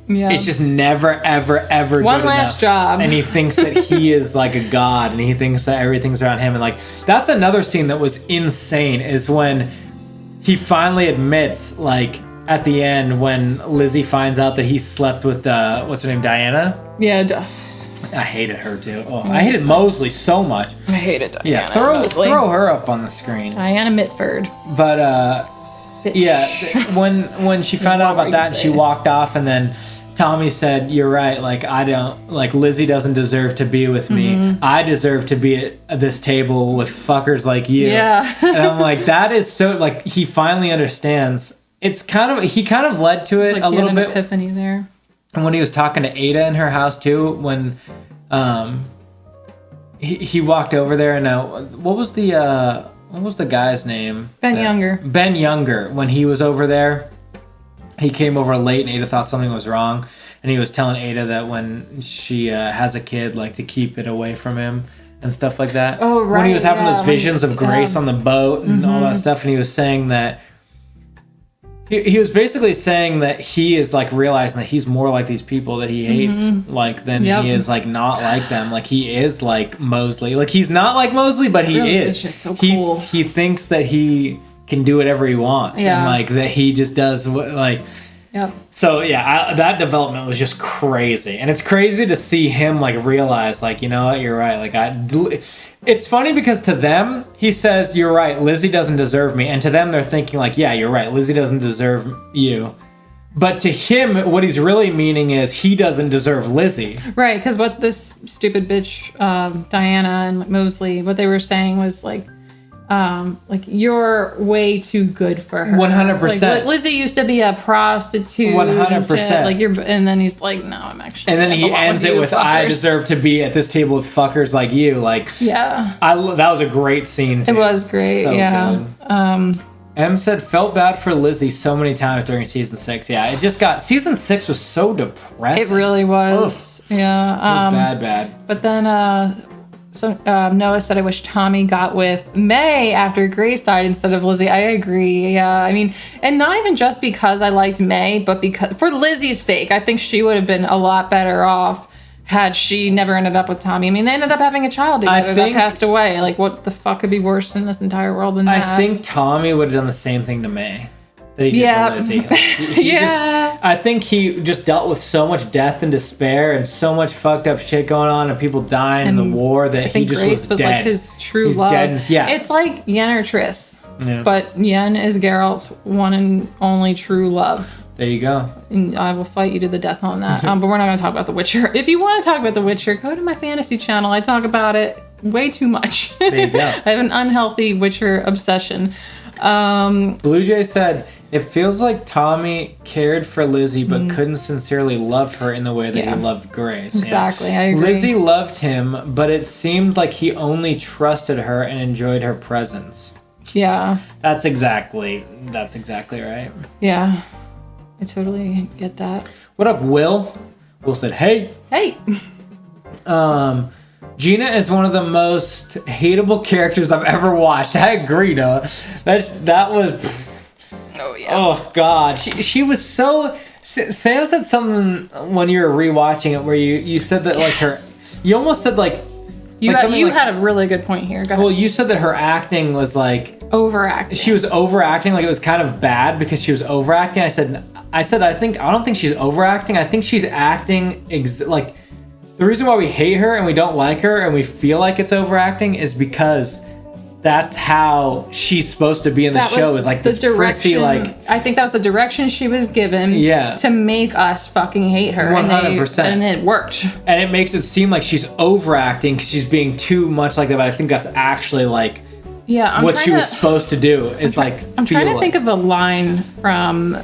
It's just never, ever, ever one good last enough. job. And he thinks that he is like a god, and he thinks that everything's around him. And like, that's another scene that was insane, is when he finally admits, like, at the end, when Lizzie finds out that he slept with, what's her name, Diana? Yeah. I hated her too. Oh, I hated Mosley so much. I hated Diana. Yeah, throw her up on the screen. Diana Mitford. But, when she found out about that, and she walked off, and then Tommy said, "You're right. Like, Lizzie doesn't deserve to be with me. I deserve to be at this table with fuckers like you." Yeah. And I'm like, that is so, like, he finally understands. He kind of led to it a little bit. Epiphany there. And when he was talking to Ada in her house too, when he walked over there, and what was the guy's name? Ben Younger. Ben Younger. When he was over there, he came over late, and Ada thought something was wrong, and he was telling Ada that when she has a kid, like, to keep it away from him and stuff like that. Oh, right. When he was having those visions of Grace on the boat and all that stuff, and he was saying that He was basically saying that he is like realizing that he's more like these people that he hates like than he is like not like them. Like he is like Mosley. Like he's not like Mosley, but he is. This shit's so cool. He thinks that he can do whatever he wants and like that he just does what like. Yep. So yeah, that development was just crazy, and it's crazy to see him like realize like, you know what, you're right. Like it's funny because to them he says, you're right, Lizzie doesn't deserve me, and to them they're thinking like, yeah, you're right, Lizzie doesn't deserve you. But to him, what he's really meaning is he doesn't deserve Lizzie. Right, because what this stupid bitch Diana and Mosley, what they were saying was like you're way too good for her. 100%. Like, Lizzie used to be a prostitute. 100%. Like and then he's like, no, I'm actually. And then he ends it with, "I deserve to be at this table with fuckers like you." Like, yeah, that was a great scene. Too. It was great. So yeah. Good. M said felt bad for Lizzie so many times during season 6. Yeah, it just got season 6 was so depressing. It really was. Ugh. Yeah. It was bad. But then. So Noah said, I wish Tommy got with May after Grace died instead of Lizzie. I agree. Yeah. I mean, and not even just because I liked May, but because for Lizzie's sake, I think she would have been a lot better off had she never ended up with Tommy. I mean, they ended up having a child together that passed away. Like, what the fuck could be worse in this entire world than that? I think Tommy would have done the same thing to May that he did to Lizzie. Like, I think he just dealt with so much death and despair and so much fucked up shit going on and people dying in the war that he just Grace was dead. Like his true He's love. Dead. Yeah. It's like Yen or Triss. Yeah. But Yen is Geralt's one and only true love. There you go. And I will fight you to the death on that. But we're not going to talk about The Witcher. If you want to talk about The Witcher, go to my fantasy channel. I talk about it way too much. There you go. I have an unhealthy Witcher obsession. Blue Jay said, it feels like Tommy cared for Lizzie but couldn't sincerely love her in the way that he loved Grace. Exactly, yeah. I agree. Lizzie loved him, but it seemed like he only trusted her and enjoyed her presence. Yeah. That's exactly right. Yeah. I totally get that. What up, Will? Will said, hey. Hey. Gina is one of the most hateable characters I've ever watched. I agree, though. That was... Oh, yeah. Oh, God. She was so... Sam said something when you were rewatching it where you said that, like, her... You almost said, like... You had a really good point here. Go ahead. Well, you said that her acting was, like... Overacting. She was overacting. Like, it was kind of bad because she was overacting. I said, I don't think she's overacting. I think she's acting... like, the reason why we hate her and we don't like her and we feel like it's overacting is because... That's how she's supposed to be in the show. Is like this prissy, like... I think that was the direction she was given to make us fucking hate her. 100%. And it worked. And it makes it seem like she's overacting because she's being too much like that. But I think that's actually like what she was supposed to do. I'm trying to think of a line from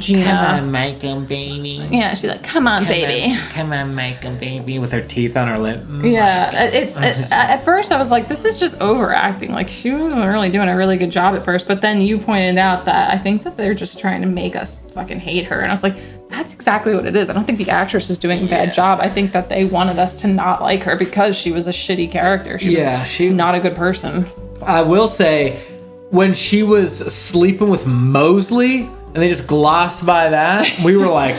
Gina. Come on, Michael, baby. Yeah, she's like, come on, baby. Come on, Michael, baby. With her teeth on her lip. At first I was like, this is just overacting. Like, she wasn't really doing a really good job at first. But then you pointed out that I think that they're just trying to make us fucking hate her. And I was like, that's exactly what it is. I don't think the actress is doing a bad job. I think that they wanted us to not like her because she was a shitty character. She was not a good person. I will say, when she was sleeping with Mosley... And they just glossed by that. We were like,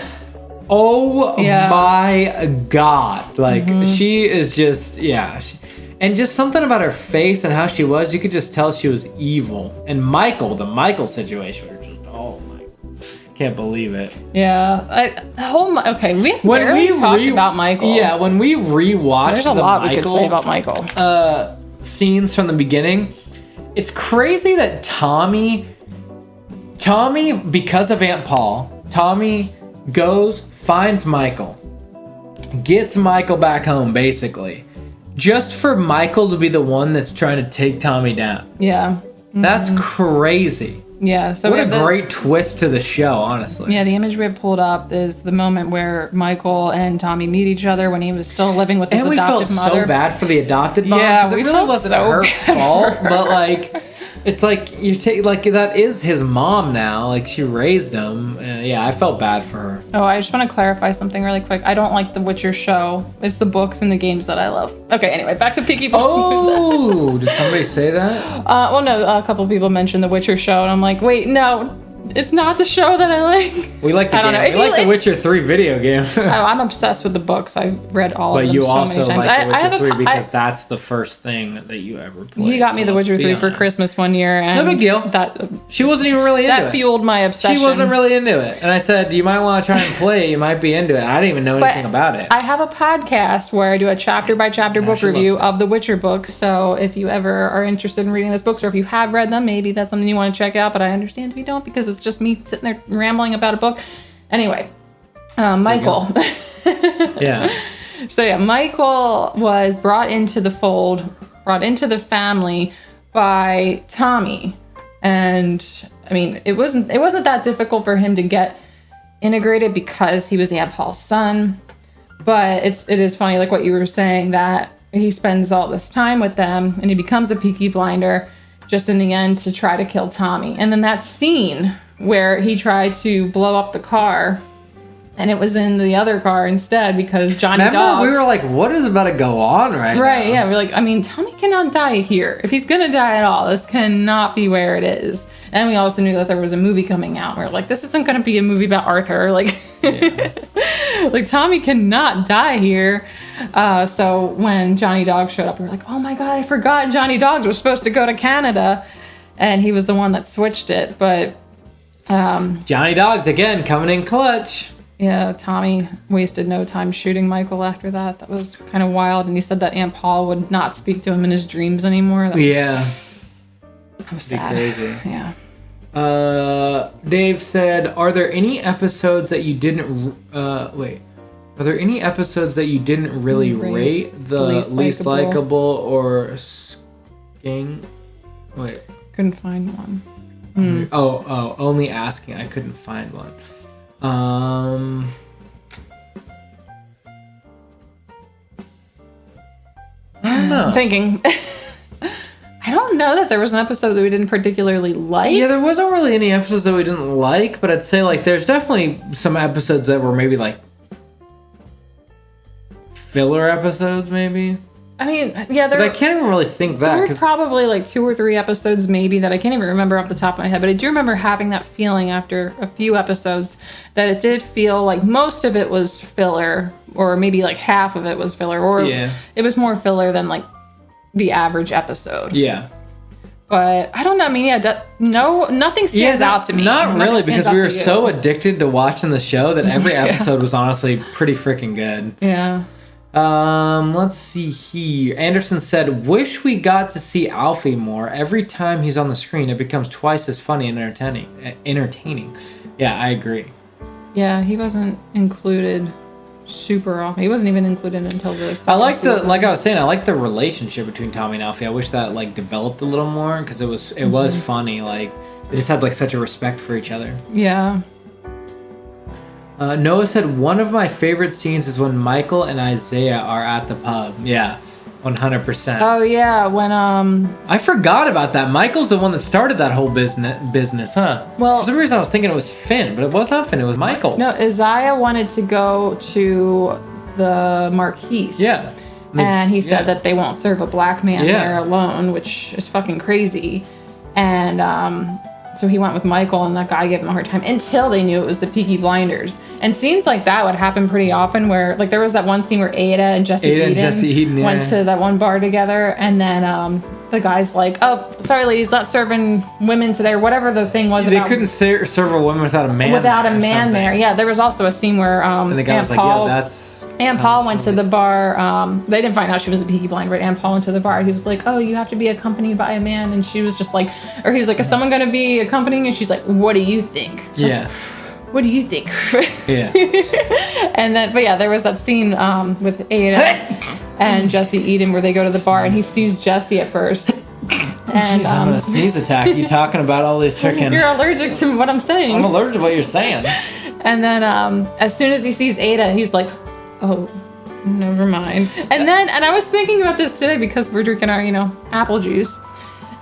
oh my God. Like, she is just, and just something about her face and how she was, you could just tell she was evil. And the Michael situation was just, oh my, can't believe it. Yeah. We barely talked about Michael. Yeah, when we rewatched there's a lot we could say about Michael. Scenes from the beginning, it's crazy that Tommy, because of Aunt Paul, Tommy goes, finds Michael, gets Michael back home, basically, just for Michael to be the one that's trying to take Tommy down. Yeah. That's crazy. Yeah. So what a great twist to the show, honestly. Yeah, the image we have pulled up is the moment where Michael and Tommy meet each other when he was still living with his adopted mother. And we felt so bad for the adopted mom. Yeah, it really wasn't her fault, but like... It's like you take that is his mom now. Like, she raised him. I felt bad for her. Oh, I just want to clarify something really quick. I don't like the Witcher show. It's the books and the games that I love. Okay, anyway, back to Peaky Blinders. Oh, did somebody say that? No, a couple of people mentioned the Witcher show, and I'm like, wait, no, it's not the show that I like. We like the I don't game. know. We like the Witcher 3 video game. Oh, I'm obsessed with the books. I've read all of But them you so also many times. like The Witcher 3 because that's the first thing that you ever played. He got me The Witcher 3 for Christmas one year. And no big deal. She wasn't even really into it. That fueled my obsession. She wasn't really into it. And I said, you might want to try and play it. You might be into it. I didn't even know anything about it. I have a podcast where I do a chapter by chapter book review of the Witcher books. So if you ever are interested in reading those books, or if you have read them, maybe that's something you want to check out. But I understand if you don't, because it's just me sitting there rambling about a book. Anyway, Michael. Yeah. So yeah, Michael was brought into the fold, brought into the family by Tommy. And I mean, it wasn't that difficult for him to get integrated because he was Aunt Paul's son. But it is funny, like what you were saying, that he spends all this time with them and he becomes a Peaky Blinder just in the end to try to kill Tommy. And then that scene where he tried to blow up the car and it was in the other car instead because Johnny Dogs... we were like, what is about to go on right now? Right, yeah. We're like, I mean, Tommy cannot die here. If he's going to die at all, this cannot be where it is. And we also knew that there was a movie coming out. We were like, this isn't going to be a movie about Arthur. Like, yeah. Like Tommy cannot die here. So when Johnny Dogs showed up, we were like, oh my God, I forgot Johnny Dogs was supposed to go to Canada. And he was the one that switched it. But Johnny Dogs, again, coming in clutch. Yeah, Tommy wasted no time shooting Michael after that. That was kind of wild. And he said that Aunt Paul would not speak to him in his dreams anymore. That was sad. Crazy. Yeah. Dave said, are there any episodes that you didn't really rate? The least likable or sking? Wait. Couldn't find one. Oh, only asking. I couldn't find one. I don't know. I'm thinking. I don't know that there was an episode that we didn't particularly like. Yeah, there wasn't really any episodes that we didn't like, but I'd say like there's definitely some episodes that were maybe like filler episodes, maybe. I mean, yeah, but I can't even really think that. There were probably like 2 or 3 episodes maybe that I can't even remember off the top of my head, but I do remember having that feeling after a few episodes that it did feel like most of it was filler, or maybe like half of it was filler, or it was more filler than like the average episode. Yeah. But I don't know. I mean, nothing stands out to me. Not really, because we were so addicted to watching the show that every episode was honestly pretty freaking good. Yeah. Let's see here. Anderson said, wish we got to see Alfie more. Every time he's on the screen, it becomes twice as funny and entertaining. Yeah, I agree. Yeah, he wasn't included super often. He wasn't even included until the second season. Like I was saying, I like the relationship between Tommy and Alfie. I wish that like developed a little more, because it was funny. Like they just had like such a respect for each other. Yeah. Noah said, one of my favorite scenes is when Michael and Isaiah are at the pub. Yeah, 100%. Oh yeah, when I forgot about that. Michael's the one that started that whole business, huh? Well, for some reason I was thinking it was Finn, but it was not Finn. It was Michael. No, Isaiah wanted to go to the Marquise. Yeah. And he said that they won't serve a black man there alone, which is fucking crazy. And so he went with Michael, and that guy gave him a hard time until they knew it was the Peaky Blinders. And scenes like that would happen pretty often, where like there was that one scene where Ada and Jesse Eden went to that one bar together, and then the guy's like, "Oh, sorry, ladies, not serving women today," or whatever the thing was. They couldn't serve a woman without a man. Without a man there, yeah. There was also a scene where and the guy was like, "Yeah, that's." Aunt Paul went to the bar. They didn't find out she was a Peaky Blinder, but Aunt Paul went to the bar. And he was like, "Oh, you have to be accompanied by a man," and she was just like, or he was like, "Is someone going to be accompanying?" And she's like, "What do you think?" Yeah. What do you think? Yeah. And then, but yeah, there was that scene with Ada and Jesse Eden where they go to the bar and he sees Jesse at first. And I'm gonna sneeze attack. You talking about all this freaking? You're allergic to what I'm saying. I'm allergic to what you're saying. And then as soon as he sees Ada, he's like, "Oh, never mind." And I was thinking about this today because we're drinking our, apple juice.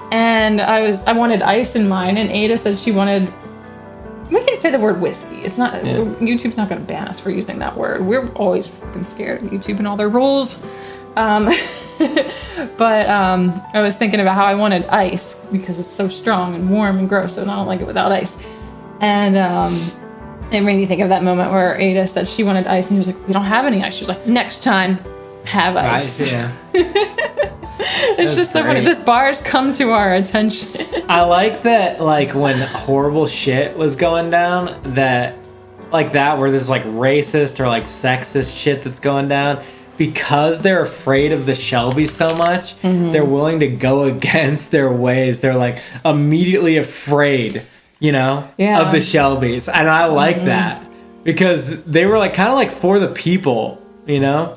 And I wanted ice in mine, and Ada said she wanted. We can say the word whiskey. It's not. Yeah. YouTube's not going to ban us for using that word. We're always fucking scared of YouTube and all their rules. But I was thinking about how I wanted ice because it's so strong and warm and gross, and I don't like it without ice. And it made me think of that moment where Ada said she wanted ice, and he was like, "We don't have any ice." She was like, "Next time, have ice." Yeah. It's just so funny. This bar's come to our attention. I like that, like, when horrible shit was going down, that, like, that where there's, like, racist or, like, sexist shit that's going down, because they're afraid of the Shelbys so much, they're willing to go against their ways. They're, like, immediately afraid, you know, of the Shelbys. And I like that, because they were, like, kind of, like, for the people, you know?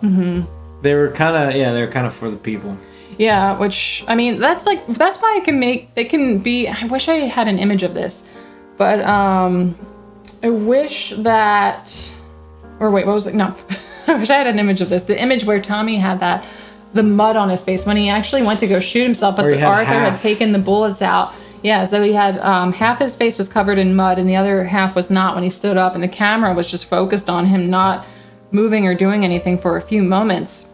They were kind of for the people. Yeah, which, I mean, that's why it can be, I wish I had an image of this, but I wish that, or wait, what was it? No, I wish I had an image of this. The image where Tommy had the mud on his face when he actually went to go shoot himself, but Arthur had taken the bullets out. Yeah, so he had half his face was covered in mud and the other half was not when he stood up, and the camera was just focused on him not moving or doing anything for a few moments.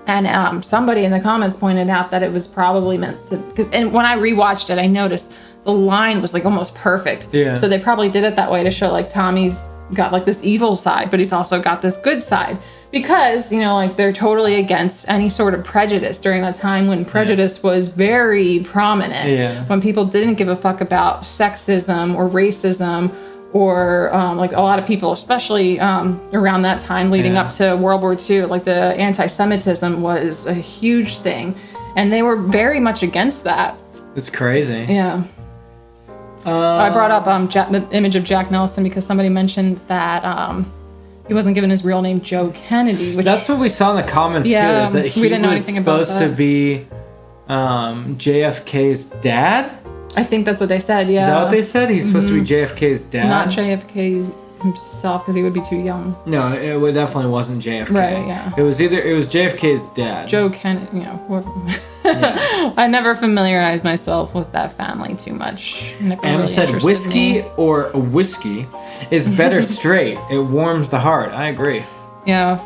And somebody in the comments pointed out that it was probably meant to, and when I rewatched it, I noticed the line was like almost perfect. Yeah. So they probably did it that way to show like Tommy's got like this evil side, but he's also got this good side, because, you know, like they're totally against any sort of prejudice during that time when prejudice was very prominent. Yeah. When people didn't give a fuck about sexism or racism, or like a lot of people, especially around that time leading up to World War II, like the anti-Semitism was a huge thing, and they were very much against that. It's crazy. Yeah. I brought up the image of Jack Nelson because somebody mentioned that he wasn't given his real name, Joe Kennedy. Which, that's what we saw in the comments too. Is that he was supposed to be JFK's dad? I think that's what they said, yeah. Is that what they said? He's supposed to be JFK's dad? Not JFK himself, because he would be too young. No, it definitely wasn't JFK. Right, yeah. It was JFK's dad. Joe Kennedy, you know. I never familiarized myself with that family too much. Em said whiskey or whiskey is better straight. It warms the heart. I agree. Yeah,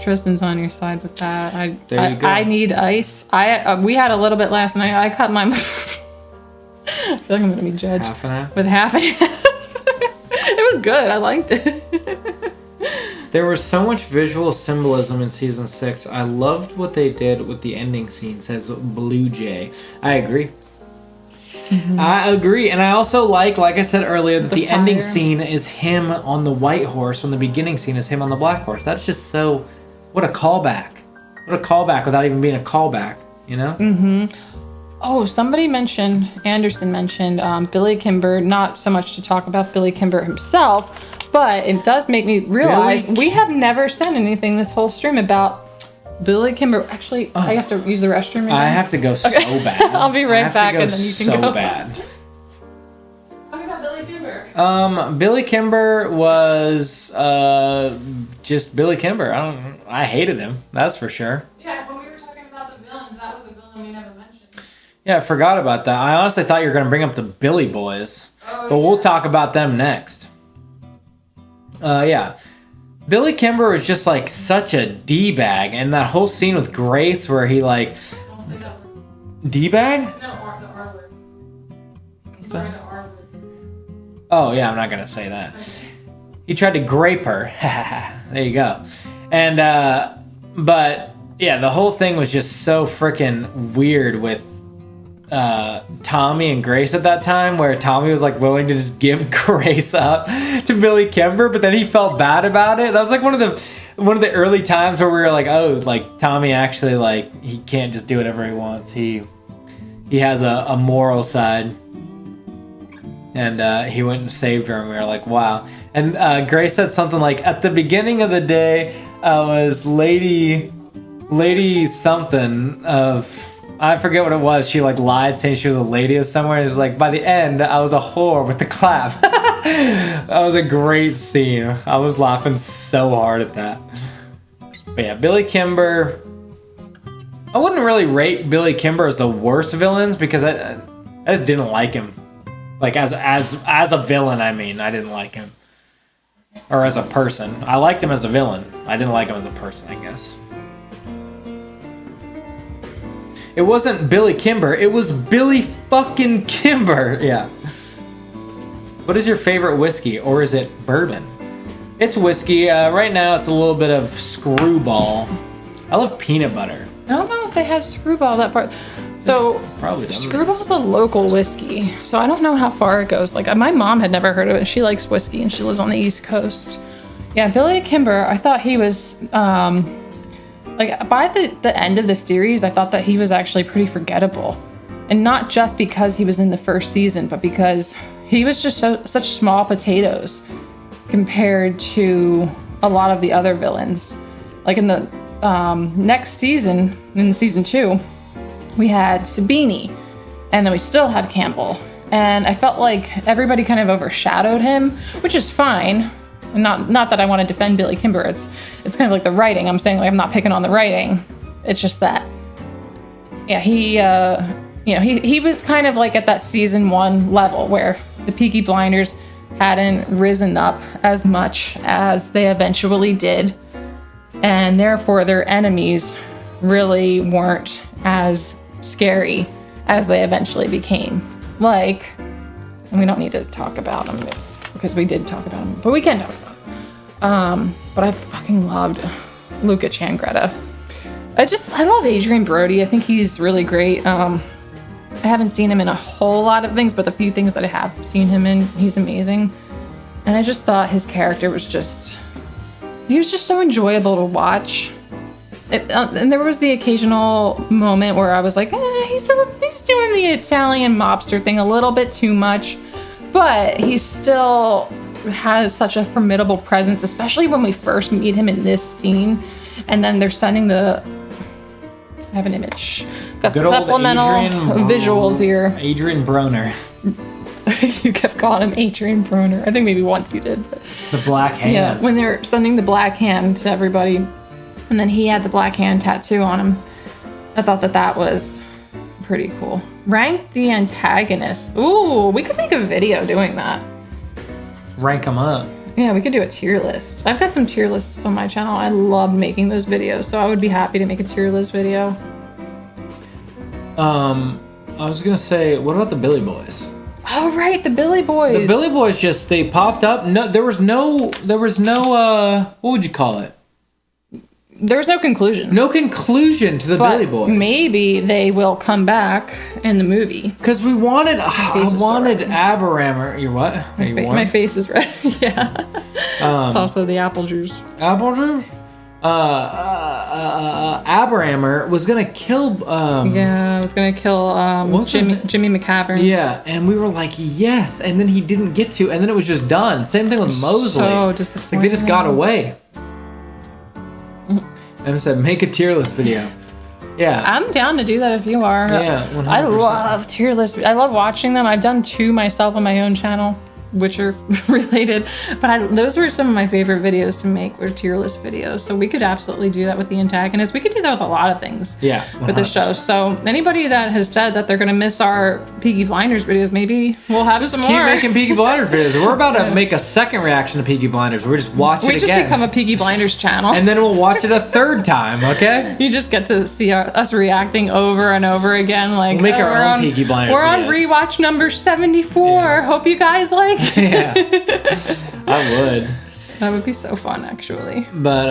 Tristan's on your side with that. There you go. I need ice. We had a little bit last night. I cut my... I feel like I'm going to be judged. Half and half? With half and half. It was good. I liked it. There was so much visual symbolism in season 6. I loved what they did with the ending scene, says Blue Jay. I agree. I agree. And I also like I said earlier, that the ending scene is him on the white horse, when the beginning scene is him on the black horse. That's just so... What a callback. What a callback without even being a callback, you know? Oh, Anderson mentioned Billy Kimber, not so much to talk about Billy Kimber himself, but it does make me realize we have never said anything this whole stream about Billy Kimber. Actually, I have to use the restroom again. I have to go so bad. I'll be right back and then you can go. So bad. Talk about Billy Kimber. Billy Kimber was just Billy Kimber. I hated him, that's for sure. Yeah, when we were talking about the villains, that was a villain we never mentioned. Yeah, I forgot about that. I honestly thought you were going to bring up the Billy Boys. But we'll talk about them next. Yeah. Billy Kimber was just like such a D-bag. And that whole scene with Grace where he like... Don't say that word. D-bag? No, the R word. He tried to R word. Oh, yeah, I'm not going to say that. He tried to grape her. There you go. And, but, yeah, the whole thing was just so freaking weird with Tommy and Grace at that time, where Tommy was like willing to just give Grace up to Billy Kimber, but then he felt bad about it. That was like one of the early times where we were like, oh, like Tommy actually, like, he can't just do whatever he wants. He has a moral side. And he went and saved her, and we were like, wow. And Grace said something like, at the beginning of the day, I was lady something of... I forget what it was. She like lied saying she was a lady of somewhere. It's like, by the end, I was a whore with the clap. That was a great scene. I was laughing so hard at that. But yeah, Billy Kimber. I wouldn't really rate Billy Kimber as the worst villains, because I just didn't like him. Like as a villain, I mean, I didn't like him. Or as a person. I liked him as a villain. I didn't like him as a person, I guess. It wasn't Billy Kimber, it was Billy fucking Kimber. Yeah. What is your favorite whiskey, or is it bourbon? It's whiskey. Right now, it's a little bit of Screwball. I love peanut butter. I don't know if they have Screwball that far. So Probably doesn't. Screwball's a local whiskey, so I don't know how far it goes. Like my mom had never heard of it. She likes whiskey, and she lives on the East Coast. Yeah, Billy Kimber. I thought he was like by the end of the series, I thought that he was actually pretty forgettable, and not just because he was in the first season, but because he was just such small potatoes compared to a lot of the other villains. Like in the next season, in season 2, we had Sabini, and then we still had Campbell. And I felt like everybody kind of overshadowed him, which is fine. And not that I want to defend Billy Kimber. It's kind of like the writing. I'm saying like I'm not picking on the writing. It's just that, yeah, he was kind of like at that season 1 level where the Peaky Blinders hadn't risen up as much as they eventually did, and therefore their enemies really weren't as scary as they eventually became. Like, and we don't need to talk about them because we did talk about them, but we can talk about them. But I fucking loved Luca Changretta. I love Adrian Brody. I think he's really great. I haven't seen him in a whole lot of things, but the few things that I have seen him in, he's amazing. And I just thought his character was just so enjoyable to watch. And there was the occasional moment where I was like, he's doing the Italian mobster thing a little bit too much, but he still has such a formidable presence, especially when we first meet him in this scene. And then they're sending I have an image. Got Good old supplemental visuals here. Adrian Broner. You kept calling him Adrian Broner. I think maybe once you did. But The black hand. yeah, when they're sending the black hand to everybody, and then he had the black hand tattoo on him. I thought that was pretty cool. Rank the antagonist. Ooh, we could make a video doing that. Rank them up. Yeah, we could do a tier list. I've got some tier lists on my channel. I love making those videos, so I would be happy to make a tier list video. I was gonna say, what about the Billy Boys? Oh right, the Billy Boys. The Billy Boys they popped up. No, there was no. What would you call it? There was no conclusion. No conclusion to the But Billy Boys. maybe they will come back in the movie. Because we wanted. I face is wanted sore. Your what? Are you warm? My face is red. Yeah. It's also the apple juice. Apple juice. Aberhammer was gonna kill. Yeah, I was gonna kill Jimmy McCavern. Yeah, and we were like, yes, and then he didn't get to, and then it was just done. Same thing with Mosley. So disappointing. Like they just got away. And I said, make a tier list video. Yeah. I'm down to do that if you are. Yeah, 100%. I love tier lists. I love watching them. I've done 2 myself on my own channel, which are related. But those were some of my favorite videos to make, were tier list videos. So we could absolutely do that with the antagonist. We could do that with a lot of things. Yeah. 100%. With the show. So anybody that has said that they're going to miss our Peaky Blinders videos, maybe we'll have Just some keep more. making Peaky Blinders videos. We're about to make a second reaction to Peaky Blinders. We're just watching it again. We just become a Peaky Blinders channel. And then we'll watch it a third time, okay? You just get to see us reacting over and over again. Like, We'll make our we're own on, Peaky Blinders We're on videos. rewatch number 74. Yeah. Hope you guys like it. Yeah. I would. That would be so fun, actually. But,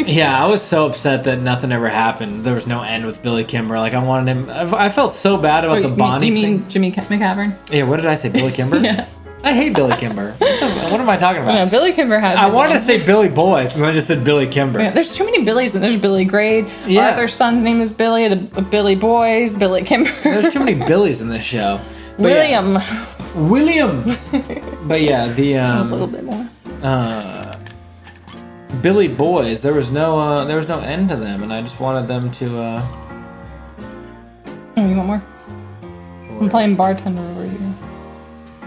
yeah, I was so upset that nothing ever happened. There was no end with Billy Kimber. Like, I wanted him... I felt so bad about the Bonnie You mean thing. Jimmy McCavern? Yeah, what did I say? Billy Kimber? Yeah. I hate Billy Kimber. What am I talking about? No, Billy Kimber has. I his wanted own. to say Billy Boys, and I just said Billy Kimber. Yeah, there's too many Billies, and there's Billy Grade. Yeah. Arthur's son's name is Billy. The Billy Boys, Billy Kimber. There's too many Billies in this show. But William. Yeah. William. But yeah, A little bit more. Billy Boys. There was no end to them, and I just wanted them to. Oh, you want more? I'm playing bartender over here.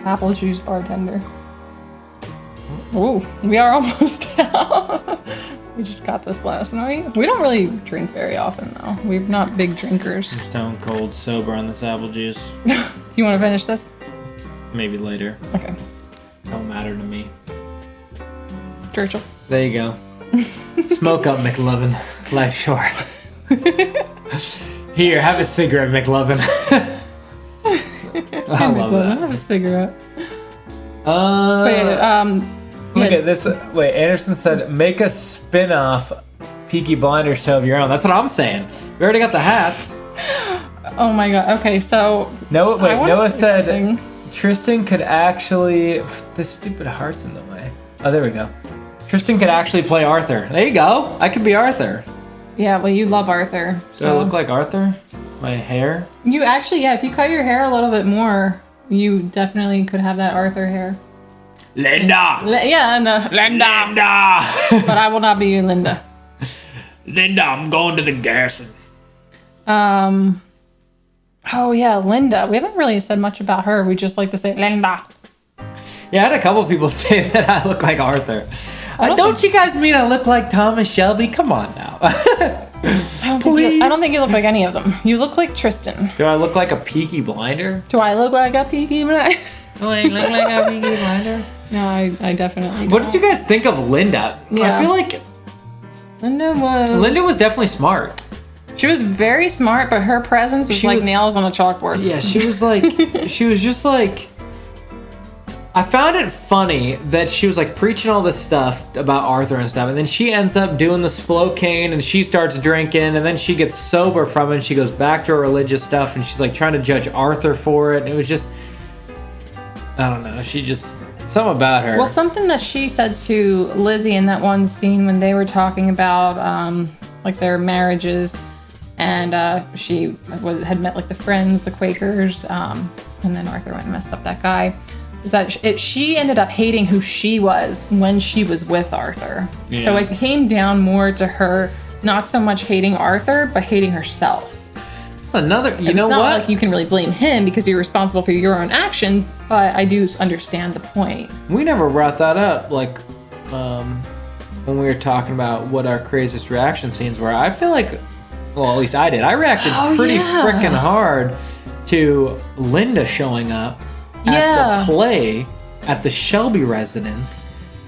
Apple juice bartender. Ooh, we are almost out. We just got this last night. We don't really drink very often, though. We're not big drinkers. Stone cold sober on this apple juice. Do you want to finish this? Maybe later. Okay. Don't matter to me. Churchill. There you go. Smoke up, McLovin. Life short. Here, have a cigarette, McLovin. I love that. Have a cigarette. Look at this. Wait, Anderson said, make a spin-off Peaky Blinders show of your own. That's what I'm saying. We already got the hats. Oh my god. Okay, so Noah said something. Tristan could actually. The stupid heart's in the way. Oh, there we go. Tristan could actually play Arthur. There you go. I could be Arthur. Yeah, well, you love Arthur. So. Do I look like Arthur? My hair? You actually, yeah. If you cut your hair a little bit more, you definitely could have that Arthur hair. Linda. Linda. But I will not be you, Linda. Linda, I'm going to the garrison. Oh yeah, Linda. We haven't really said much about her. We just like to say Linda. Yeah, I had a couple people say that I look like Arthur. Don't you guys mean I look like Thomas Shelby? Come on now. Please. I don't think you look like any of them. You look like Tristan. Do I look like a Peaky Blinder? Do I look like a Peaky Blinder? Do I look like a Peaky Blinder? No, I definitely don't. What did you guys think of Linda? Yeah. I feel like Linda was definitely smart. She was very smart, but her presence was like nails on a chalkboard. Yeah, she was like, she was just like, I found it funny that she was like preaching all this stuff about Arthur and stuff, and then she ends up doing the Spokane and she starts drinking, and then she gets sober from it and she goes back to her religious stuff and she's like trying to judge Arthur for it. And it was just, I don't know, she just, something about her. Well, something that she said to Lizzie in that one scene when they were talking about like their marriages, and she had met like the Friends, the Quakers, and then Arthur went and messed up that guy. Is that she ended up hating who she was when she was with Arthur. Yeah. So it came down more to her not so much hating Arthur, but hating herself. That's another, you know what? It's not like you can really blame him because you're responsible for your own actions, but I do understand the point. We never brought that up, like, when we were talking about what our craziest reaction scenes were. I feel like, well, at least I did. I reacted pretty freaking hard to Linda showing up at the play at the Shelby residence,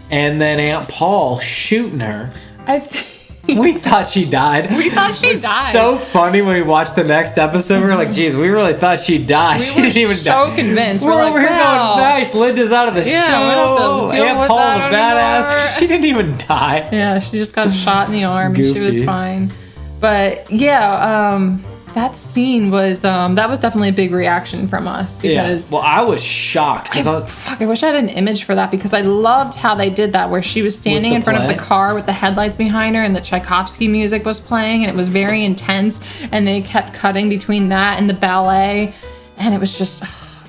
and then Aunt Paul shooting her. We thought she died. It was so funny when we watched the next episode. We were like, geez, we really thought she died. She didn't even die. So convinced. We're over here going, nice, Linda's out of the show. Aunt Paul's a badass. Anymore. She didn't even die. Yeah, she just got shot in the arm. And she was fine. But yeah, that scene was that was definitely a big reaction from us because well, I was shocked because I wish I had an image for that because I loved how they did that where she was standing in front of the car with the headlights behind her and the Tchaikovsky music was playing and it was very intense and they kept cutting between that and the ballet and it was just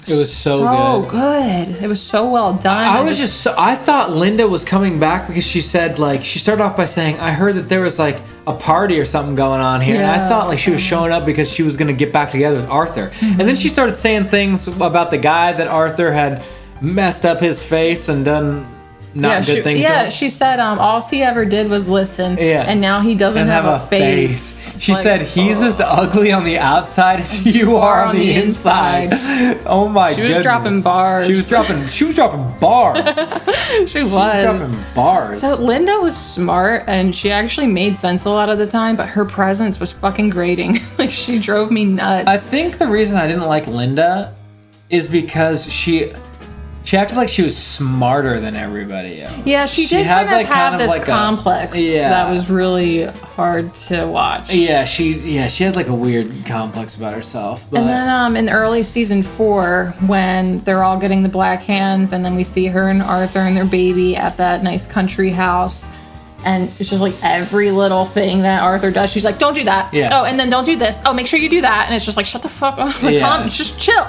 it was so good. It was so well done. I thought Linda was coming back because she said, like, she started off by saying, I heard that there was like a party or something going on here. And I thought like she was showing up because she was going to get back together with Arthur. Mm-hmm. And then she started saying things about the guy that Arthur had messed up his face and done good things to him. She said all he ever did was listen. Yeah. And now he doesn't have a face. She said he's as ugly on the outside as you are on the inside. Oh my goodness. She was dropping bars. She was dropping bars. She was dropping bars. So Linda was smart and she actually made sense a lot of the time, but her presence was fucking grating. Like she drove me nuts. I think the reason I didn't like Linda is because she acted like she was smarter than everybody else. Yeah, she did kind of have this complex that was really hard to watch. Yeah, she had like a weird complex about herself. But... And then in early season 4, when they're all getting the black hands, and then we see her and Arthur and their baby at that nice country house, and it's just like every little thing that Arthur does, she's like, don't do that. Yeah. Oh, and then don't do this. Oh, make sure you do that. And it's just like, shut the fuck up. Like, just chill.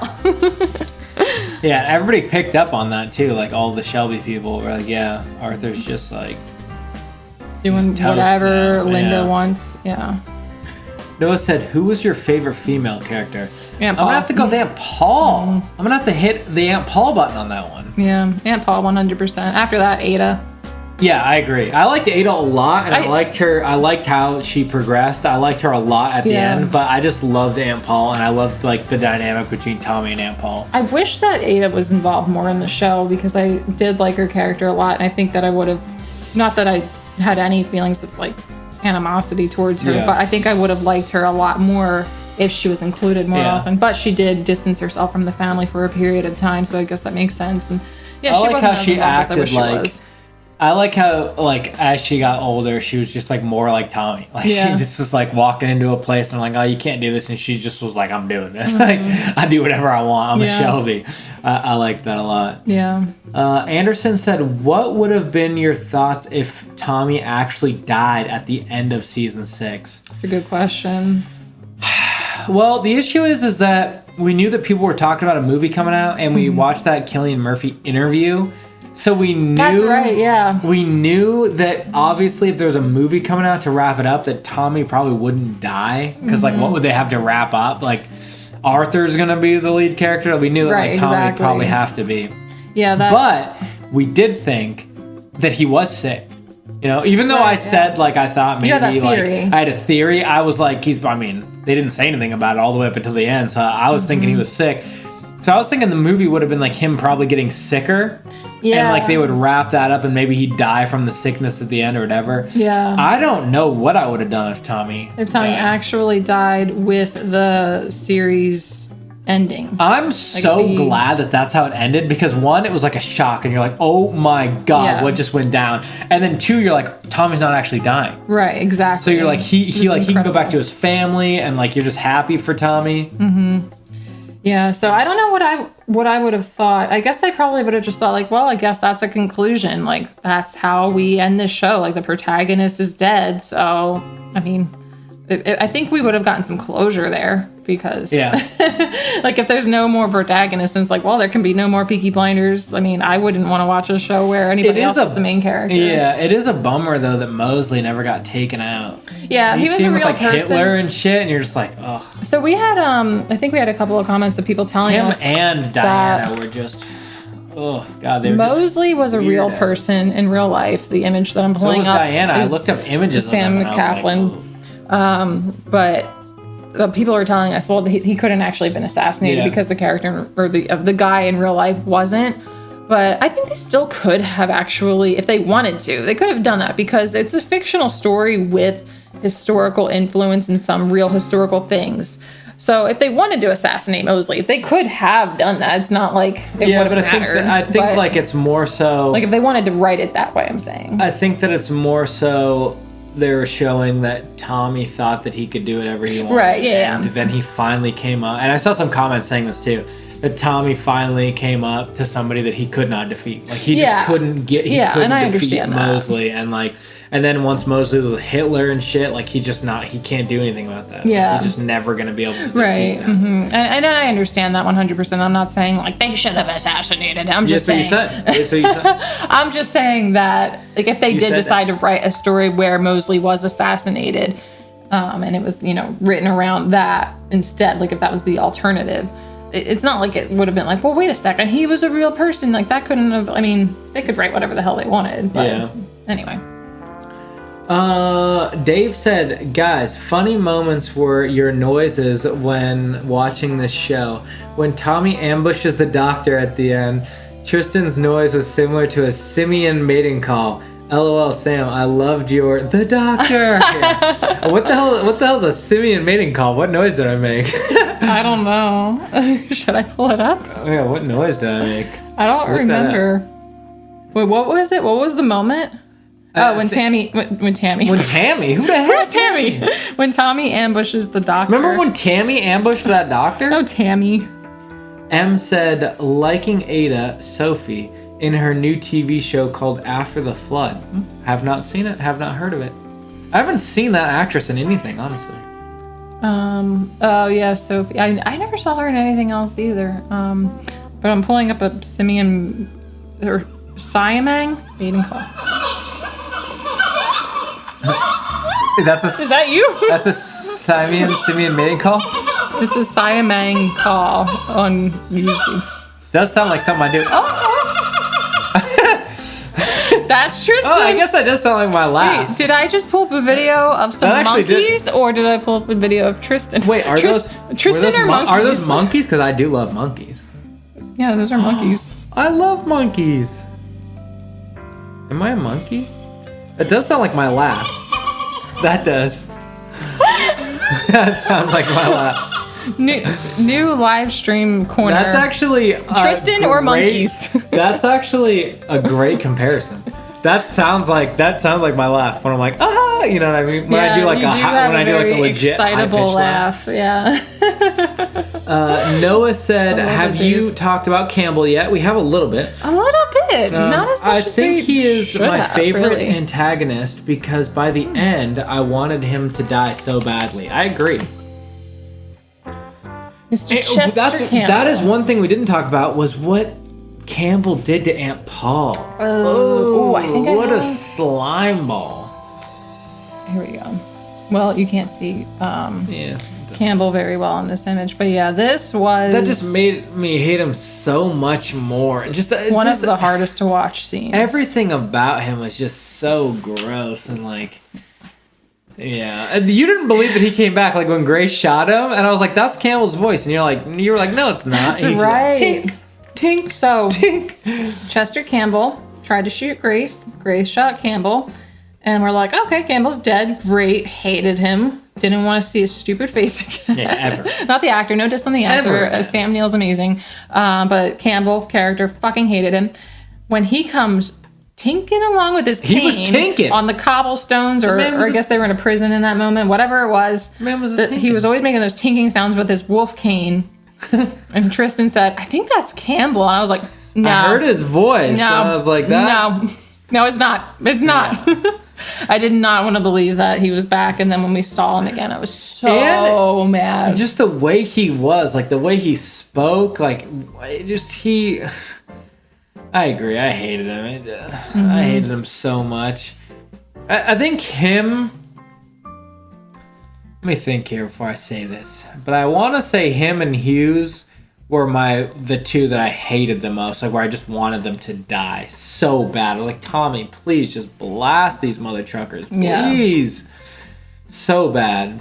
Yeah, everybody picked up on that too. Like all the Shelby people were like, "Yeah, Arthur's just like doing whatever Linda wants." Yeah. Noah said, "Who was your favorite female character?" Aunt Paul. I'm gonna have to go with Aunt Paul. Mm-hmm. I'm gonna have to hit the Aunt Paul button on that one. Yeah, Aunt Paul, 100%. After that, Ada. Yeah, I agree. I liked Ada a lot, and I liked her. I liked how she progressed. I liked her a lot at the end, but I just loved Aunt Paul, and I loved like the dynamic between Tommy and Aunt Paul. I wish that Ada was involved more in the show because I did like her character a lot, and I think that I would have, not that I had any feelings of like animosity towards her, but I think I would have liked her a lot more if she was included more often. But she did distance herself from the family for a period of time, so I guess that makes sense. And Yeah, I she like wasn't how as she involved as I acted wish she like. was. I like how, like, as she got older, she was just, like, more like Tommy. Like, Yeah. she just was, like, walking into a place and, like, oh, you can't do this. And she just was like, I'm doing this. Like, I do whatever I want. I'm a Yeah. Shelby. I like that a lot. Yeah. Anderson said, what would have been your thoughts if Tommy actually died at the end of season 6? It's a good question. Well, the issue is that we knew that people were talking about a movie coming out, and we watched that Cillian Murphy interview. So we knew. That's right, yeah. We knew that obviously if there was a movie coming out to wrap it up, that Tommy probably wouldn't die. Because, like, what would they have to wrap up? Like, Arthur's going to be the lead character? We knew that, Right, like, Tommy would exactly. probably have to be. Yeah, that. But we did think that he was sick. You know, even though Right, I said, like, I thought maybe, You had that like, theory. I had a theory. I was like, they didn't say anything about it all the way up until the end. So I was thinking he was sick. So I was thinking the movie would have been, like, him probably getting sicker. Yeah. And, like, they would wrap that up and maybe he'd die from the sickness at the end or whatever. Yeah. I don't know what I would have done if Tommy died. actually died with the series ending. I'm so the- glad that that's how it ended because, one, it was like a shock and you're like, oh my God, Yeah. what just went down? And then, two, you're like, Tommy's not actually dying. Right, exactly. So you're like, he It was he can go back incredible. to his family and, like, you're just happy for Tommy. Yeah, so I don't know what I would have thought. I guess they probably would have just thought, like, well, I guess that's a conclusion. Like, that's how we end this show. Like, the protagonist is dead. So, I mean, I think we would have gotten some closure there because, Yeah. like, if there's no more protagonists, and it's like, well, there can be no more Peaky Blinders. I mean, I wouldn't want to watch a show where anybody It is else is the main character. Yeah, it is a bummer, though, that Mosley never got taken out. Yeah, You he was see a him real with, like, person. Hitler and shit, and you're just like, ugh. So we had, I think we had a couple of comments of people telling Him us and Diana were just, oh God, they were just Mosley was a real weirdos. person in real life. The image that I'm So pulling was up Diana. I is looked up images Sam of them, and I was like, McCafflin. But people are telling us, well, he couldn't actually have been assassinated Yeah. because the character or the guy in real life wasn't. But I think they still could have actually, if they wanted to, they could have done that because it's a fictional story with historical influence and some real historical things. So if they wanted to assassinate Mosley, they could have done that. It's not like it yeah, would but have mattered. I think but, like it's more so. like if they wanted to write it that way, I'm saying. I think that it's more so they were showing that Tommy thought that he could do whatever he wanted. Right, yeah. And then he finally came up, and I saw some comments saying this too, that Tommy finally came up to somebody that he could not defeat. Like he Yeah. just couldn't get. He Yeah, couldn't and I defeat understand that. Mosley, and then once Mosley was with Hitler and shit, like he can't do anything about that. Like, Yeah. he's just never gonna be able to defeat Right. that. And I understand that 100%. I'm not saying like they should have assassinated him. I'm just That's what saying. you said. That's what you said. I'm just saying that like if they You did said decide to write a story where Mosley was assassinated, and it was written around that instead, like if that was the alternative, it's not like it would have been like, well, wait a second, he was a real person. Like that couldn't have. I mean, they could write whatever the hell they wanted. But Yeah. Anyway. Dave said, guys, funny moments were your noises when watching this show. When Tommy ambushes the doctor at the end, Tristan's noise was similar to a simian mating call. LOL, Sam, I loved your the doctor. Yeah. What the hell is a simian mating call? What noise did I make? I don't know. Should I pull it up? Yeah, what noise did I make? I don't Look that remember. Wait, what was it? What was the moment? Oh, when Tammy. When Tammy? Who the hell? Who's Tammy? When Tommy ambushes the doctor. Remember when Tammy ambushed that doctor? Oh, Tammy. M said, liking Ada, Sophie, in her new TV show called After the Flood. Have not seen it, have not heard of it. I haven't seen that actress in anything, honestly. Oh yeah, Sophie. I never saw her in anything else either. But I'm pulling up a simian or Siamang mating call. Is that you? That's a simian mating call? It's a Siamang call on YouTube. Does sound like something I do. That's Tristan. Oh, I guess that does sound like my laugh. Wait, did I just pull up a video of some That actually did. monkeys, or did I pull up a video of Tristan? Wait, are those Tristan or monkeys? Are those monkeys? Because I do love monkeys. Yeah, those are monkeys. I love monkeys. Am I a monkey? It does sound like my laugh. That does. That sounds like my laugh. New live stream corner. That's actually Tristan or monkeys. That's actually a great comparison. That sounds like my laugh when I'm like, ah, you know what I mean? When I do like a legit excitable laugh. Yeah. Noah said, "Have you talked about Campbell yet?" We have a little bit. A little bit, not as much I as think he is my favorite really. antagonist because by the end, I wanted him to die so badly. I agree. Mr. Chester Campbell. That is one thing we didn't talk about was what Campbell did to Aunt Paul. Oh, I think what a slime ball. Here we go. Well, you can't see Campbell very well in this image, but yeah, that just made me hate him so much more. Just one of the hardest to watch scenes. Everything about him was just so gross and like. Yeah, you didn't believe that he came back like when Grace shot him, and I was like, "That's Campbell's voice," and you were like, "No, it's not." That's right. Like, tink, tink. So, tink. Chester Campbell tried to shoot Grace. Grace shot Campbell, and we're like, "Okay, Campbell's dead. Great." Hated him. Didn't want to see his stupid face again. Yeah, ever. Not the actor. No diss on the actor. Ever. Sam Neill's amazing, but Campbell character fucking hated him. When he comes tinking along with his cane he was tinking on the cobblestones, or I guess they were in a prison in that moment, whatever it was. He was always making those tinking sounds with his wolf cane. And Tristan said, "I think that's Campbell." And I was like, "No." I heard his voice. No. And I was like, "That." No, it's not. It's not. Yeah. I did not want to believe that he was back. And then when we saw him again, I was so mad. Just the way he was, like the way he spoke, like I agree. I hated him. I hated him so much. I think him... Let me think here before I say this. But I want to say him and Hughes were the two that I hated the most. Like where I just wanted them to die so bad. Like, Tommy, please just blast these mother truckers. Please. Yeah. So bad.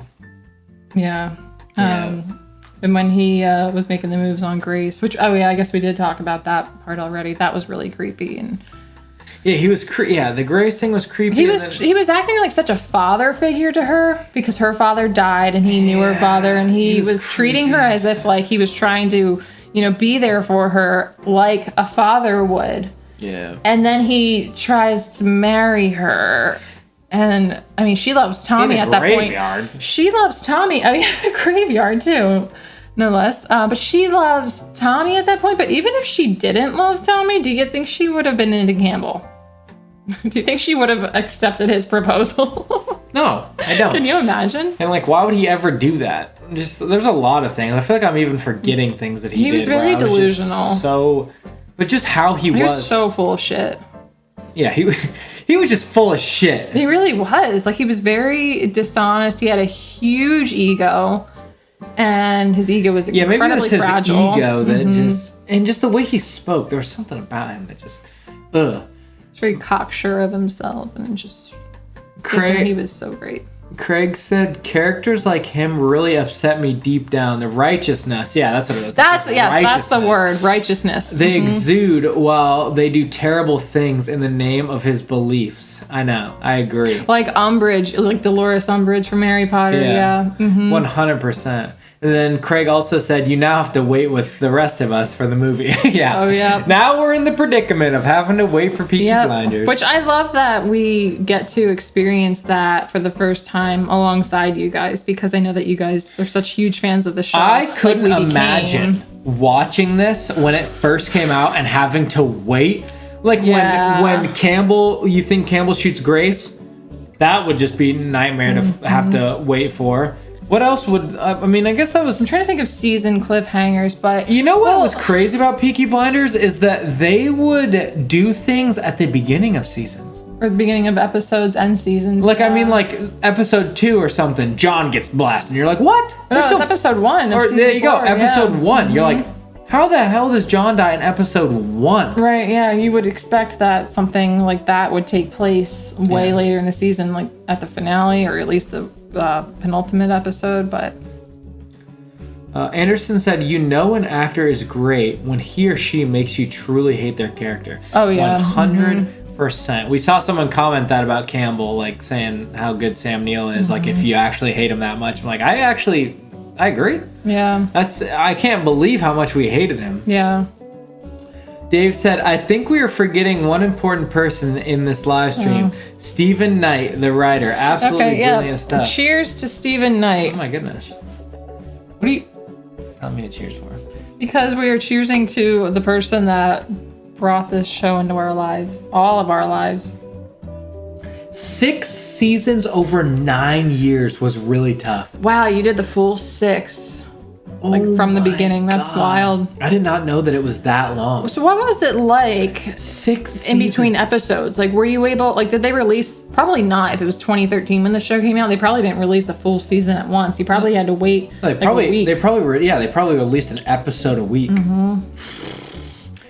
Yeah. And when he was making the moves on Grace, which, I guess we did talk about that part already. That was really creepy. And yeah, he was the Grace thing was creepy. He was acting like such a father figure to her because her father died and he knew her father, and he was treating her as if like he was trying to, be there for her like a father would. Yeah. And then he tries to marry her. And I mean, she loves Tommy at that point. She loves Tommy. I mean, a graveyard too, no less. But she loves Tommy at that point. But even if she didn't love Tommy, do you think she would have been into Campbell? Do you think she would have accepted his proposal? No, I don't. Can you imagine? And like, why would he ever do that? Just there's a lot of things. I feel like I'm even forgetting things that he did. He was very delusional. But just how he was. He was so full of shit. Yeah, he was just full of shit. He really was. Like, he was very dishonest. He had a huge ego, and his ego was incredibly fragile. Maybe it was his ego that just the way he spoke. There was something about him that just, ugh. He's very cocksure of himself, and just thinking he was so great. Craig said, characters like him really upset me deep down. The righteousness. Yeah, that's what it was. That's the word. Righteousness. They exude while they do terrible things in the name of his beliefs. I know. I agree. Like Umbridge, like Dolores Umbridge from Harry Potter. Yeah. 100%. And then Craig also said, you now have to wait with the rest of us for the movie. Yeah. Oh, yeah. Now we're in the predicament of having to wait for Peaky Blinders. Which I love that we get to experience that for the first time alongside you guys, because I know that you guys are such huge fans of the show. I couldn't imagine watching this when it first came out and having to wait. Like when Campbell, you think Campbell shoots Grace, that would just be a nightmare to have to wait for. What else would, I guess that was... I'm trying to think of season cliffhangers, but... You know what was crazy about Peaky Blinders is that they would do things at the beginning of seasons. Or the beginning of episodes and seasons. Like, like episode 2 or something, John gets blasted. And you're like, what? No, it's episode 1 of season there you go, 4, episode 1. You're like, how the hell does John die in episode 1? Right, yeah. You would expect that something like that would take place way later in the season, like at the finale, or at least the penultimate episode, but... Anderson said, an actor is great when he or she makes you truly hate their character. Oh, yeah. 100%. We saw someone comment that about Campbell, like saying how good Sam Neill is, like if you actually hate him that much. I'm like, I I agree. Yeah. I can't believe how much we hated him. Yeah. Dave said, I think we are forgetting one important person in this live stream. Stephen Knight, the writer. Absolutely brilliant stuff. Cheers to Stephen Knight. Oh my goodness. What are you telling me to cheers for? Because we are cheersing to the person that brought this show into our lives. All of our lives. 6 seasons over 9 years was really tough. Wow, you did the full 6. Like from the beginning. That's wild. I did not know that it was that long. So what was it like 6 seasons. in between episodes? Like, were you able, like, did they release, probably not, if it was 2013 when the show came out, they probably didn't release a full season at once. You probably had to wait They probably released an episode a week.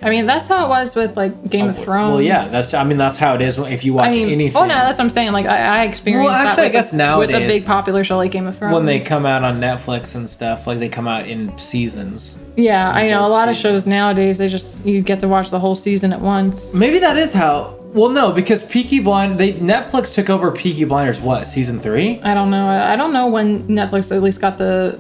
I mean, that's how it was with, like, Game of Thrones. Well, yeah, that's how it is if you watch anything. Oh, no, that's what I'm saying. Like, I experienced actually, that I guess nowadays, with a big popular show like Game of Thrones. when they come out on Netflix and stuff, like they come out in seasons. Yeah, I know. A lot of shows nowadays, you get to watch the whole season at once. Maybe that is how. Well, no, because Netflix took over Peaky Blinders. What, season 3? I don't know. I don't know when Netflix at least got the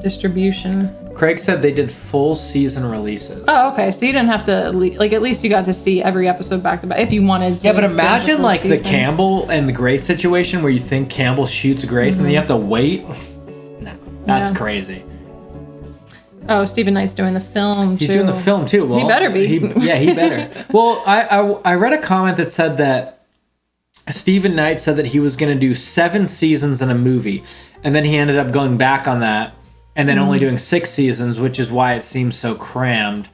distribution. Craig said they did full season releases. Oh, okay. So you didn't have to, like, at least you got to see every episode back to back if you wanted to. Yeah, but imagine like season. the Campbell and the Grace situation where you think Campbell shoots Grace and then you have to wait. No, that's crazy. Oh, Stephen Knight's doing the film too. He's doing the film too. Well, he better be. He better. Well, I read a comment that said that Stephen Knight said that he was going to do 7 seasons in a movie, and then he ended up going back on that. And then only doing 6 seasons, which is why it seems so crammed.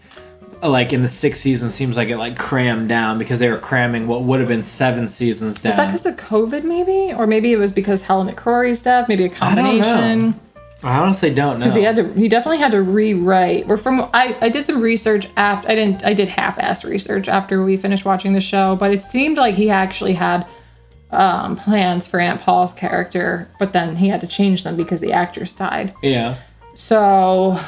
Like in the 6th season, seems like it like crammed down because they were cramming what would have been 7 seasons down. Is that because of COVID, maybe, or maybe it was because Helen McCrory's death? Maybe a combination. I honestly don't know. Because he definitely had to rewrite. Or I did some research after I did half-ass research after we finished watching the show, but it seemed like he actually had plans for Aunt Paul's character, but then he had to change them because the actress died. Yeah. So,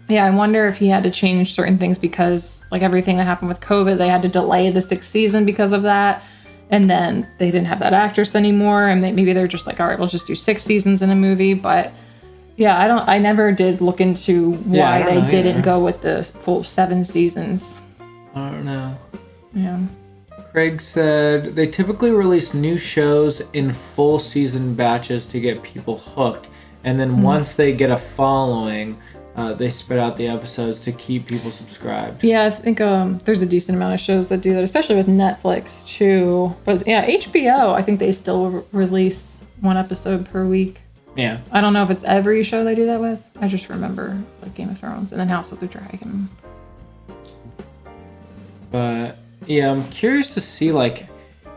yeah, I wonder if he had to change certain things because, like, everything that happened with COVID, they had to delay the 6th season because of that. And then they didn't have that actress anymore. And maybe they're just like, all right, we'll just do 6 seasons in a movie. But, yeah, I never did look into why they didn't go with the full 7 seasons. I don't know. Yeah. Craig said they typically release new shows in full season batches to get people hooked. And then once they get a following, they spread out the episodes to keep people subscribed. Yeah, I think there's a decent amount of shows that do that, especially with Netflix too. But yeah, HBO, I think they still release 1 episode per week. Yeah. I don't know if it's every show they do that with. I just remember like Game of Thrones and then House of the Dragon. But yeah, I'm curious to see like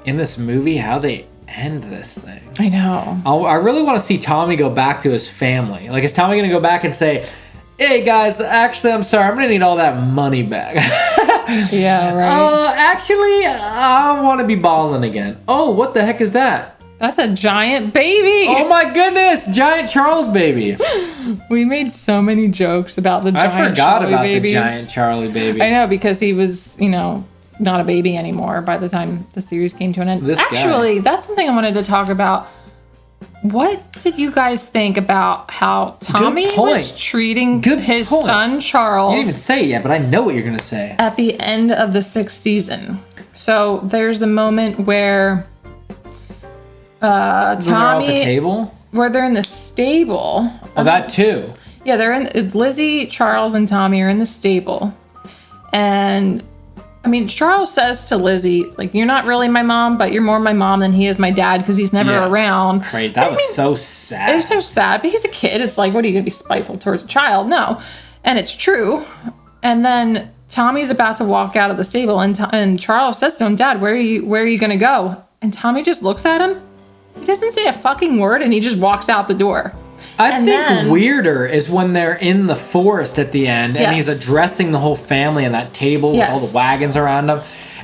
in this movie how they end this thing. I know. I really want to see Tommy go back to his family. Like, is Tommy going to go back and say, hey guys, actually, I'm sorry, I'm going to need all that money back. Yeah, right. Actually, I want to be balling again. Oh, what the heck is that? That's a giant baby. Oh my goodness, giant Charles baby. We made so many jokes about the giant Charlie babies. I forgot about the giant Charlie baby. I know, because he was, not a baby anymore by the time the series came to an end. Actually, that's something I wanted to talk about. What did you guys think about how Tommy was treating his son Charles? You didn't even say it yet, but I know what you're going to say. At the end of the 6th season. So there's a moment where Tommy... They're all at the table? Where they're in the stable. Oh, that too. Yeah, it's Lizzie, Charles, and Tommy are in the stable. And... I mean, Charles says to Lizzie, like, you're not really my mom, but you're more my mom than he is my dad because he's never around. Great. That was so sad. It was so sad, but he's a kid. It's like, what are you going to be spiteful towards a child? No. And it's true. And then Tommy's about to walk out of the stable, and Charles says to him, Dad, where are you going to go? And Tommy just looks at him. He doesn't say a fucking word, and he just walks out the door. I think weirder is when they're in the forest at the end and he's addressing the whole family and that table with all the wagons around him.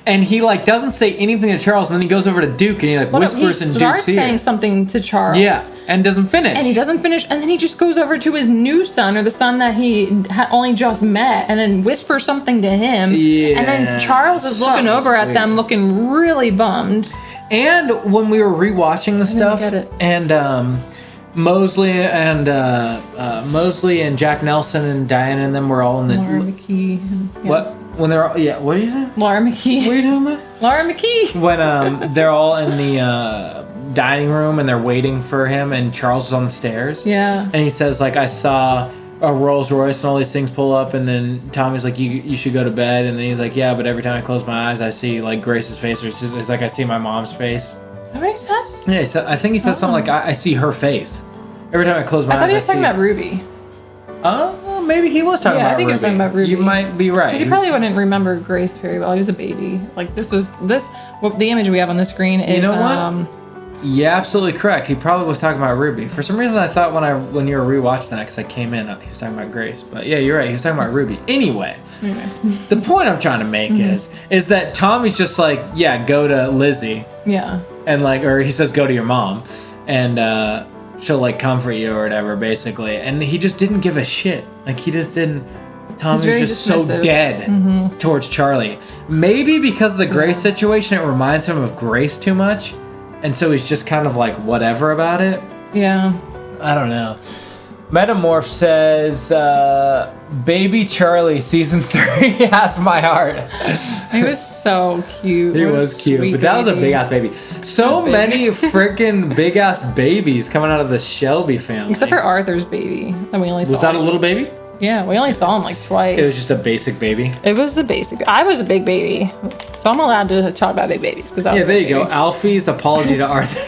And he like doesn't say anything to Charles, and then he goes over to Duke and he like whispers in Duke's ear. He starts saying something to Charles. Yeah, and doesn't finish. And he doesn't finish, and then he just goes over to his new son, or the son that he only just met, and then whispers something to him. Yeah. And then Charles is looking over at them, looking really bummed. And when we were rewatching the stuff, and Mosley and Jack Nelson and Diana and them were all in the... Laura McKee. Yeah. What? When they're all... Yeah, what are you saying? Laura McKee. What are you talking about? Laura McKee. When they're all in the dining room and they're waiting for him and Charles is on the stairs. Yeah. And he says, like, I saw a Rolls Royce and all these things pull up, and then Tommy's like, you should go to bed, and then he's like, yeah, but every time I close my eyes I see like Grace's face, or it's like I see my mom's face. Is that what he says? Yeah, I think he said something like, I see her face. Every time I close my eyes, I thought he was talking about Ruby. Oh, maybe he was talking about Ruby. I think he was talking about Ruby. You might be right. Because he probably wouldn't remember Grace very well. He was a baby. Like, the image we have on the screen is... You know what? Yeah, absolutely correct. He probably was talking about Ruby. For some reason, I thought when you were rewatching that, because I came in, he was talking about Grace. But yeah, you're right. He was talking about Ruby. Anyway, the point I'm trying to make is that Tommy's just like, yeah, go to Lizzie. Yeah. And like, or he says, go to your mom, and she'll like comfort you or whatever, basically. And he just didn't give a shit. Like, he just didn't. Tommy was just dismissive. so dead towards Charlie. Maybe because of the Grace situation, it reminds him of Grace too much. And so he's just kind of like whatever about it. Yeah. I don't know. Metamorph says, Baby Charlie season 3 has my heart. He was so cute. He was cute, but that was a big ass baby. So many freaking big ass babies coming out of the Shelby family. Except for Arthur's baby that we only saw. Was that a little baby? Yeah, we only saw him like twice. It was just a basic baby. It was a basic. I was a big baby, so I'm allowed to talk about big babies because there you go. Alfie's apology to Arthur.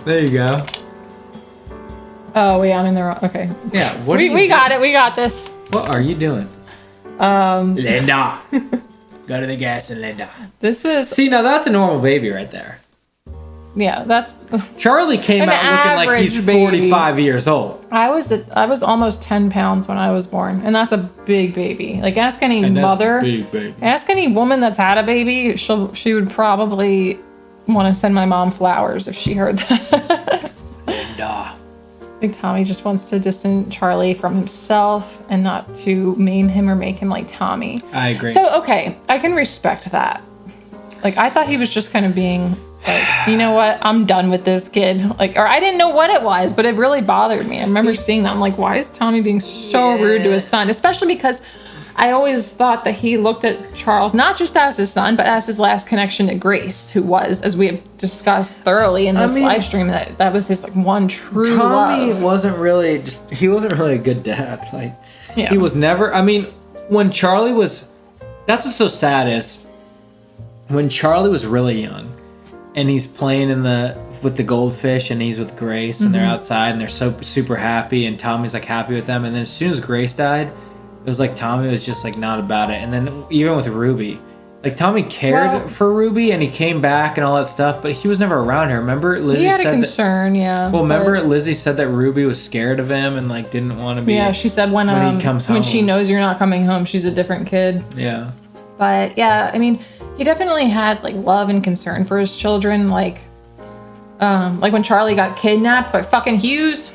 There you go. Oh yeah, I'm in the wrong. Okay. Yeah. We got it. We got this. What are you doing? Linda, go to the gas and Linda. This is. See, now that's a normal baby right there. Yeah, that's. Charlie came out looking like he's 45 years old. I was almost 10 pounds when I was born, and that's a big baby. Like, ask any mother, big baby. Ask any woman that's had a baby. She would probably want to send my mom flowers if she heard that. Linda. I think Tommy just wants to distance Charlie from himself and not to maim him or make him like Tommy. I agree. So, okay, I can respect that. Like, I thought he was just kind of being like, you know what? I'm done with this kid. Like, or I didn't know what it was, but it really bothered me. I remember seeing that. I'm like, why is Tommy being so rude to his son? Especially because I always thought that he looked at Charles not just as his son, but as his last connection to Grace, who was, as we have discussed thoroughly in this live stream, that was his like one true Tommy love. wasn't really a good dad. Like, Yeah. he was never. I mean, when Charlie was, that's what's so sad is when Charlie was really young, and he's playing with the goldfish, and he's with Grace, and they're outside, and they're so super happy, and Tommy's like happy with them, and then as soon as Grace died, it was like Tommy was just like not about it. And then even with Ruby, like Tommy cared for Ruby, and he came back and all that stuff, but he was never around her. Remember, Lizzie He had said a concern, yeah. Well, remember Lizzie said that Ruby was scared of him and like didn't want to be. Yeah, she said when he comes home, when she knows you're not coming home, she's a different kid. Yeah. But yeah, I mean, he definitely had like love and concern for his children. Like when Charlie got kidnapped by fucking Hughes.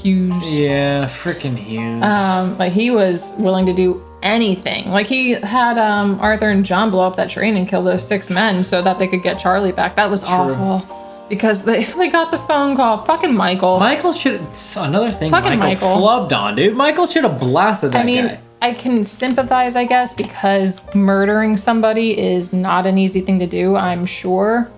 Yeah, freaking Hughes. Like he was willing to do anything. Like he had Arthur and John blow up that train and kill those 6 men so that they could get Charlie back. That was awful because they got the phone call. Fucking Michael. Michael should. Another thing. Fucking Michael flubbed on, dude. Michael should have blasted that guy. I can sympathize, I guess, because murdering somebody is not an easy thing to do, I'm sure.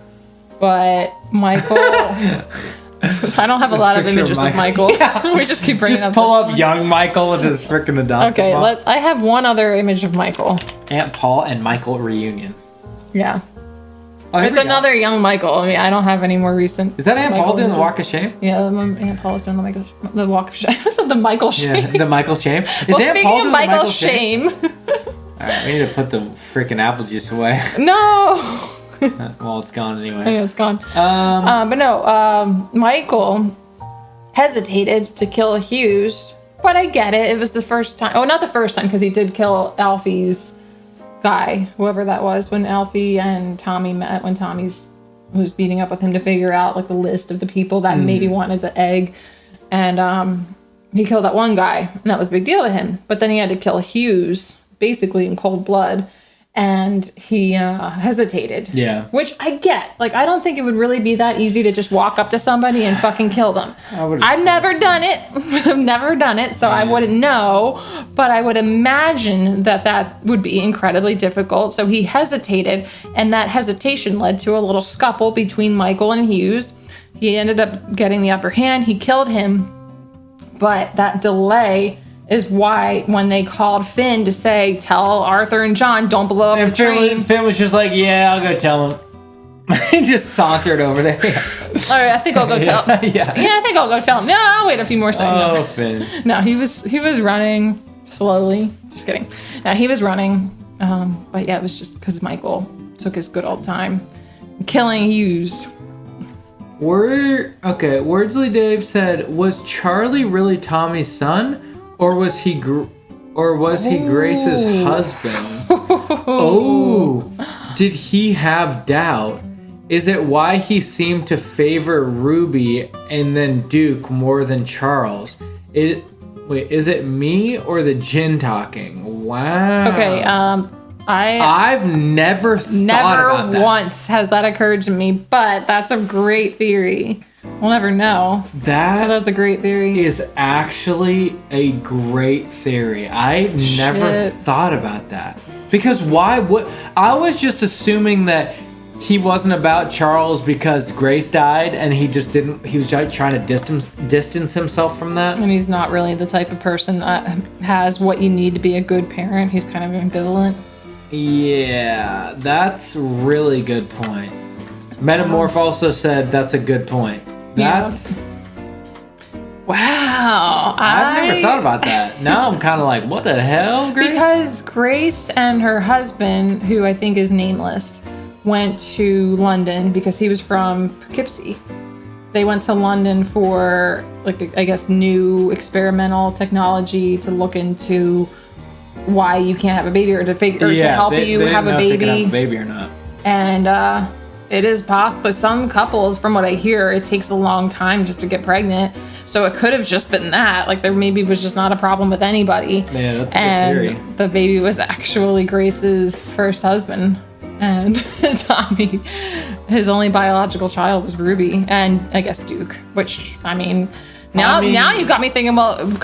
But Michael, I don't have a lot of images of Michael. Yeah. We just keep bringing up. Just pull up young Michael with his freaking adopted mom. I have one other image of Michael. Aunt Paul and Michael reunion. Yeah. Oh, it's another young Michael. I mean, I don't have any more recent. Is that Aunt Paul doing the walk of shame? Yeah, Aunt Paul is doing the walk of shame. The Michael shame. Yeah, the Michael shame. Is Aunt Paul doing Michael shame? All right, we need to put the freaking apple juice away. No. Well, it's gone anyway. I know it's gone. But no, Michael hesitated to kill Hughes, but I get it. It was the first time. Oh, not the first time, because he did kill Alfie's guy, whoever that was, when Alfie and Tommy met, when Tommy's was beating up with him to figure out like the list of the people that maybe wanted the egg. And he killed that one guy, and that was a big deal to him. But then he had to kill Hughes, basically in cold blood. and he hesitated. Yeah. Which I get. Like, I don't think it would really be that easy to just walk up to somebody and fucking kill them. I've never done it. I've never done it, so I wouldn't know. But I would imagine that would be incredibly difficult. So he hesitated, and that hesitation led to a little scuffle between Michael and Hughes. He ended up getting the upper hand. He killed him. But that delay is why when they called Finn to say, tell Arthur and John, don't blow up the train. Finn was just like, yeah, I'll go tell him. He just sauntered over there. All right, I think I'll go tell him. Yeah, I think I'll go tell him. No, I'll wait a few more seconds. Oh, Finn. No, he was running slowly. Just kidding. No, he was running. But yeah, it was just because Michael took his good old time killing Hughes. Wordsley Dave said, was Charlie really Tommy's son? Or was he Grace's husband? Did he have doubt? Is it why he seemed to favor Ruby and then Duke more than Charles? Is it me or the gin talking? Wow. Okay, I've never thought about that. Never once has that occurred to me, but that's a great theory. We'll never know. That's a great theory. Is actually a great theory. I never thought about that. Because why would... I was just assuming that he wasn't about Charles because Grace died and he just didn't... He was just trying to distance himself from that. And he's not really the type of person that has what you need to be a good parent. He's kind of ambivalent. Yeah, that's really good point. Metamorph also said that's a good point. That's... Yeah. Wow. I've never thought about that. Now I'm kind of like, what the hell, Grace? Because Grace and her husband, who I think is nameless, went to London because he was from Poughkeepsie. They went to London for, like, I guess, new experimental technology to look into why you can't have a baby or to help you have a baby. If they can have a baby or not. And it is possible. Some couples, from what I hear, it takes a long time just to get pregnant. So it could have just been that. Like, there maybe was just not a problem with anybody. Yeah, that's a good theory. And the baby was actually Grace's first husband. And Tommy, his only biological child was Ruby. And I guess Duke, which, I mean... Now you got me thinking, well,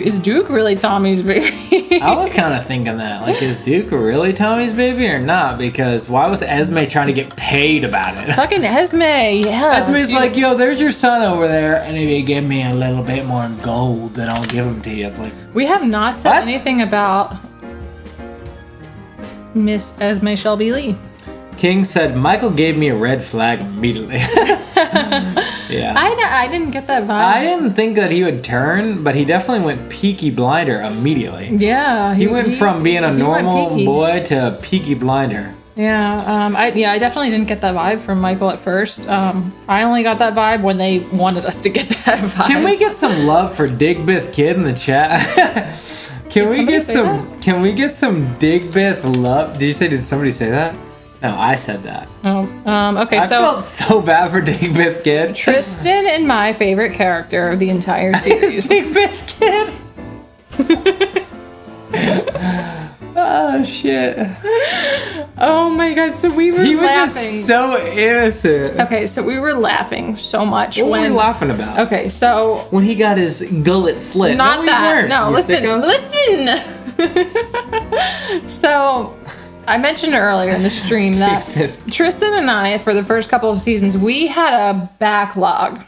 is Duke really Tommy's baby? I was kind of thinking that. Like, is Duke really Tommy's baby or not? Because why was Esme trying to get paid about it? Fucking Esme, yeah. Esme's like, yo, there's your son over there, and if you give me a little bit more gold, then I'll give him to you. It's like... We have not said anything about Miss Esme Shelby Lee. King said, Michael gave me a red flag immediately. Yeah. I didn't get that vibe. I didn't think that he would turn, but he definitely went Peaky Blinder immediely. Yeah. He went from being a normal boy to a Peaky Blinder. Yeah. I definitely didn't get that vibe from Michael at first. I only got that vibe when they wanted us to get that vibe. Can we get some love for Digbith Kid in the chat? Can we get some Digbith love? Did somebody say that? No, I said that. Oh, okay, I felt so bad for Digbith Kid. Tristan and my favorite character of the entire series. Digbith Kid. Oh, shit. Oh my god, so we were laughing. He was just so innocent. Okay, so we were laughing so much. What were we laughing about? Okay, so... When he got his gullet slit. Not that. No, listen. So... I mentioned earlier in the stream that Tristan and I, for the first couple of seasons, we had a backlog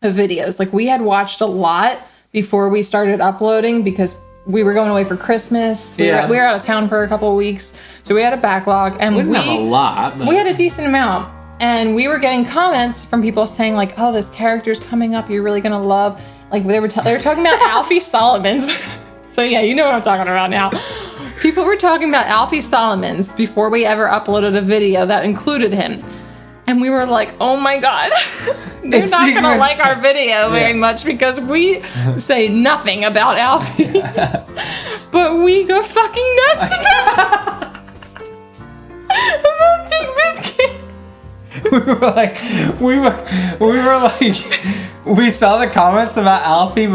of videos. Like, we had watched a lot before we started uploading because we were going away for Christmas. We were out of town for a couple of weeks. So we had a backlog. And we didn't have a lot. But... We had a decent amount. And we were getting comments from people saying, like, oh, this character's coming up you're really going to love. Like, they were talking about Alfie Solomons. So, yeah, you know what I'm talking about now. People were talking about Alfie Solomons before we ever uploaded a video that included him. And we were like, oh my god, they're not going to like our video very much because we say nothing about Alfie. But we go fucking nuts about Digbith Kid. We saw the comments about Alfie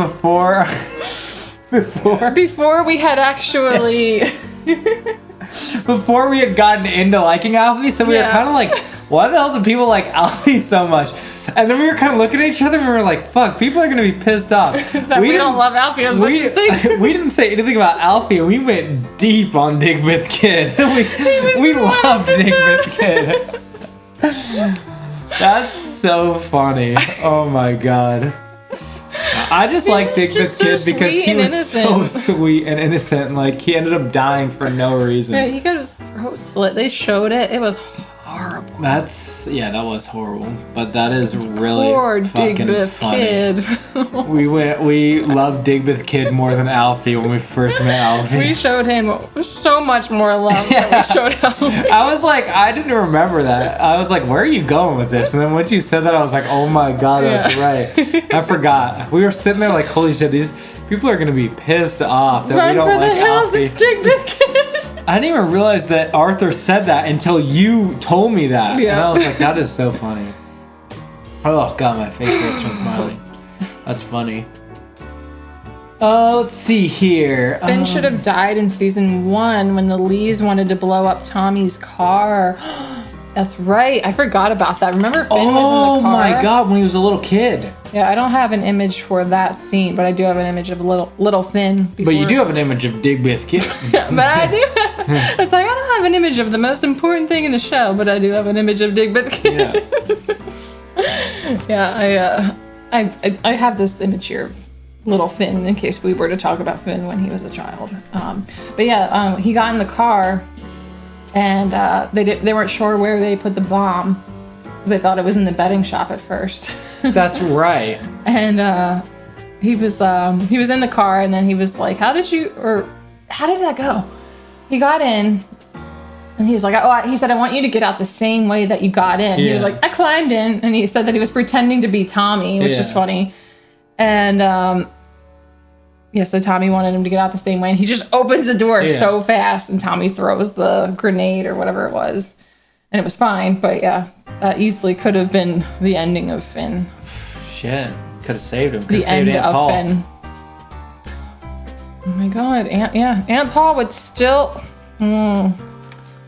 before we had actually before we had gotten into liking Alfie, so we were kind of like, why the hell do people like Alfie so much? And then we were kind of looking at each other and we were like, fuck, people are going to be pissed off. that we don't love Alfie as much as they do. We didn't say anything about Alfie, and we went deep on Digbeth Kid. we loved Digbeth Kid. That's so funny. Oh my god. I just like Digbeth Kid because he was so sweet and innocent. Like, he ended up dying for no reason. Yeah, he got his throat slit. They showed it. It was horrible. That was horrible. But that is really Poor fucking Digbeth funny. Kid. We loved Digbeth Kid more than Alfie when we first met Alfie. We showed him so much more love than we showed Alfie. I was like, I didn't remember that. I was like, where are you going with this? And then once you said that, I was like, oh my god, that's right. I forgot. We were sitting there like, holy shit, these people are gonna be pissed off that we don't Run for like the hills, Alfie. it's Digbeth Kid. I didn't even realize that Arthur said that until you told me that. Yeah. And I was like, that is so funny. Oh god, my face hurts from smiling. That's funny. Let's see here. Finn should have died in season 1 when the Lees wanted to blow up Tommy's car. That's right. I forgot about that. Remember Finn was in the car? Oh my god, when he was a little kid. Yeah, I don't have an image for that scene, but I do have an image of little Finn. But you do have an image of Digbeth Kid. But I do. It's like, I don't have an image of the most important thing in the show, but I do have an image of Digbeth Kid. Yeah. I have this image here of little Finn in case we were to talk about Finn when he was a child. He got in the car and they weren't sure where they put the bomb because they thought it was in the betting shop at first. That's right. And he was in the car and then he was like, how did that go? He got in and he was like, he said, I want you to get out the same way that you got in. Yeah. He was like, I climbed in, and he said that he was pretending to be Tommy, which is funny. And so Tommy wanted him to get out the same way, and he just opens the door so fast, and Tommy throws the grenade or whatever it was, and it was fine. But that easily could have been the ending of Finn. Shit, could have saved him. The end of Finn. Oh my god, Aunt Paul would still.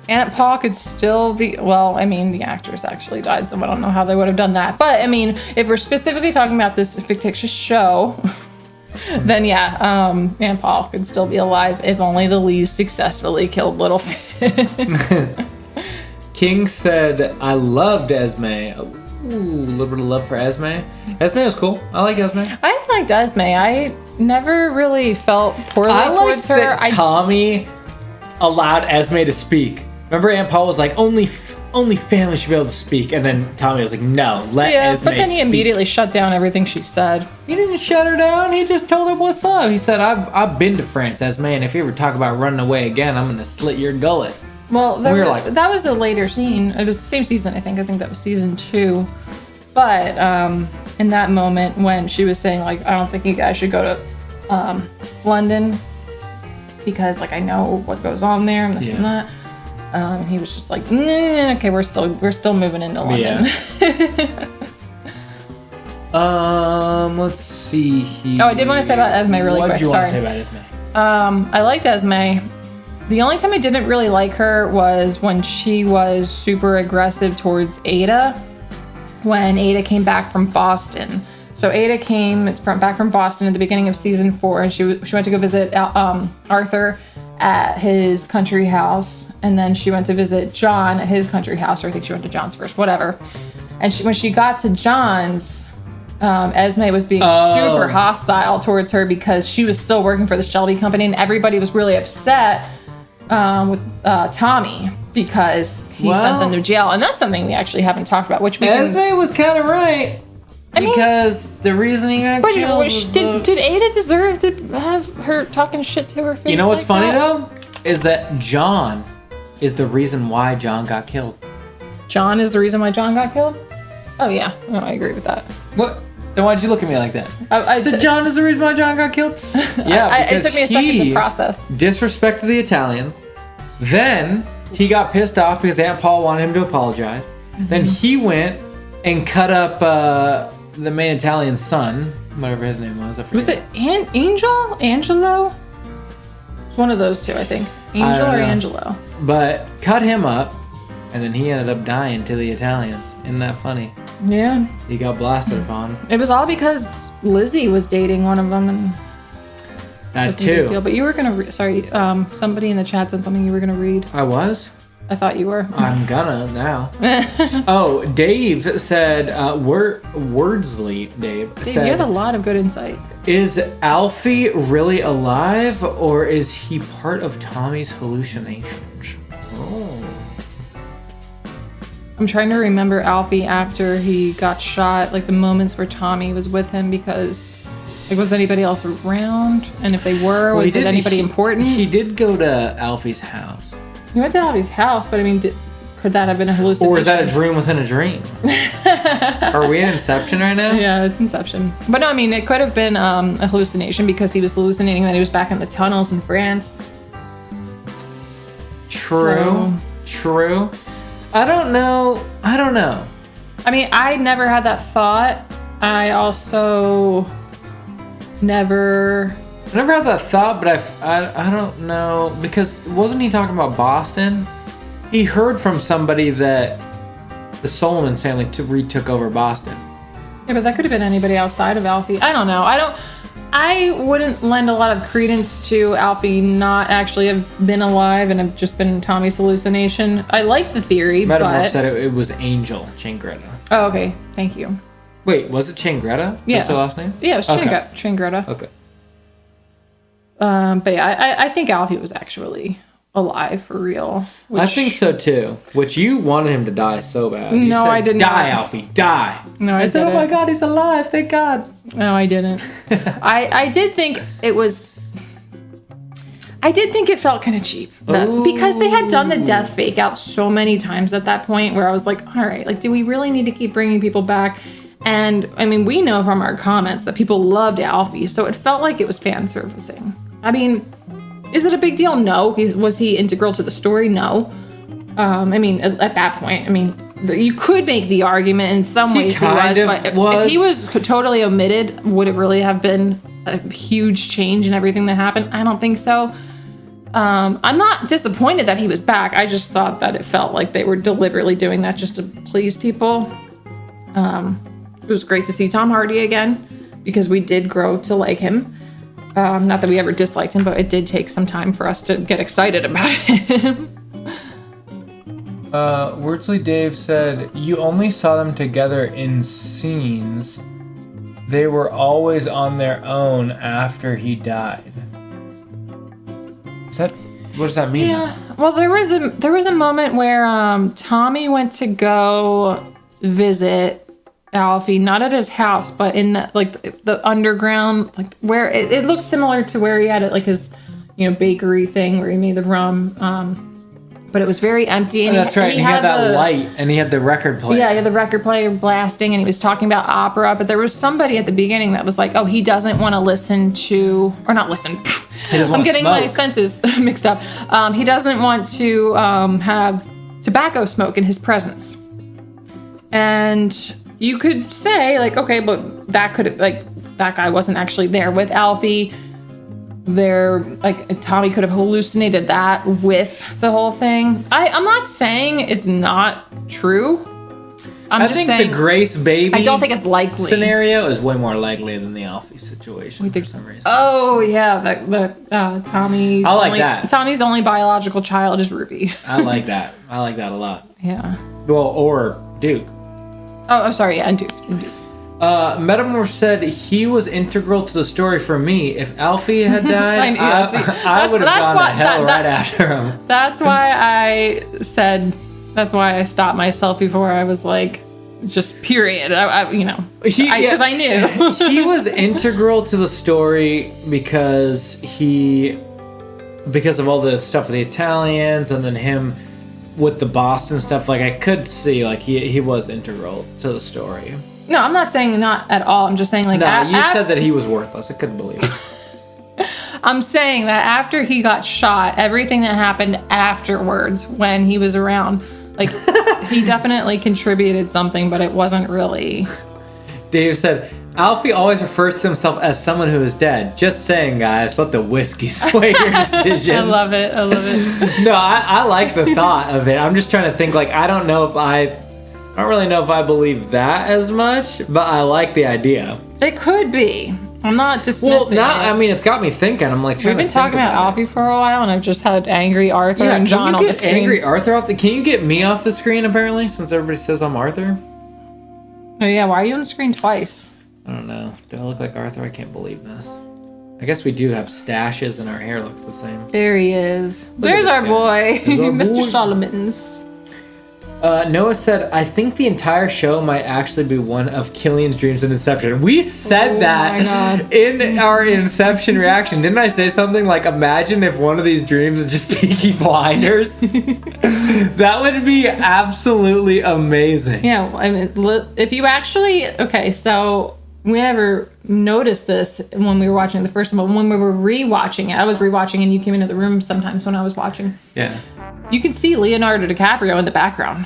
Aunt Paul could still be. Well, I mean, the actress actually died, so I don't know how they would have done that. But I mean, if we're specifically talking about this fictitious show, then Aunt Paul could still be alive if only the Lees successfully killed little Finn. King said, I loved Esme. Ooh, a little bit of love for Esme. Esme was cool. I like Esme. I liked Esme. I never really felt poorly towards her. That Tommy allowed Esme to speak. Remember, Aunt Paul was like, only family should be able to speak. And then Tommy was like, no, let Esme but then he speak. immediately shut down everything she said. He didn't shut her down. He just told her what's up. He said, I've been to France, Esme, and if you ever talk about running away again, I'm going to slit your gullet. Well, that was the later scene. It was the same season, I think. I think that was season 2. But in that moment when she was saying, like, I don't think you guys should go to London because, like, I know what goes on there and this and that. He was just like, okay, we're still moving into London. Yeah. Let's see here. Oh, I did want to say about Esme really quick. What did you want to say about Esme? I liked Esme. The only time I didn't really like her was when she was super aggressive towards Ada. When Ada came back from Boston. So Ada came back from Boston at the beginning of season 4, and she went to go visit Arthur at his country house, and then she went to visit John at his country house, or I think she went to John's first, whatever. And when she got to John's, Esme was being super hostile towards her because she was still working for the Shelby company, and everybody was really upset with Tommy because he sent them to jail. And that's something we actually haven't talked about, which Esme was kind of right. Because the reasoning got killed was did Ada deserve to have her talking shit to her face? You know what's like funny that? though? Is that John is the reason why John got killed. John is the reason why John got killed? Oh yeah, I agree with that. What? Then why'd you look at me like that? I said John is the reason why John got killed? Yeah, it took me a second to process. Disrespected the Italians. Then he got pissed off because Aunt Paul wanted him to apologize. Mm-hmm. Then he went and cut up the main Italian's son, whatever his name was. I forget. Was it Angelo? One of those two, I think. Angel or know. Angelo. But cut him up, and then he ended up dying to the Italians. Isn't that funny? Yeah. He got blasted upon. It was all because Lizzie was dating one of them, and That wasn't a big too. deal. But you were gonna somebody in the chat said something you were gonna read. I was? I thought you were. I'm gonna now. Oh, Dave said, Wordsley, Dave Dude, said, you had a lot of good insight. is Alfie really alive, or is he part of Tommy's hallucinations? Oh. I'm trying to remember Alfie after he got shot, like the moments where Tommy was with him, because like was anybody else around? And if they were, was it anybody important? He did go to Alfie's house. He went to Alfie's house, but I mean, could that have been a hallucination? Or is that a dream within a dream? Are we in Inception right now? Yeah, it's Inception. But no, I mean, it could have been a hallucination because he was hallucinating that he was back in the tunnels in France. True. True. I don't know. I mean, I never had that thought. I also never had that thought, but I don't know, because wasn't he talking about Boston? He heard from somebody that the Solomons family retook over Boston. Yeah, but that could have been anybody outside of Alfie. I don't know. I wouldn't lend a lot of credence to Alfie not actually have been alive and have just been Tommy's hallucination. I like the theory, Metamorph but... said it was Angel Changretta. Oh, okay. Thank you. Wait, was it Changretta? Yeah. That's the last name? Yeah, it was Changretta. Okay. But yeah, I think Alfie was actually alive for real. I think so too. Which you wanted him to die so bad. You No, said, I did Die, not. Alfie, die. No, I said, didn't. oh my God, he's alive. Thank God. No, I didn't. I did think it was... I did think it felt kind of cheap. Because they had done the death fake out so many times at that point where I was like, all right, like, do we really need to keep bringing people back? And, I mean, we know from our comments that people loved Alfie, so it felt like it was fan servicing. I mean, is it a big deal? No. Was he integral to the story? No. I mean, at that point, I mean, you could make the argument in some ways he was, but if he was totally omitted, would it really have been a huge change in everything that happened? I don't think so. I'm not disappointed that he was back. I just thought that it felt like they were deliberately doing that just to please people. It was great to see Tom Hardy again because we did grow to like him. Not that we ever disliked him, but it did take some time for us to get excited about him. Wordsley Dave said, you only saw them together in scenes. They were always on their own after he died. What does that mean? Yeah. Well, there was a moment where Tommy went to go visit Alfie, not at his house, but in the underground, like where it looked similar to where he had it, like his bakery thing where he made the rum. But it was very empty. And that's right. And he had that light, and he had the record player. Yeah, he had the record player blasting, and he was talking about opera. But there was somebody at the beginning that was like, "Oh, he doesn't want to listen to, or not listen." I'm getting my senses mixed up. He doesn't want to have tobacco smoke in his presence. And you could say, like, okay, but that guy wasn't actually there with Alfie. Tommy could have hallucinated that with the whole thing. I'm not saying it's not true. I think the Grace Baby I don't think it's likely. scenario is way more likely than the Alfie situation for some reason. Oh yeah, Tommy's that. Tommy's only biological child is Ruby. I like that. I like that a lot. Yeah. Well, or Duke. Oh, I'm sorry. Yeah, and Duke. Metamorph said he was integral to the story for me. If Alfie had died, I would have gone to hell right after him. That's why I said. That's why I stopped myself before I was like, just period. Because I knew he was integral to the story because of all the stuff with the Italians and then him with the Boston stuff. Like I could see like he was integral to the story. No, I'm not saying not at all. I'm just saying like. No, you said that he was worthless. I couldn't believe it. I'm saying that after he got shot, everything that happened afterwards when he was around, like he definitely contributed something, but it wasn't really. Dave said, Alfie always refers to himself as someone who is dead. Just saying, guys, let the whiskey sway your decisions. I love it. No, I like the thought of it. I'm just trying to think, like, I don't really know if I believe that as much, but I like the idea. It could be. I'm not dismissing it. I mean, it's got me thinking. I'm like, we've been talking about Alfie for a while, and I've just had angry Arthur and John on the screen. Angry Arthur can you get me off the screen, apparently, since everybody says I'm Arthur? Oh, yeah. Why are you on the screen twice? I don't know. Do I look like Arthur? I can't believe this. I guess we do have stashes and our hair looks the same. There he is. There's our boy, Mr. Solomons. Noah said, I think the entire show might actually be one of Killian's dreams in Inception. We said that in our Inception reaction. Didn't I say something like, imagine if one of these dreams is just Peaky Blinders? That would be absolutely amazing. Yeah, I mean, if you actually... Okay, so we never noticed this when we were watching the first one, but when we were rewatching it, I was rewatching and you came into the room sometimes when I was watching. Yeah. You can see Leonardo DiCaprio in the background.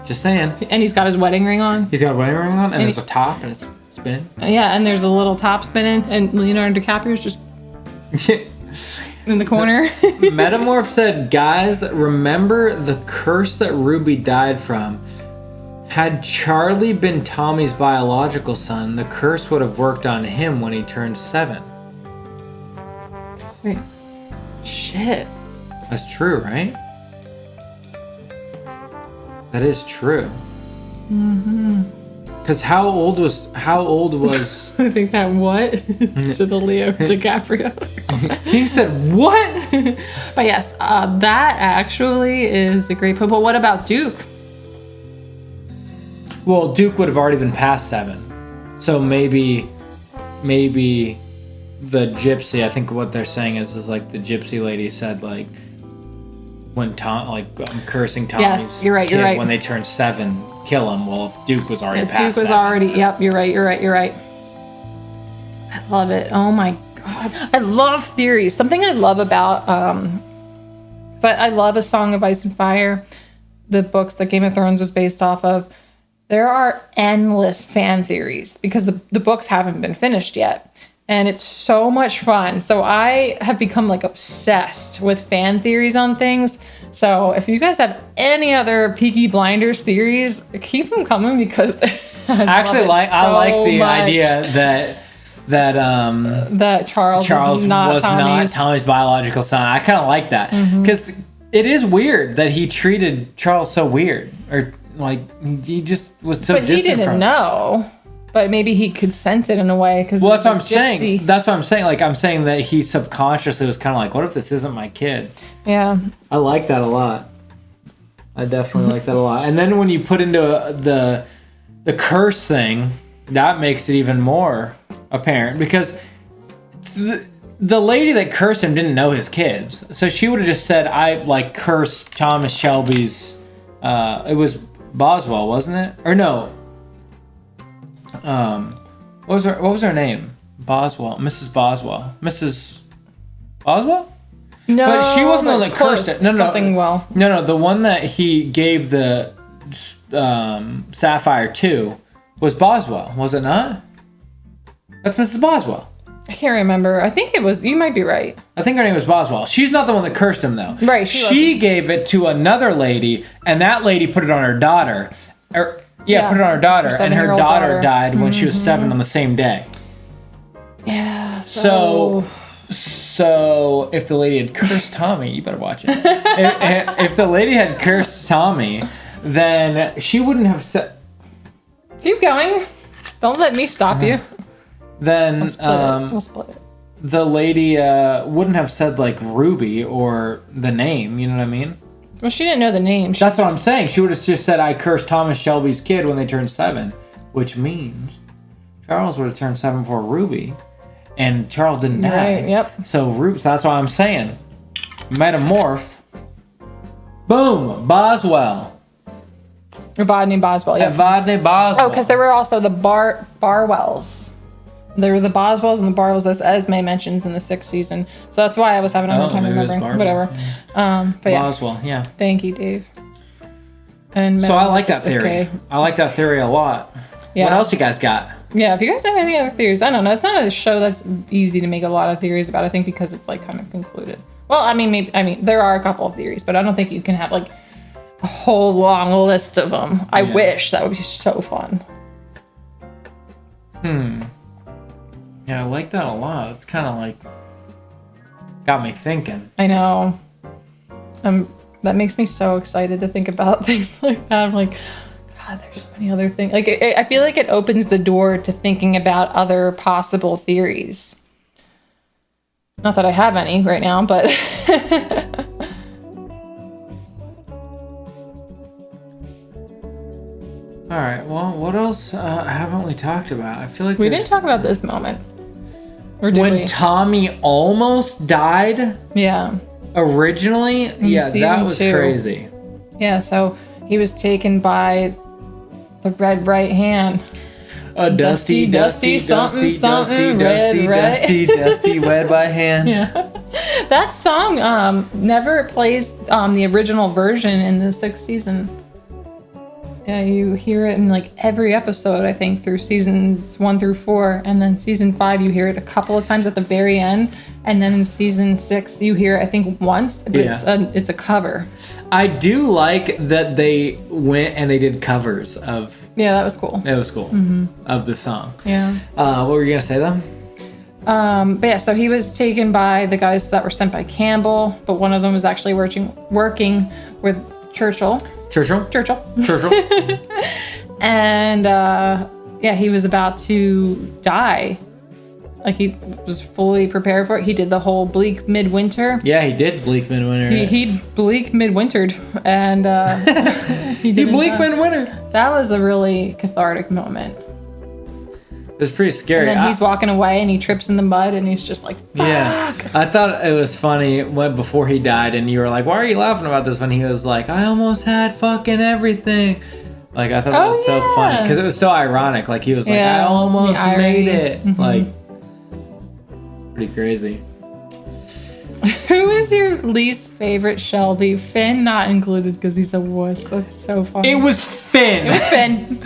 Just saying. And he's got his wedding ring on. He's got a wedding ring on, and there's a top, and it's spinning. Yeah, and there's a little top spinning, and Leonardo DiCaprio's just in the corner. Metamorph said, guys, remember the curse that Ruby died from? Had Charlie been Tommy's biological son, the curse would have worked on him when he turned 7. Wait. Shit. That's true, right? That is true. Because how old was I think that what is to the Leo DiCaprio. He said what? But yes, that actually is a great point. But what about Duke? Well, Duke would have already been past 7, so maybe the gypsy. I think what they're saying is like the gypsy lady said, like, when Tom, like, I'm cursing Tommy's yes, you're right. When they turn 7, kill him. Well, if Duke was already past Duke was 7. already. Yep, you're right. I love it. Oh my god, I love theories. Something I love about I love A Song of Ice and Fire, the books that Game of Thrones was based off of. There are endless fan theories because the books haven't been finished yet. And it's so much fun. So I have become like obsessed with fan theories on things. So if you guys have any other Peaky Blinders theories, keep them coming because I like the idea that Charles was not Tommy's biological son. I kind of like that because it is weird that he treated Charles so weird, or like he just was so distant from him. But he didn't know. But maybe he could sense it in a way. Well, that's what I'm saying. That's what I'm saying. Like, I'm saying that he subconsciously was kind of like, what if this isn't my kid? Yeah. I like that a lot. I definitely like that a lot. And then when you put into the curse thing, that makes it even more apparent. Because the lady that cursed him didn't know his kids. So she would have just said, I, like, cursed Thomas Shelby's... it was Boswell, wasn't it? Or no... what was her name? Boswell. Mrs. Boswell. Mrs. Boswell? No. But she wasn't the one that cursed it. No, the one that he gave the sapphire to was Boswell, was it not? That's Mrs. Boswell. I can't remember. I think it was, you might be right. I think her name was Boswell. She's not the one that cursed him, though. Right, she gave it to another lady, and that lady put it on her daughter. Put it on her daughter, and her daughter died when she was 7 on the same day. Yeah. So if the lady had cursed Tommy, you better watch it. if the lady had cursed Tommy, then she wouldn't have said. Keep going. Don't let me stop you. Then we'll split it. The lady wouldn't have said like Ruby or the name. You know what I mean? Well, she didn't know the name. That's what I'm saying. She would have just said, I cursed Thomas Shelby's kid when they turned 7, which means Charles would have turned 7 before Ruby, and Charles didn't die. Right, yep. So that's what I'm saying. Metamorph. Boom. Boswell. Evadne Boswell, yeah. Evadne Boswell. Oh, because there were also the Barwells. There were the Boswells and the Barwells, as Esme mentions in the 6th season. So that's why I was having a hard time remembering. Whatever. But Boswell, yeah. Thank you, Dave. And So I like that theory. Okay. I like that theory a lot. Yeah. What else you guys got? Yeah, if you guys have any other theories, I don't know. It's not a show that's easy to make a lot of theories about, I think, because it's like kind of concluded. Well, I mean, there are a couple of theories, but I don't think you can have like a whole long list of them. I wish. That would be so fun. Yeah, I like that a lot. It's kind of like got me thinking. I know. That makes me so excited to think about things like that. I'm like, God, there's so many other things. Like, I feel like it opens the door to thinking about other possible theories. Not that I have any right now, but All right. Well, what else haven't we talked about? I feel like we didn't talk about this moment. Or did when we? Tommy almost died Yeah. originally. Yeah, that season was 2. crazy. Yeah, so he was taken by the red right hand. A dusty, something, something, dusty, red, dusty, wed by hand. Yeah. That song never plays the original version in the 6th season. Yeah, you hear it in like every episode, I think, through seasons 1 through 4. And then season 5, you hear it a couple of times at the very end. And then in season 6, you hear it, I think, once, but it's a cover. I do like that they went and they did covers of. Yeah, that was cool. It was cool. Of the song. Yeah. What were you gonna say though? But yeah, so he was taken by the guys that were sent by Campbell, but one of them was actually working with Churchill. And yeah, he was about to die. Like, he was fully prepared for it. He did the whole bleak midwinter. Yeah, he did bleak midwinter. He bleak midwintered, and he bleak midwinter. That was a really cathartic moment. It was pretty scary. And then he's walking away and he trips in the mud and he's just like, fuck. Yeah. I thought it was funny before he died and you were like, why are you laughing about this? When he was like, I almost had fucking everything. Like, I thought that was so funny because it was so ironic. Like, he was like, I almost made it. Like, pretty crazy. Who is your least favorite Shelby? Finn not included because he's a wuss. That's so funny. It was Finn. It was Finn.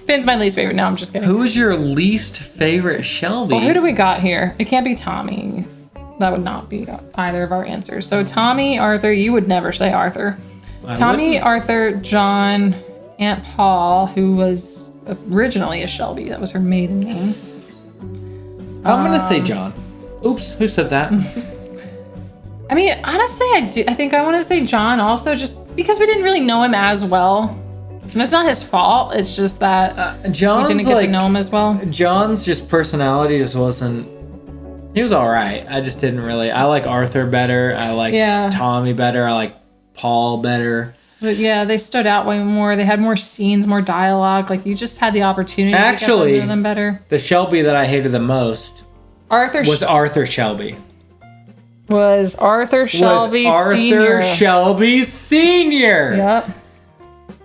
Finn's my least favorite. No, I'm just kidding. Who is your least favorite Shelby? Well, who do we got here? It can't be Tommy. That would not be either of our answers. So Tommy, Arthur, you would never say Arthur. Tommy, Arthur, John, Aunt Paul, who was originally a Shelby. That was her maiden name. I'm going to say John. Oops, who said that? I mean, honestly, I think I want to say John also, just because we didn't really know him as well. And it's not his fault. It's just that John's we didn't get to know him as well. John's just personality just wasn't. He was all right. I just didn't really. I like Arthur better. I like Tommy better. I like Paul better. But yeah, they stood out way more. They had more scenes, more dialogue. Like, you just had the opportunity to get to know them better. The Shelby that I hated the most was Arthur Shelby. Was Arthur Shelby Sr. Shelby Sr. Yep.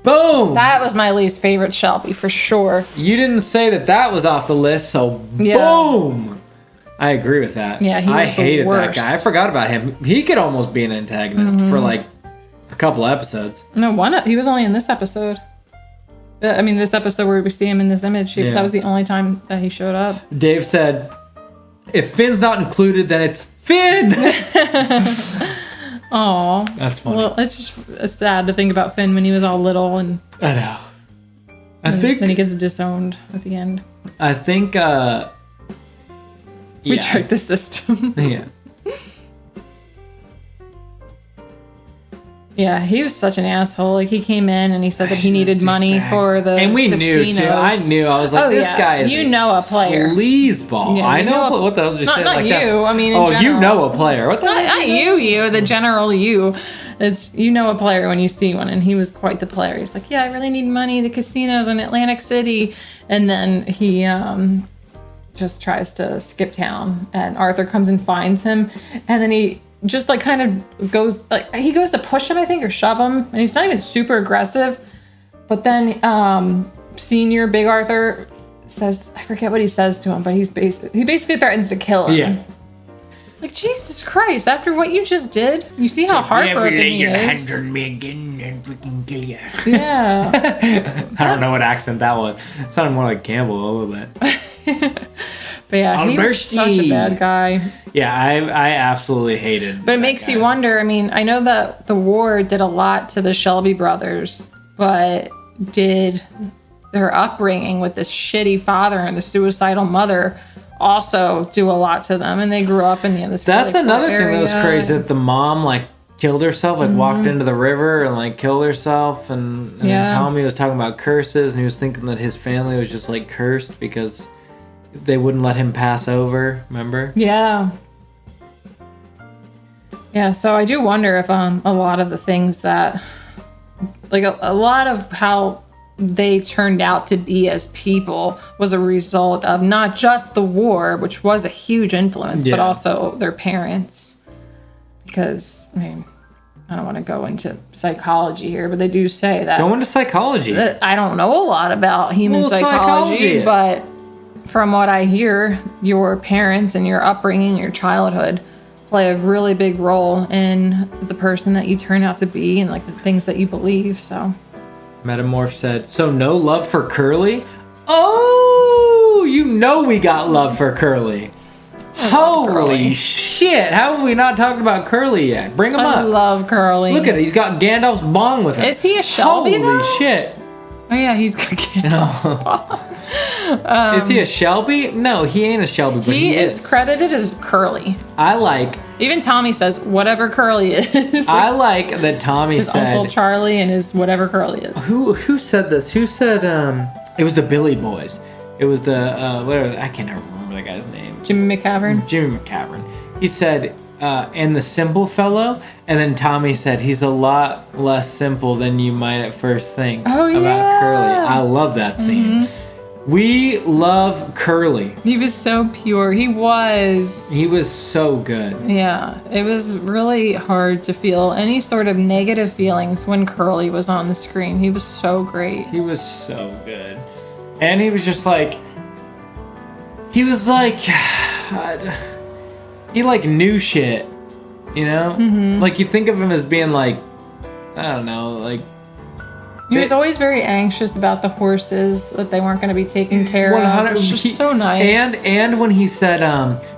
Boom. That was my least favorite Shelby for sure. You didn't say that was off the list, so boom. I agree with that. Yeah, I hated that guy. I forgot about him. He could almost be an antagonist for like a couple episodes. No, he was only in this episode. I mean, this episode where we see him in this image. That was the only time that he showed up. Dave said, if Finn's not included, then it's Finn! Aw. That's funny. Well, it's sad to think about Finn when he was all little and... I know. Then he gets disowned at the end. I think, we tricked the system. Yeah. Yeah, he was such an asshole. Like, he came in and he said that he needed money for the And we casinos. knew, too. I knew. I was like, this guy is a player. Sleazeball. Yeah, I know. What the hell did you say not like you. that? I mean, in general. You know a player. What the hell? Not you, the general you. It's, you know, a player when you see one, and he was quite the player. He's like, yeah, I really need money. The casinos in Atlantic City. And then he just tries to skip town, and Arthur comes and finds him, and then he just like kind of goes, like, he goes to push him, I think, or shove him, and he's not even super aggressive. But then Senior Big Arthur says, I forget what he says to him, but he basically threatens to kill him. Yeah. Like, Jesus Christ, after what you just did, you see how heartbroken he is. Me again and freaking kill you. Yeah. I don't know what accent that was. It sounded more like Campbell a little bit. But yeah, he was such a bad guy. Yeah, I absolutely hated. But it makes you wonder. I mean, I know that the war did a lot to the Shelby brothers, but did their upbringing with this shitty father and the suicidal mother also do a lot to them? And they grew up in this. That's really another poor thing that was area. crazy. That the mom killed herself, walked into the river and killed herself, and then Tommy was talking about curses, and he was thinking that his family was just cursed because they wouldn't let him pass over. Remember? Yeah. Yeah. So I do wonder if a lot of the things that, a lot of how they turned out to be as people was a result of not just the war, which was a huge influence, but also their parents. Because, I mean, I don't want to go into psychology here, but they do say that. Go into psychology. I don't know a lot about human psychology, but from what I hear, your parents and your upbringing, your childhood, play a really big role in the person that you turn out to be and the things that you believe. So Metamorph said, so no love for Curly? Oh, we got love for Curly. Holy shit, how have we not talked about Curly yet? Bring him up. I love Curly. Look at it, he's got Gandalf's bong with him. Is he a Shelby? Holy shit. Oh yeah, he's got Gandalf's bong. Is he a Shelby? No, he ain't a Shelby, but he is credited as Curly. Even Tommy says whatever Curly is. I like that Tommy his said Uncle Charlie and his whatever Curly is. Who said this? Who said it was the Billy Boys. It was the whatever, I can't remember the guy's name. Jimmy McCavern. He said and the simple fellow, and then Tommy said he's a lot less simple than you might at first think about Curly. I love that scene. We love Curly. He was so pure. He was so good. Yeah, it was really hard to feel any sort of negative feelings when Curly was on the screen. He was so great. He was so good. And he was just he knew shit, you know? You think of him as being I don't know, he was always very anxious about the horses, that they weren't going to be taken care of. Which was so nice. And when he said,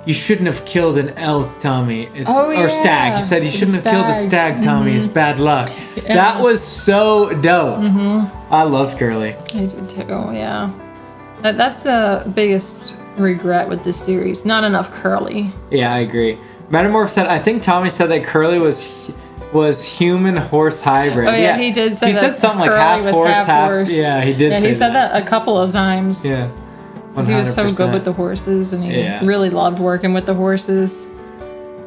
you shouldn't have killed an elk, Tommy. Or stag. He said, you shouldn't have killed a stag, Tommy. It's bad luck. Yeah. That was so dope. I loved Curly. I did too, yeah. That's the biggest regret with this series. Not enough Curly. Yeah, I agree. Metamorph said, I think Tommy said that Curly was human horse hybrid. Oh yeah, he did say that. He said something Curly half horse, half. Yeah, he did. Yeah, he said that a couple of times. Yeah, 100%. He was so good with the horses, and he really loved working with the horses.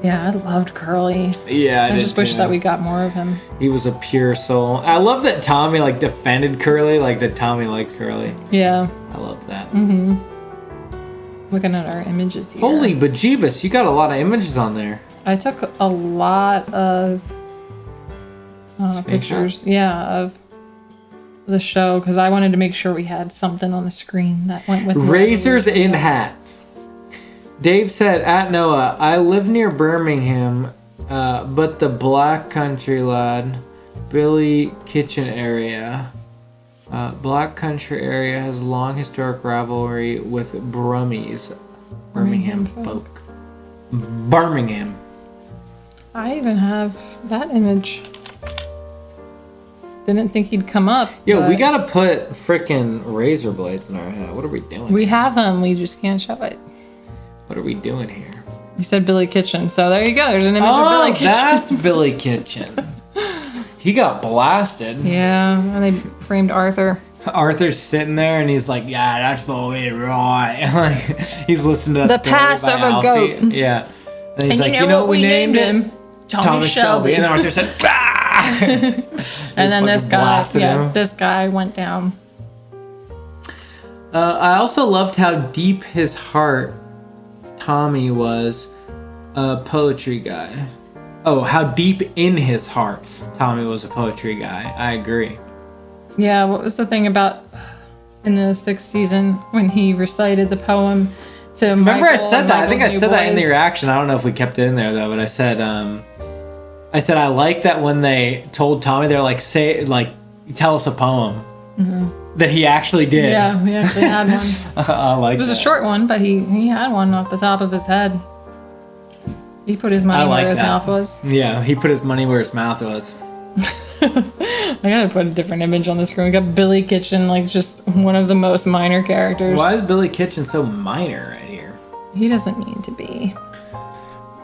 Yeah, I loved Curly. Yeah, I just wish that we got more of him. He was a pure soul. I love that Tommy defended Curly, that Tommy liked Curly. Yeah, I love that. Looking at our images here. Holy bejeebus, you got a lot of images on there. I took a lot of pictures, of the show, because I wanted to make sure we had something on the screen that went with razors in hats. Dave said, at Noah, I live near Birmingham, but the Black Country lad, Billy Kitchen area. Black Country area has long historic rivalry with Brummies, Birmingham folk. Birmingham. I even have that image. Didn't think he'd come up. Yo, we gotta put frickin' razor blades in our head. What are we doing? We have them, we just can't show it. What are we doing here? You said Billy Kitchen, so there you go. There's an image of Billy Kitchen. That's Billy Kitchen. He got blasted. Yeah, and they framed Arthur. Arthur's sitting there and he's like, yeah, that's fully right. He's listening to that the Passover goat. Yeah. And he's you know what we named him? Thomas Shelby. And then Arthur said, ah! And then this guy went down. I also loved how deep his heart Tommy was a poetry guy. Oh, how deep in his heart Tommy was a poetry guy. I agree. Yeah, what was the thing about in the 6th season when he recited the poem to Remember, I Michael said and that. I think I Michael's new said that in the boys. reaction. I don't know if we kept it in there though, but I said I like that when they told Tommy, they're like, tell us a poem that he actually did. Yeah, we actually had one. I like. It was a short one, but he had one off the top of his head. He put his money where his mouth was. Yeah, he put his money where his mouth was. I gotta put a different image on the screen. We got Billy Kitchen, like just one of the most minor characters. Why is Billy Kitchen so minor right here? He doesn't need to be.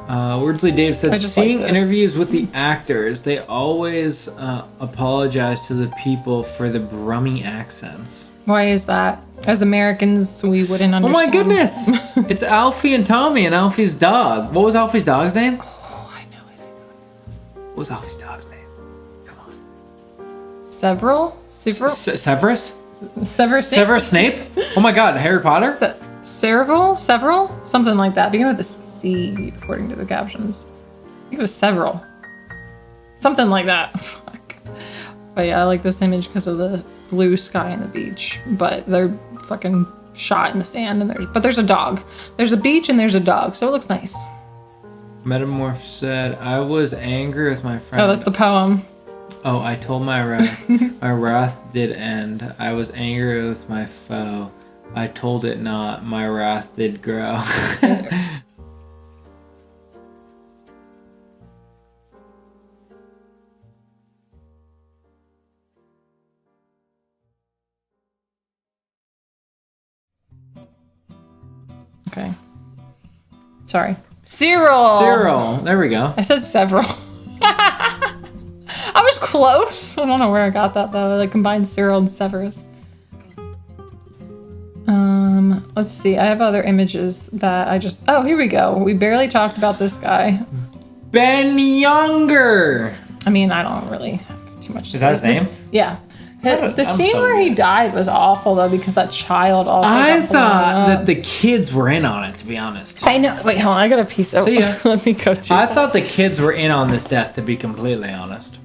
Wordsley Dave said, seeing like interviews with the actors, they always apologize to the people for the Brummy accents. Why is that? As Americans, we wouldn't understand. Oh my goodness! It's Alfie and Tommy and Alfie's dog. What was Alfie's dog's name? Oh, I know it. What was Alfie's dog's name? Come on. Severus? Severus? Severus Snape? Severus Snape? Oh my god, Harry Potter? Several? Something like that. Begin with a C, according to the captions. I think it was several. Something like that. Fuck. But yeah, I like this image because of the blue sky and the beach. But they're fucking shot in the sand, and there's a dog. There's a beach and there's a dog, so it looks nice. Metamorph said, I was angry with my friend. Oh, that's the poem. Oh, I told my wrath. My wrath did end. I was angry with my foe. I told it not. My wrath did grow. Okay. Sorry. Cyril. There we go. I said several. I was close. I don't know where I got that though. I like combined Cyril and Severus. Let's see. I have other images that I just. Oh, here we go. We barely talked about this guy. Ben Younger. I mean, I don't really have too much. Is that his name? Yeah. The I'm scene so where he good. died was awful though because that child also. I got blown thought up. that the kids were in on it, to be honest. I know. Wait, hold on. I got a piece of. See ya. Let me go to. I thought the kids were in on this death, to be completely honest.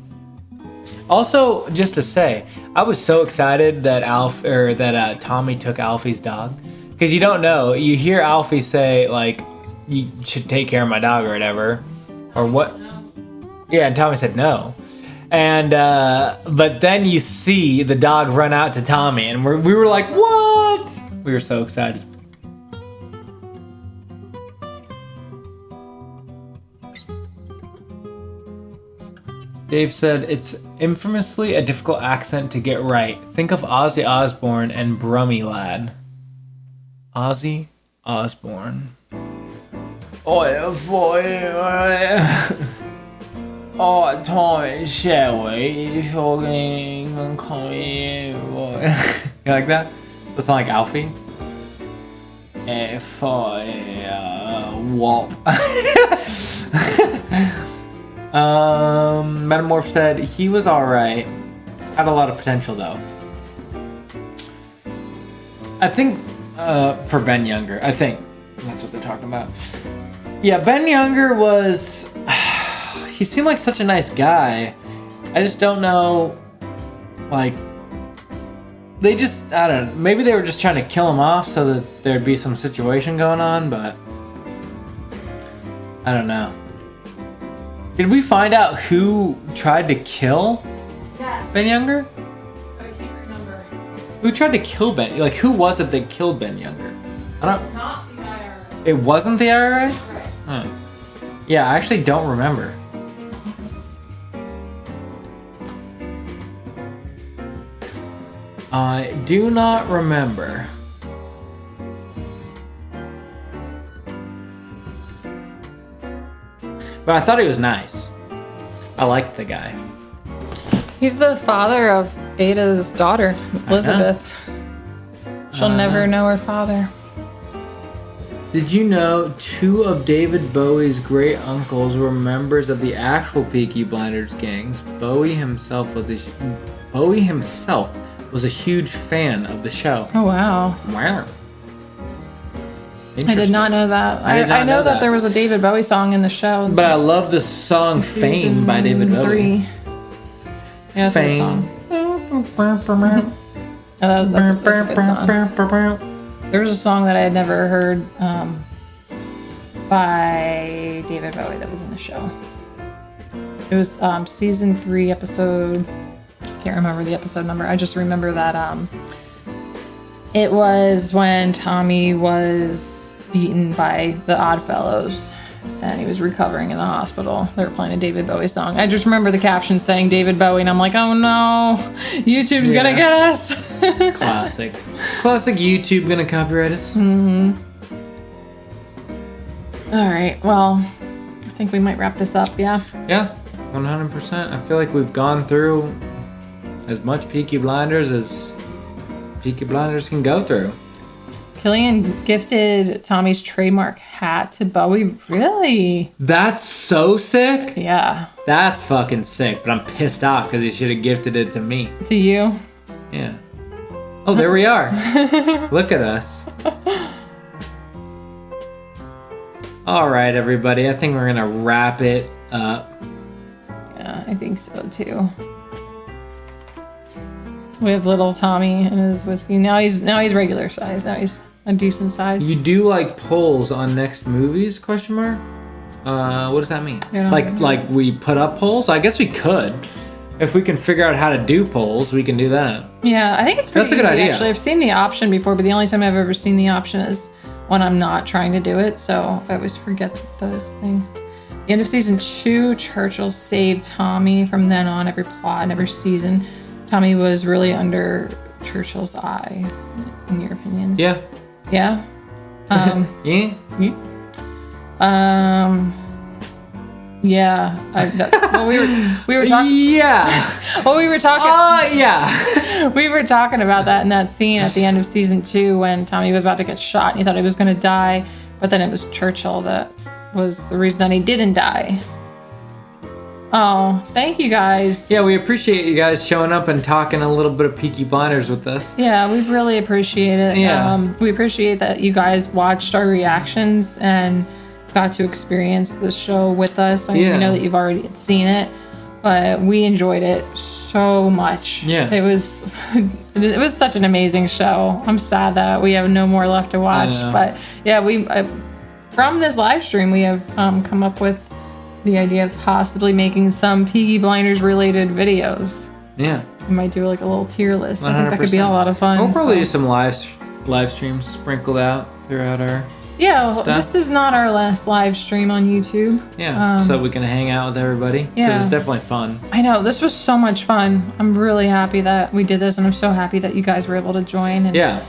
Also, just to say, I was so excited that Tommy took Alfie's dog, because you don't know. You hear Alfie say like, "You should take care of my dog" or whatever, or what? Yeah, and Tommy said no. And but then you see the dog run out to Tommy, and we were like, "What?" We were so excited. Dave said, it's infamously a difficult accent to get right. Think of Ozzy Osbourne and Brummy Lad. Ozzy Osbourne. Tommy, shall we fucking come in? You like that? Does it sound like Alfie? Wop. Metamorph said he was alright. Had a lot of potential though. I think for Ben Younger, I think that's what they're talking about. Yeah, Ben Younger was. He seemed like such a nice guy. I just don't know. Like, they just, I don't know. Maybe they were just trying to kill him off so that there'd be some situation going on, but I don't know. Did we find out who tried to kill Ben Younger? I can't remember. Who tried to kill Ben? Like, who was it that killed Ben Younger? I don't. Not the IRA. It wasn't the IRA? Right. Huh. Yeah, I actually don't remember. I do not remember. But I thought he was nice. I liked the guy. He's the father of Ada's daughter, Elizabeth. She'll never know her father. Did you know 2 of David Bowie's great uncles were members of the actual Peaky Blinders gangs? Bowie himself was a huge fan of the show. Oh wow. Wow. I did not know that. I did not I know know that that. there was a David Bowie song in the show. But I love the song Fame by David Bowie. Yeah, that's a good song. Yeah, that's a good song. There was a song that I had never heard by David Bowie that was in the show. It was season 3 episode. Can't remember the episode number. I just remember that it was when Tommy was beaten by the Oddfellows and he was recovering in the hospital. They were playing a David Bowie song. I just remember the caption saying David Bowie, and I'm like, oh no, YouTube's gonna get us. Classic YouTube gonna copyright us. All right, well, I think we might wrap this up. Yeah 100%. I feel like we've gone through as much Peaky Blinders as Peaky Blinders can go through. Killian gifted Tommy's trademark hat to Bowie. Really? That's so sick. Yeah. That's fucking sick, but I'm pissed off because he should have gifted it to me. To you? Yeah. Oh, there we are. Look at us. All right, everybody. I think we're going to wrap it up. Yeah, I think so too. We have little Tommy and his whiskey. Now he's regular size. Now he's a decent size. You do like polls on next movies? Question mark. What does that mean? Like we put up polls? I guess we could. If we can figure out how to do polls, we can do that. Yeah, I think it's pretty That's a good easy, idea. actually. I've seen the option before, but the only time I've ever seen the option is when I'm not trying to do it. So I always forget that it's a thing. The end of season 2, Churchill saved Tommy. From then on, every plot and every season, Tommy was really under Churchill's eye, in your opinion. Yeah. Yeah? Yeah. Yeah. Well, we were talking. Yeah. Well, we were talking. Yeah. We were talking about that in that scene at the end of season 2 when Tommy was about to get shot and he thought he was going to die, but then it was Churchill that was the reason that he didn't die. Oh, thank you guys. Yeah, we appreciate you guys showing up and talking a little bit of Peaky Blinders with us. Yeah, we really appreciate it. Yeah. We appreciate that you guys watched our reactions and got to experience the show with us. I mean, we know that you've already seen it, but we enjoyed it so much. Yeah. It was such an amazing show. I'm sad that we have no more left to watch, but yeah, we from this live stream we have come up with the idea of possibly making some Peaky Blinders related videos. Yeah. We might do like a little tier list. 100%. I think that could be a lot of fun. We'll probably do some live streams sprinkled out throughout our stuff. This is not our last live stream on YouTube. Yeah, so we can hang out with everybody. Because it's definitely fun. I know, this was so much fun. I'm really happy that we did this, and I'm so happy that you guys were able to join. And yeah.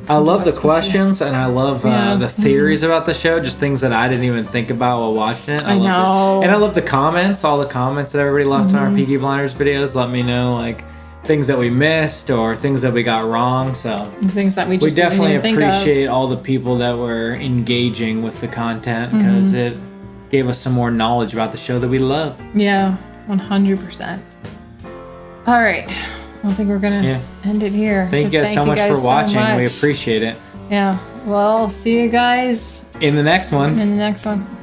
I love the questions, and I love the theories about the show, just things that I didn't even think about while watching it. I know. And I love the comments, all the comments that everybody left on our Peaky Blinders videos. Let me know, like, things that we missed or things that we got wrong. So things that we just definitely didn't even think appreciate all the people that were engaging with the content because it gave us some more knowledge about the show that we love. Yeah, 100%. All right. I think we're going to end it here. Thank you guys so much for watching. We appreciate it. Yeah. Well, see you guys in the next one. In the next one.